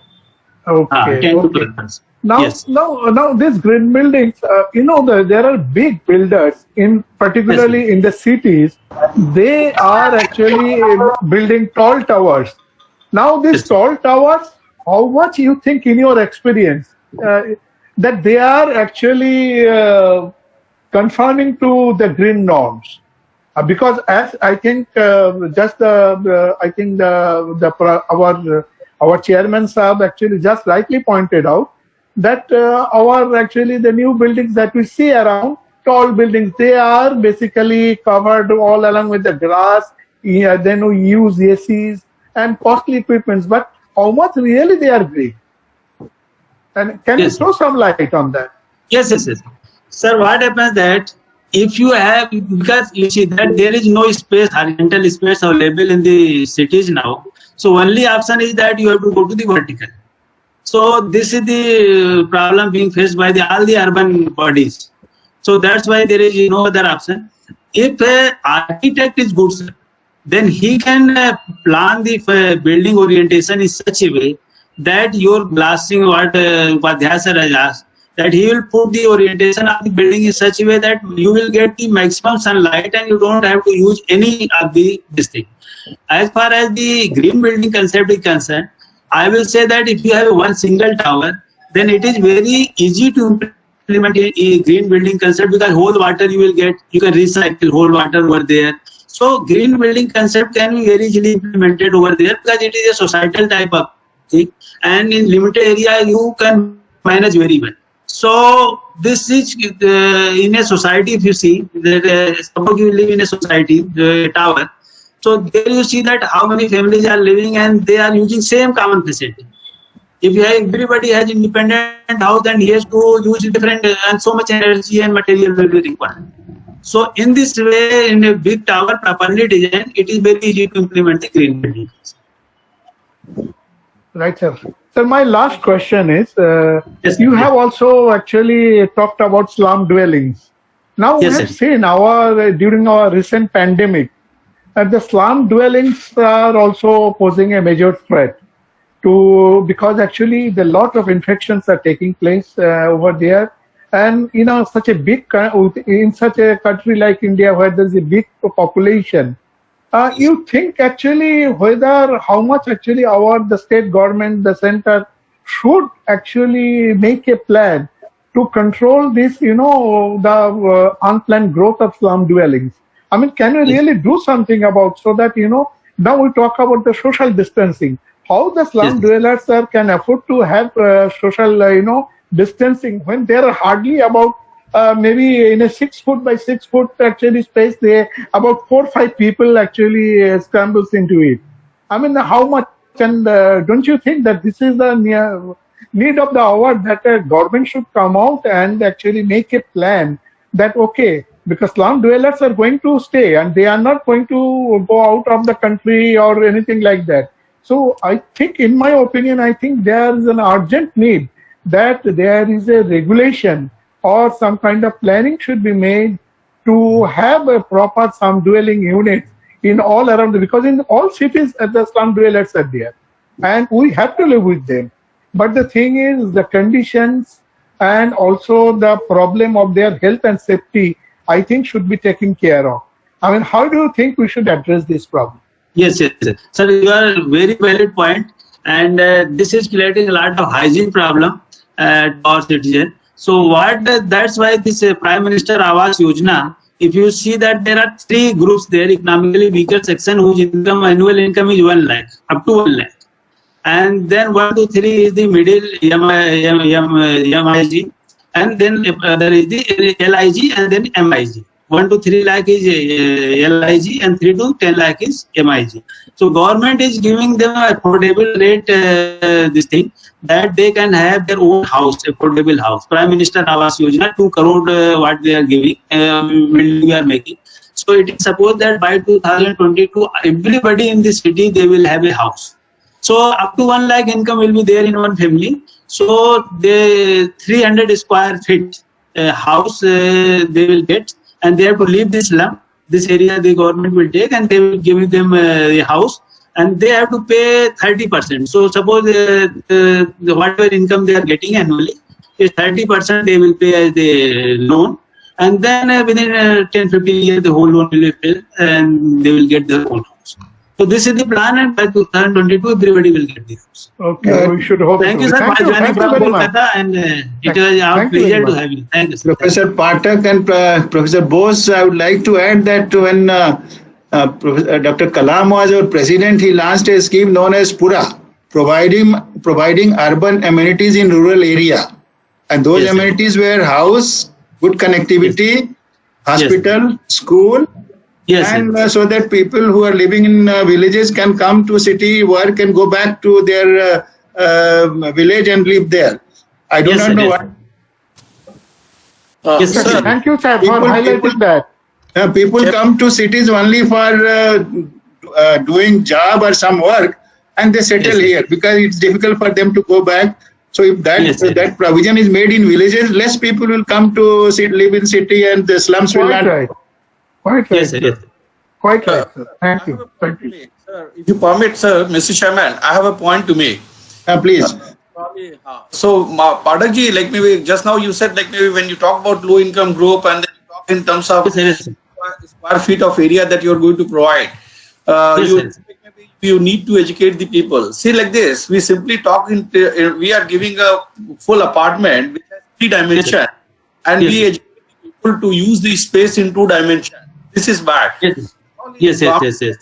okay, 10 to okay. 12%. Now, Yes. now, these green buildings, there are big builders particularly in the cities. They are actually building tall towers. Now, these tall towers, how much you think, in your experience, that they are actually conforming to the green norms? Because as I think, our chairman Saab actually just rightly pointed out that the new buildings that we see around, tall buildings, they are basically covered all along with the grass. Then we use ACs and costly equipments. But how much really they are green? And can you throw some light on that? Yes. Sir, what happens that if you have, because you see that there is no space, horizontal space available in the cities now. So only option is that you have to go to the vertical. So this is the problem being faced by all the urban bodies. So that's why there is no other option. If an architect is good, sir, then he can plan the building orientation in such a way that your blasting, what Upadhyaya sir has asked, that he will put the orientation of the building in such a way that you will get the maximum sunlight and you don't have to use any of this thing. As far as the green building concept is concerned, I will say that if you have one single tower, then it is very easy to implement a green building concept because whole water you will get, you can recycle whole water over there. So green building concept can be very easily implemented over there because it is a societal type of thing, and in limited area you can manage very well. So this is in a society, if you see that suppose you live in a society, tower. So there you see that how many families are living and they are using same common facility. If everybody has independent house, then he has to use different and so much energy and material will be required. So in this way, in a big tower properly designed, it is very easy to implement the green building. Right, sir. Sir, my last question is, Yes, you sir. have also actually talked about slum dwellings. Now, Yes, we have sir. seen during our recent pandemic, that the slum dwellings are also posing a major threat because actually the lot of infections are taking place over there. And in such a country like India where there's a big population, you think actually how much actually the state government, the center should actually make a plan to control this, the unplanned growth of slum dwellings. I mean, can we really do something about so that, now we talk about the social distancing, how the slum Yes. dwellers can afford to have social, distancing when there are hardly about maybe in a 6 foot by 6 foot actually space, about 4 or 5 people actually scrambles into it. I mean, how much? And don't you think that this is the need of the hour that a government should come out and actually make a plan that, okay, because slum dwellers are going to stay and they are not going to go out of the country or anything like that. So I think, in my opinion, I think there is an urgent need that there is a regulation or some kind of planning should be made to have a proper slum dwelling unit in all around, because in all cities the slum dwellers are there and we have to live with them. But the thing is, the conditions and also the problem of their health and safety, I think, should be taken care of. I mean, how do you think we should address this problem? Yes, yes, yes. Sir, you are very valid point, and this is creating a lot of hygiene problem to our citizen. So that's why this Prime Minister Awas Yojana, if you see that there are 3 groups there, economically weaker section whose annual income is 1 lakh, up to 1 lakh. And then 1 to 3 is the middle MIG, and then there is the LIG and then MIG. 1 to 3 lakh is LIG and 3 to 10 lakh is MIG. So government is giving them affordable rate, this thing, that they can have their own house, affordable house. Prime Minister Awas Yojana, 2 crore what they are giving, we are making. So it is supposed that by 2022, everybody in the city, they will have a house. So up to 1 lakh income will be there in one family. So the 300 square feet house they will get, and they have to leave this slum. This area the government will take and they will give them a house, and they have to pay 30%. So suppose whatever income they are getting annually is 30% they will pay as the loan, and then within 10-15 years the whole loan will be paid and they will get their own house. So this is the plan, and by 2022 everybody will get the house. Okay, we should hope. Thank you, sir. Thank you From very much. Kolkata, and it was our Thank you pleasure very to much. have you. Thank you, sir. Professor Pathak and Professor Bose, I would like to add that when Dr. Kalam was our president, he launched a scheme known as Pura, providing urban amenities in rural area. And those Yes, sir. amenities were house, good connectivity, hospital, school, Yes, and sir. so that people who are living in villages can come to city, work, and go back to their village and live there. I do Yes, not sir, know yes. what. Yes, sir. Sir, Thank you, sir, for People- highlighting that. People come to cities only for doing job or some work, and they settle Yes, sir. here because it's difficult for them to go back. So if Yes, sir. that provision is made in villages, less people will come to live in city, and the slums will Quite not. right. Quite right. Yes, sir. Yes, sir. Quite right, sir. Thank you. Thank you. Sir, if you permit, sir, Mr. Chairman, I have a point to make. Please. So, Pathak ji, like maybe just now you said, like maybe when you talk about low income group and then you talk in terms of Yes, sir. Yes, sir. square feet of area that you are going to provide, Yes, you, sir. you need to educate the people. See, like this, we simply talk we are giving a full apartment which has 3 dimensions, and Yes, we sir. educate people to use the space in 2 dimensions. This is bad. Yes, sir. Yes, yes, yes, yes.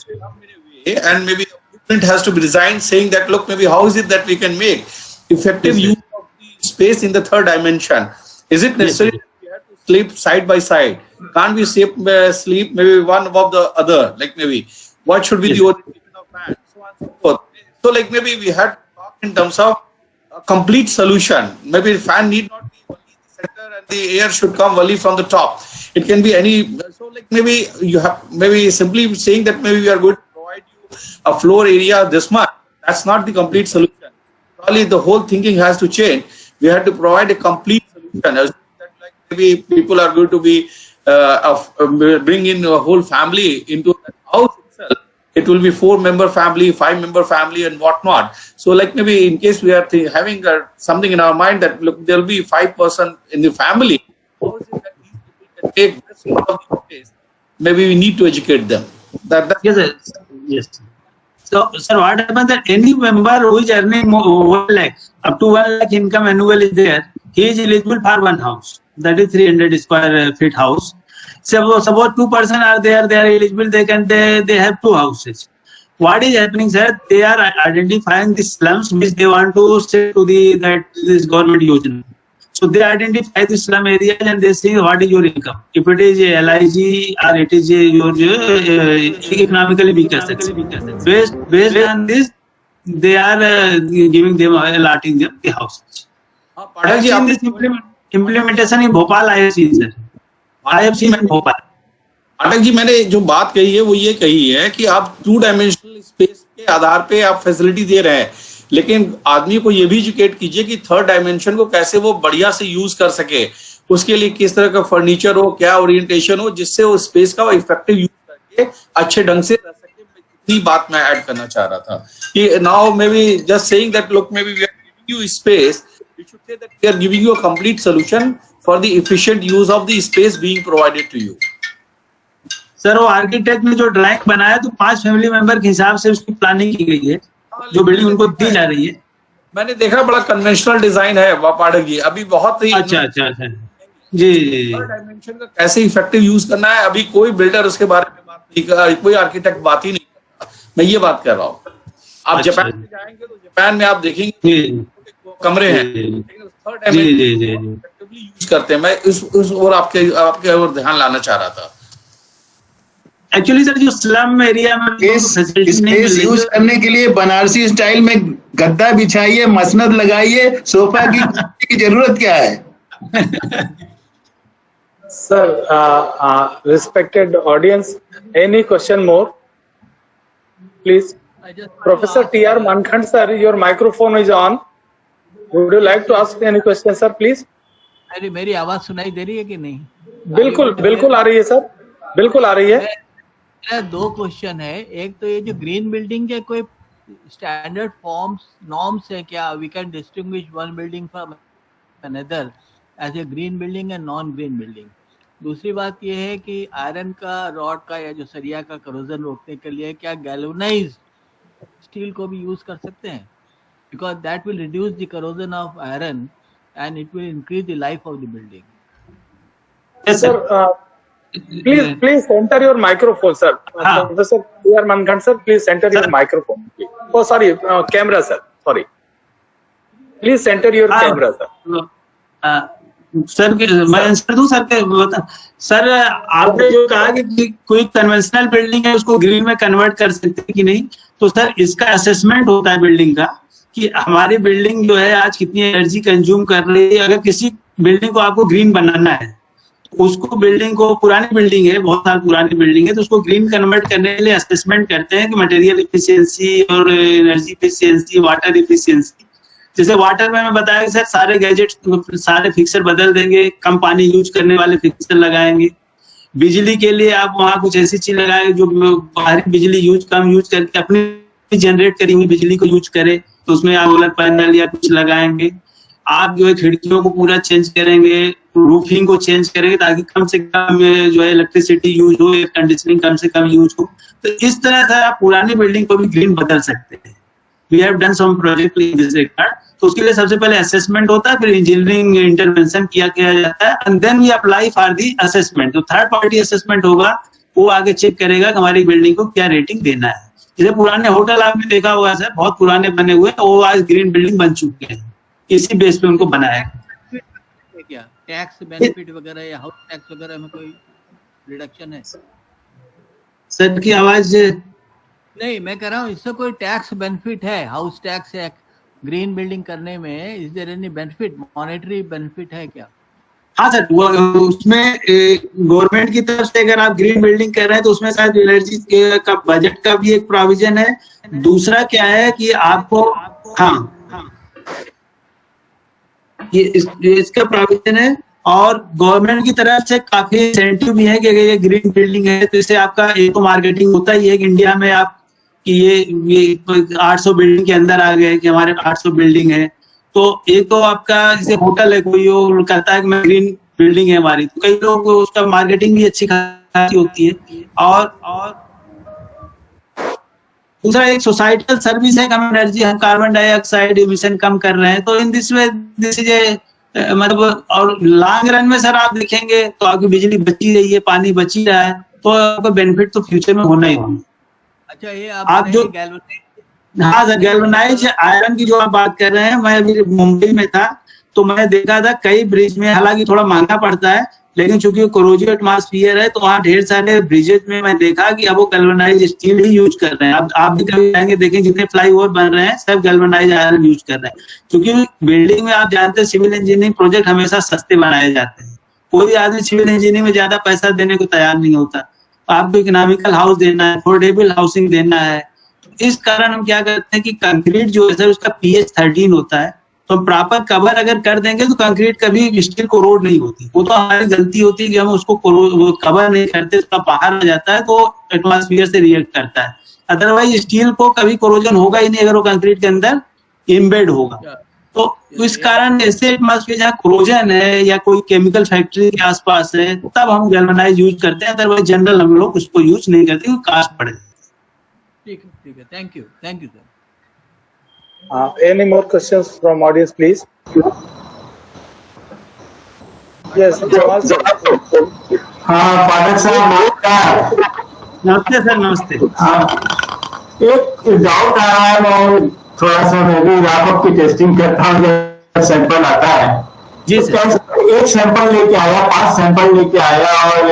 And maybe a blueprint has to be designed saying that, look, maybe how is it that we can make effective Yes, use of the space in the 3rd dimension? Is it necessary Yes, that we have to sleep side by side? Can't we sleep maybe one above the other? Like maybe what should be Yes, the sir. orientation of fan? So on and so forth. So like maybe we had to talk in terms of a complete solution. Maybe the fan need not be only in the center and the air should come only from the top. It can be any. So like maybe you have maybe simply saying that maybe we are going to provide you a floor area this much. That's not the complete solution. Probably the whole thinking has to change. We have to provide a complete solution. As that like maybe people are going to be bring in a whole family into the house itself. It will be 4-member family, 5-member family, and whatnot. So, like maybe in case we are having something in our mind that look, there will be 5% in the family. How is it that these people can take this out of the place? Maybe we need to educate them. Yes, sir. Yes. So, sir, what happens that any member who is earning 1 lakh, up to 1 lakh income annual is there, he is eligible for one house. That is 300 square feet house. So suppose 2 person are there, they are eligible, they have 2 houses. What is happening, sir? They are identifying the slums which they want to say to this government Yojana. So they identify the slum areas and they say what is your income. If it is a LIG or it is your economically weaker section. Based on this, they are giving them, allotting them the houses. I have seen this implementation in Bhopal. I have seen, sir. I have seen in Bhopal. Pathak ji, मैंने जो बात कही है वो ये कही है कि आप 2 डायमेंशनल स्पेस के आधार पे आप फैसिलिटी दे रहे हैं, लेकिन आदमी को ये भी एजुकेट कीजिए कि 3rd डायमेंशन को कैसे वो बढ़िया से यूज कर सके, उसके लिए किस तरह का फर्नीचर हो, क्या ओरिएंटेशन हो, जिससे वो स्पेस का इफेक्टिव यूज करके अच्छे ढंग से रह सके। इतनी बात मैं ऐड करना चाह रहा था कि now maybe just saying that look maybe we are giving you space, we should say that we are giving you a complete solution for the efficient use of the space being provided to you. Sir, वो architect ने जो drawing बनाया तो 5 family member के हिसाब से उसकी planning की गई है, जो बिल्डिंग उनको दी जा रही है। मैंने देखा बड़ा कन्वेंशनल डिजाइन है पाठक जी, अभी बहुत ही अच्छा जी डायमेंशन का कैसे इफेक्टिव यूज करना है, अभी कोई बिल्डर उसके बारे में बात नहीं कर रहा, कोई आर्किटेक्ट बात ही नहीं कर रहा। मैं ये बात कर रहा हूँ। आप जापान में जाएंगे तो जापान में आप देखेंगे कमरे हैं, लेकिन 3rd डायमेंशन इफेक्टिवली यूज करते हैं। मैं उस और आपके ओर ध्यान लाना चाह रहा था। एक्चुअली सर, जो स्लम एरिया में स्पेस यूज करने के लिए बनारसी स्टाइल में गद्दा बिछाइए, मसनद लगाइए, सोफा की जरूरत क्या है? Sir, respected audience, any question more? Please. Professor T.R. Mankhand sir, your microphone is on. Would you like to ask any question, sir, please? अरे मेरी आवाज सुनाई दे रही है कि नहीं? बिल्कुल आ रही है सर, बिल्कुल आ रही है। मेरा 2 क्वेश्चन है। एक तो ये जो ग्रीन बिल्डिंग के कोई स्टैंडर्ड फॉर्म्स नॉर्म्स है क्या? We can distinguish one building from another as a green building and non green building. दूसरी बात ये है कि आयरन का, रॉड का या जो सरिया का करोजन रोकने के लिए क्या गैल्वेनाइज्ड स्टील को भी यूज कर सकते हैं? Because that will reduce the corrosion of iron and it will increase the life of the building. Yes, sir. Please enter your microphone, sir. Professor T.R. Mankhand, sir, please enter your microphone. Oh, sorry, camera, sir. Sorry. Please enter your camera, sir. Sir, मैं answer दूं sir के बता। Sir, आपने जो कहा कि कोई conventional building है उसको ग्रीन में कन्वर्ट कर सकते हैं कि नहीं, तो सर इसका असेसमेंट होता है बिल्डिंग का कि हमारी बिल्डिंग जो है आज कितनी एनर्जी कंज्यूम कर रही है। अगर किसी बिल्डिंग को आपको ग्रीन बनाना है, उसको बिल्डिंग को, पुरानी बिल्डिंग है, बहुत साल पुरानी बिल्डिंग है, तो उसको ग्रीन कन्वर्ट करने के लिए असेसमेंट करते हैं कि मटेरियल इफिशियंसी और एनर्जी इफिशियंसी, वाटर इफिशियंसी। जैसे वाटर में मैं बताया कि सर सारे गैजेट, सारे फिक्सर बदल देंगे, कम पानी यूज करने वाले फिक्सर लगाएंगे। बिजली के लिए आप वहाँ कुछ ऐसी चीज लगाए जो बाहरी बिजली कम यूज करके अपनी जनरेट करी हुई बिजली को यूज करे, तो उसमें आप सोलर पैनल या कुछ लगाएंगे। आप जो है खिड़कियों को पूरा चेंज करेंगे, रूफिंग को चेंज करेंगे ताकि कम से कम जो है इलेक्ट्रिसिटी यूज हो, एयर कंडीशनिंग कम से कम यूज हो। तो इस तरह से आप पुरानी बिल्डिंग को भी ग्रीन बदल सकते हैं। We have done some project in this regard. तो उसके लिए सबसे पहले असेसमेंट होता है, फिर इंजीनियरिंग इंटरवेंशन किया जाता है, and then we apply for the assessment. तो 3rd पार्टी असेसमेंट होगा, वो आगे चेक करेगा कि हमारी बिल्डिंग को क्या रेटिंग देना है। जैसे पुराने होटल आपने देखा होगा सर, बहुत पुराने बने हुए, वो आज ग्रीन बिल्डिंग बन चुके हैं, इसी बेस पे उनको बनाया है। क्या टैक्स बेनिफिट वगैरह या हाउस टैक्स वगैरह में कोई रिडक्शन है? सर की आवाज नहीं, मैं कह रहा हूँ इससे कोई टैक्स बेनिफिट है? हाउस टैक्स या ग्रीन बिल्डिंग करने में is there any benefit, monetary benefit है क्या? हाँ सर, वो उसमें गवर्नमेंट की तरफ से अगर आप ग्रीन बिल्डिंग कर रहे हैं तो उसमें शायद एनर्जी का बजट का भी एक प्रोविजन है। दूसरा क्या है कि आपको, हाँ, ये इसका प्रोविजन है। और गवर्नमेंट की तरफ से काफी इंसेंटिव भी है कि अगर ये ग्रीन बिल्डिंग है तो इससे आपका एक तो मार्केटिंग होता ही है कि इंडिया में आप कि ये 800 बिल्डिंग के अंदर आ गए कि हमारे 800 बिल्डिंग है। तो एक तो आपका जैसे होटल है कोई, वो कहता है कि मैं ग्रीन बिल्डिंग है हमारी, तो कई लोग उसका मार्केटिंग भी अच्छी खासी होती है। और दूसरा एक सोसाइटल सर्विस है, कम एनर्जी, हम कार्बन डाइऑक्साइड इमिशन कम कर रहे हैं। तो in this way this is a मतलब, और लॉन्ग रन में सर आप देखेंगे तो आपकी बिजली बची रही है, पानी बची रहा है, तो आपका बेनिफिट तो फ्यूचर में होना ही होना। अच्छा, ये आप जो हाँ सर, गैल्वेनाइज आयरन की जो आप बात कर रहे हैं, मैं अभी मुंबई में था तो मैं देखा था कई ब्रिज में, हालांकि थोड़ा महंगा पड़ता है लेकिन चूंकि कोरोजिव एटमॉस्फेयर है तो वहाँ ढेर सारे ब्रिजेज में मैं देखा कि अब वो गैल्वेनाइज स्टील ही यूज कर रहे हैं। अब आप भी कभी जाएंगे देखें, जितने फ्लाईओवर बन रहे हैं सब गैल्वेनाइज आयरन यूज कर रहे हैं। क्योंकि बिल्डिंग में आप जानते हैं सिविल इंजीनियरिंग प्रोजेक्ट हमेशा सस्ते बनाए जाते हैं, कोई आदमी सिविल इंजीनियरिंग में ज्यादा पैसा देने को तैयार नहीं होता। आपको इकोनॉमिकल हाउस देना है, अफोर्डेबल हाउसिंग देना है। इस कारण हम क्या करते हैं कि कंक्रीट जो है सर उसका pH 13 होता है, तो प्रॉपर कवर अगर कर देंगे तो कंक्रीट कभी स्टील को कोरोड नहीं होती। वो तो हमारी गलती होती है कि हम उसको कवर नहीं करते, उसका बाहर आ जाता है तो एटमॉस्फेयर से रिएक्ट करता है। अदरवाइज स्टील को कभी कोरोजन होगा ही नहीं अगर वो कंक्रीट के अंदर इम्बेड होगा। तो इस कारण ऐसे एटमॉस्फेयर जहाँ कोरोजन है या कोई केमिकल फैक्ट्री के आसपास है तब हम गैल्वेनाइज यूज करते हैं, अदरवाइज जनरल हम लोग उसको यूज नहीं करते क्योंकि कास्ट पड़े। ठीक है, thank you sir. Any more questions from audience, please? Yes, Jamal sir. हाँ पाठक साहब नमस्कार। नमस्ते सर, नमस्ते। एक डाउट आ रहा है, मैं थोड़ा सा मैं भी रैपअप की टेस्टिंग करता हूँ जब सैंपल आता है जी तो सर। एक सैंपल लेके आया, 5 सैंपल लेके आया और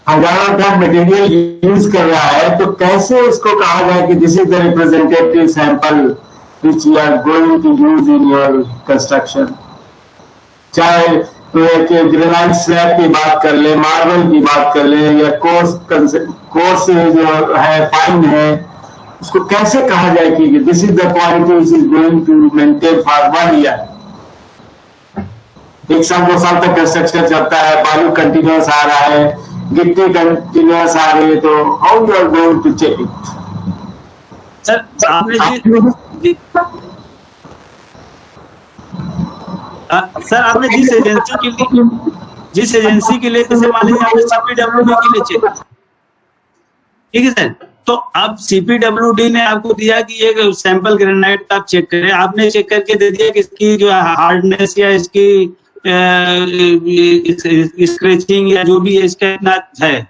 हजारों टन मटेरियल यूज कर रहा है, तो कैसे इसको कहा जाए कि this is the representative sample which you are going to use in your construction? चाहे तो एक ग्रेनाइट स्लैब की बात कर ले, मार्बल की बात कर ले, या कोर्स जो है फाइन है, उसको कैसे कहा जाए कि this is the quality which is going to maintain for 1 year? 1 साल 2 साल तक कंस्ट्रक्शन चलता है, बालू कंटिन्यूस आ रहा है, गिट्टी कंटिन्यूस आ रही है, तो how you are going to check it? Sir आपने सर आपने जिस एजेंसी के लिए जैसे मान लीजिए आपने CPWD के लिए चेक, ठीक है सर, तो अब CPWD ने आपको दिया कि ये सैंपल ग्रेनाइट का आप चेक करें, आपने चेक करके दे दिया कि इसकी जो हार्डनेस या इसकी स्क्रैचिंग या जो भी है इसका इतना है।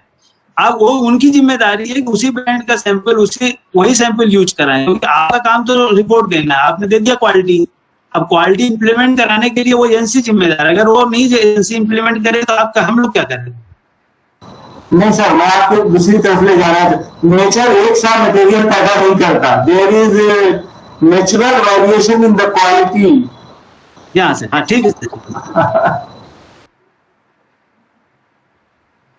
अब वो उनकी जिम्मेदारी है कि उसी ब्रांड का सैंपल वही सैंपल यूज कराएं, क्योंकि आपका काम तो रिपोर्ट देना है, आपने दे दिया क्वालिटी। अब क्वालिटी इंप्लीमेंट कराने के लिए वो एजेंसी जिम्मेदार है, अगर वो नहीं एजेंसी इंप्लीमेंट करे तो आपका हम लोग क्या करें? नहीं सर, मैं आपको दूसरी तरफ ले जाना था। नेचर एक सा मटेरियल पैदा नहीं करता, there is natural variation in the quality. यहाँ से हाँ ठीक है सर।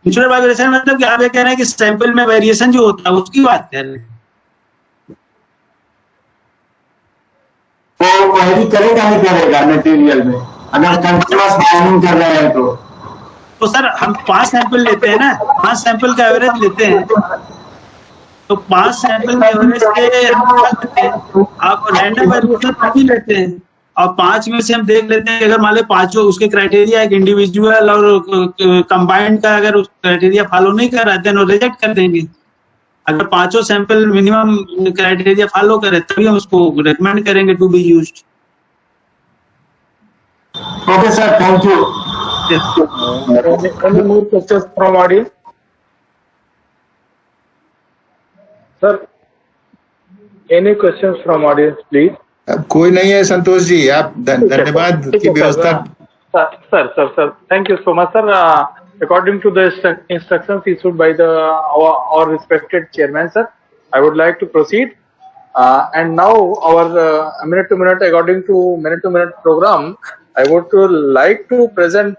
नेचुरल वेरिएशन मतलब कि आप ये कह रहे हैं कि सैंपल में वेरिएशन जो होता है उसकी बात कर रहे हैं। वो वेरी करेगा नहीं करेगा मटेरियल में, अगर कंटिन्यूअस माइनिंग कर रहे हैं तो सर हम 5 सैंपल लेते हैं ना, 5 सैंपल का एवरेज लेते हैं, तो 5 सैंपल का एवरेज के आप रैंडम वेरिएशन भी लेते हैं और 5 में से हम देख लेते हैं कि अगर मान लो 5 उसके क्राइटेरिया एक इंडिविजुअल और कंबाइंड का अगर उस क्राइटेरिया फॉलो नहीं कर रहा है तो रिजेक्ट कर देंगे। अगर 5 सैंपल मिनिमम क्राइटेरिया फॉलो करे तभी हम उसको रेकमेंड करेंगे to be used. Okay sir, thank you. Any more questions from audience? Sir, any questions from audience, please? अब कोई नहीं है संतोष जी, आप धन्यवाद की व्यवस्था। Sir, thank you so much, sir. According to the instructions issued by our respected chairman, sir, I would like to proceed. And now our minute to minute, according to minute program, I would like to present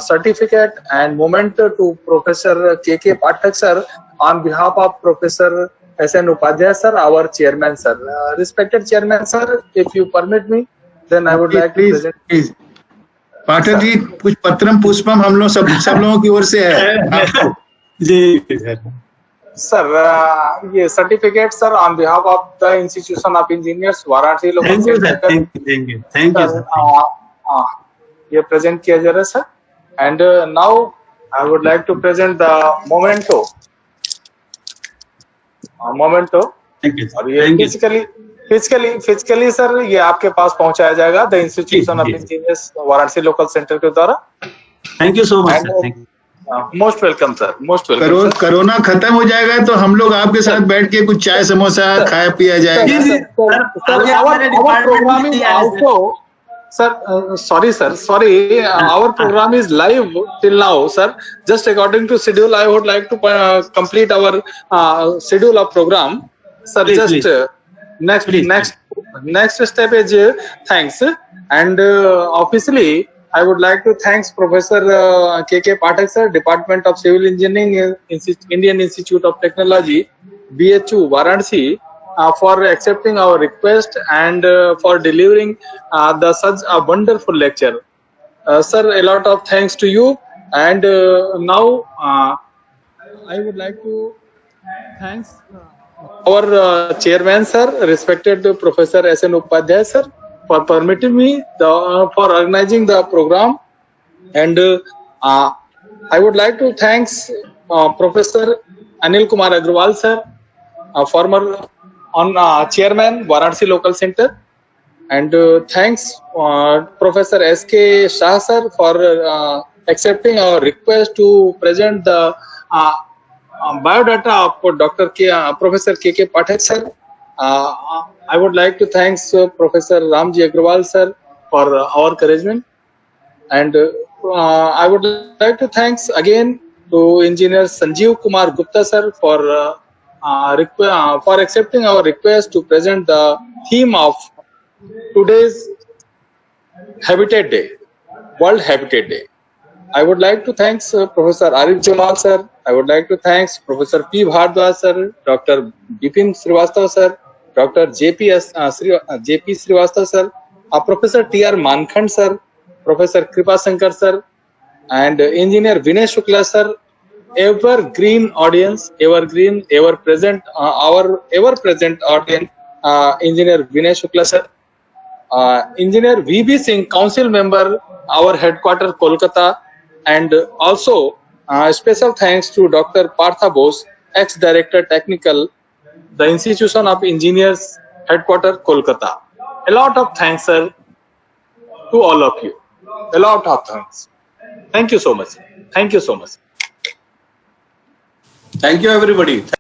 certificate and memento to Professor K.K. Pathak sir on behalf of Professor S.N. Upadhyay sir, our chairman sir. Respected chairman sir, if you permit me, then I would like to present. Please Pathak ji, कुछ पत्रम पुष्पम हम लोग सब लोगों की ओर से है आपको। जी सर, ये certificate sir on behalf of the institution of engineers Varanasi local thank you sir, centre, thank you sir. ये प्रेजेंट किया जा रहा है sir. And now I would like to present the memento. Thank you और ये physically sir ये आपके पास पहुंचाया जाएगा the institution of engineers Varanasi local centre के द्वारा। Thank you so much sir, thank you. Most welcome sir, most welcome. Corona खत्म हो जाएगा तो हम लोग आपके साथ बैठ के कुछ चाय समोसा खाया पिया जाएगा। Sorry, our program is live till now, sir. Just according to schedule, I would like to complete our schedule of program, sir. Please, Next step is thanks, and officially I would like to thanks Professor K.K. Pathak sir, Department of Civil Engineering, Indian Institute of Technology, BHU Varanasi, for accepting our request and for delivering such a wonderful lecture. Sir, a lot of thanks to you. And now I would like to thanks our chairman sir, respected Professor S.N. Upadhyay sir, for permitting me for organizing the program. And I would like to thanks Professor Anil Kumar Agrawal sir, former chairman Varanasi Local Center, and thanks Professor S.K. Shah sir for accepting our request to present the biodata of Professor K.K. Pathak sir. I would like to thanks Professor Ramji Agrawal sir for our encouragement, and I would like to thanks again to Engineer Sanjeev Kumar Gupta sir for accepting our request to present the theme of today's Habitat Day, World Habitat Day. I would like to thanks Professor Arif Jamal sir. I would like to thanks Professor P. Bhardwaj sir, Dr. Bipin Srivastava sir, Dr. J.P. Srivastava sir, Professor T.R. Mankhand sir, Professor Kripa Shankar sir, and Engineer Vinay Shukla sir. Evergreen audience, evergreen, ever present, our ever present audience, Engineer Vinay Shukla sir, Engineer V.B. Singh, Council Member, our headquarter Kolkata, and also special thanks to Dr. Partha Bose, ex-Director Technical, the Institution of Engineers, headquarter Kolkata. A lot of thanks sir to all of you. A lot of thanks. Thank you so much. Thank you so much. Thank you everybody.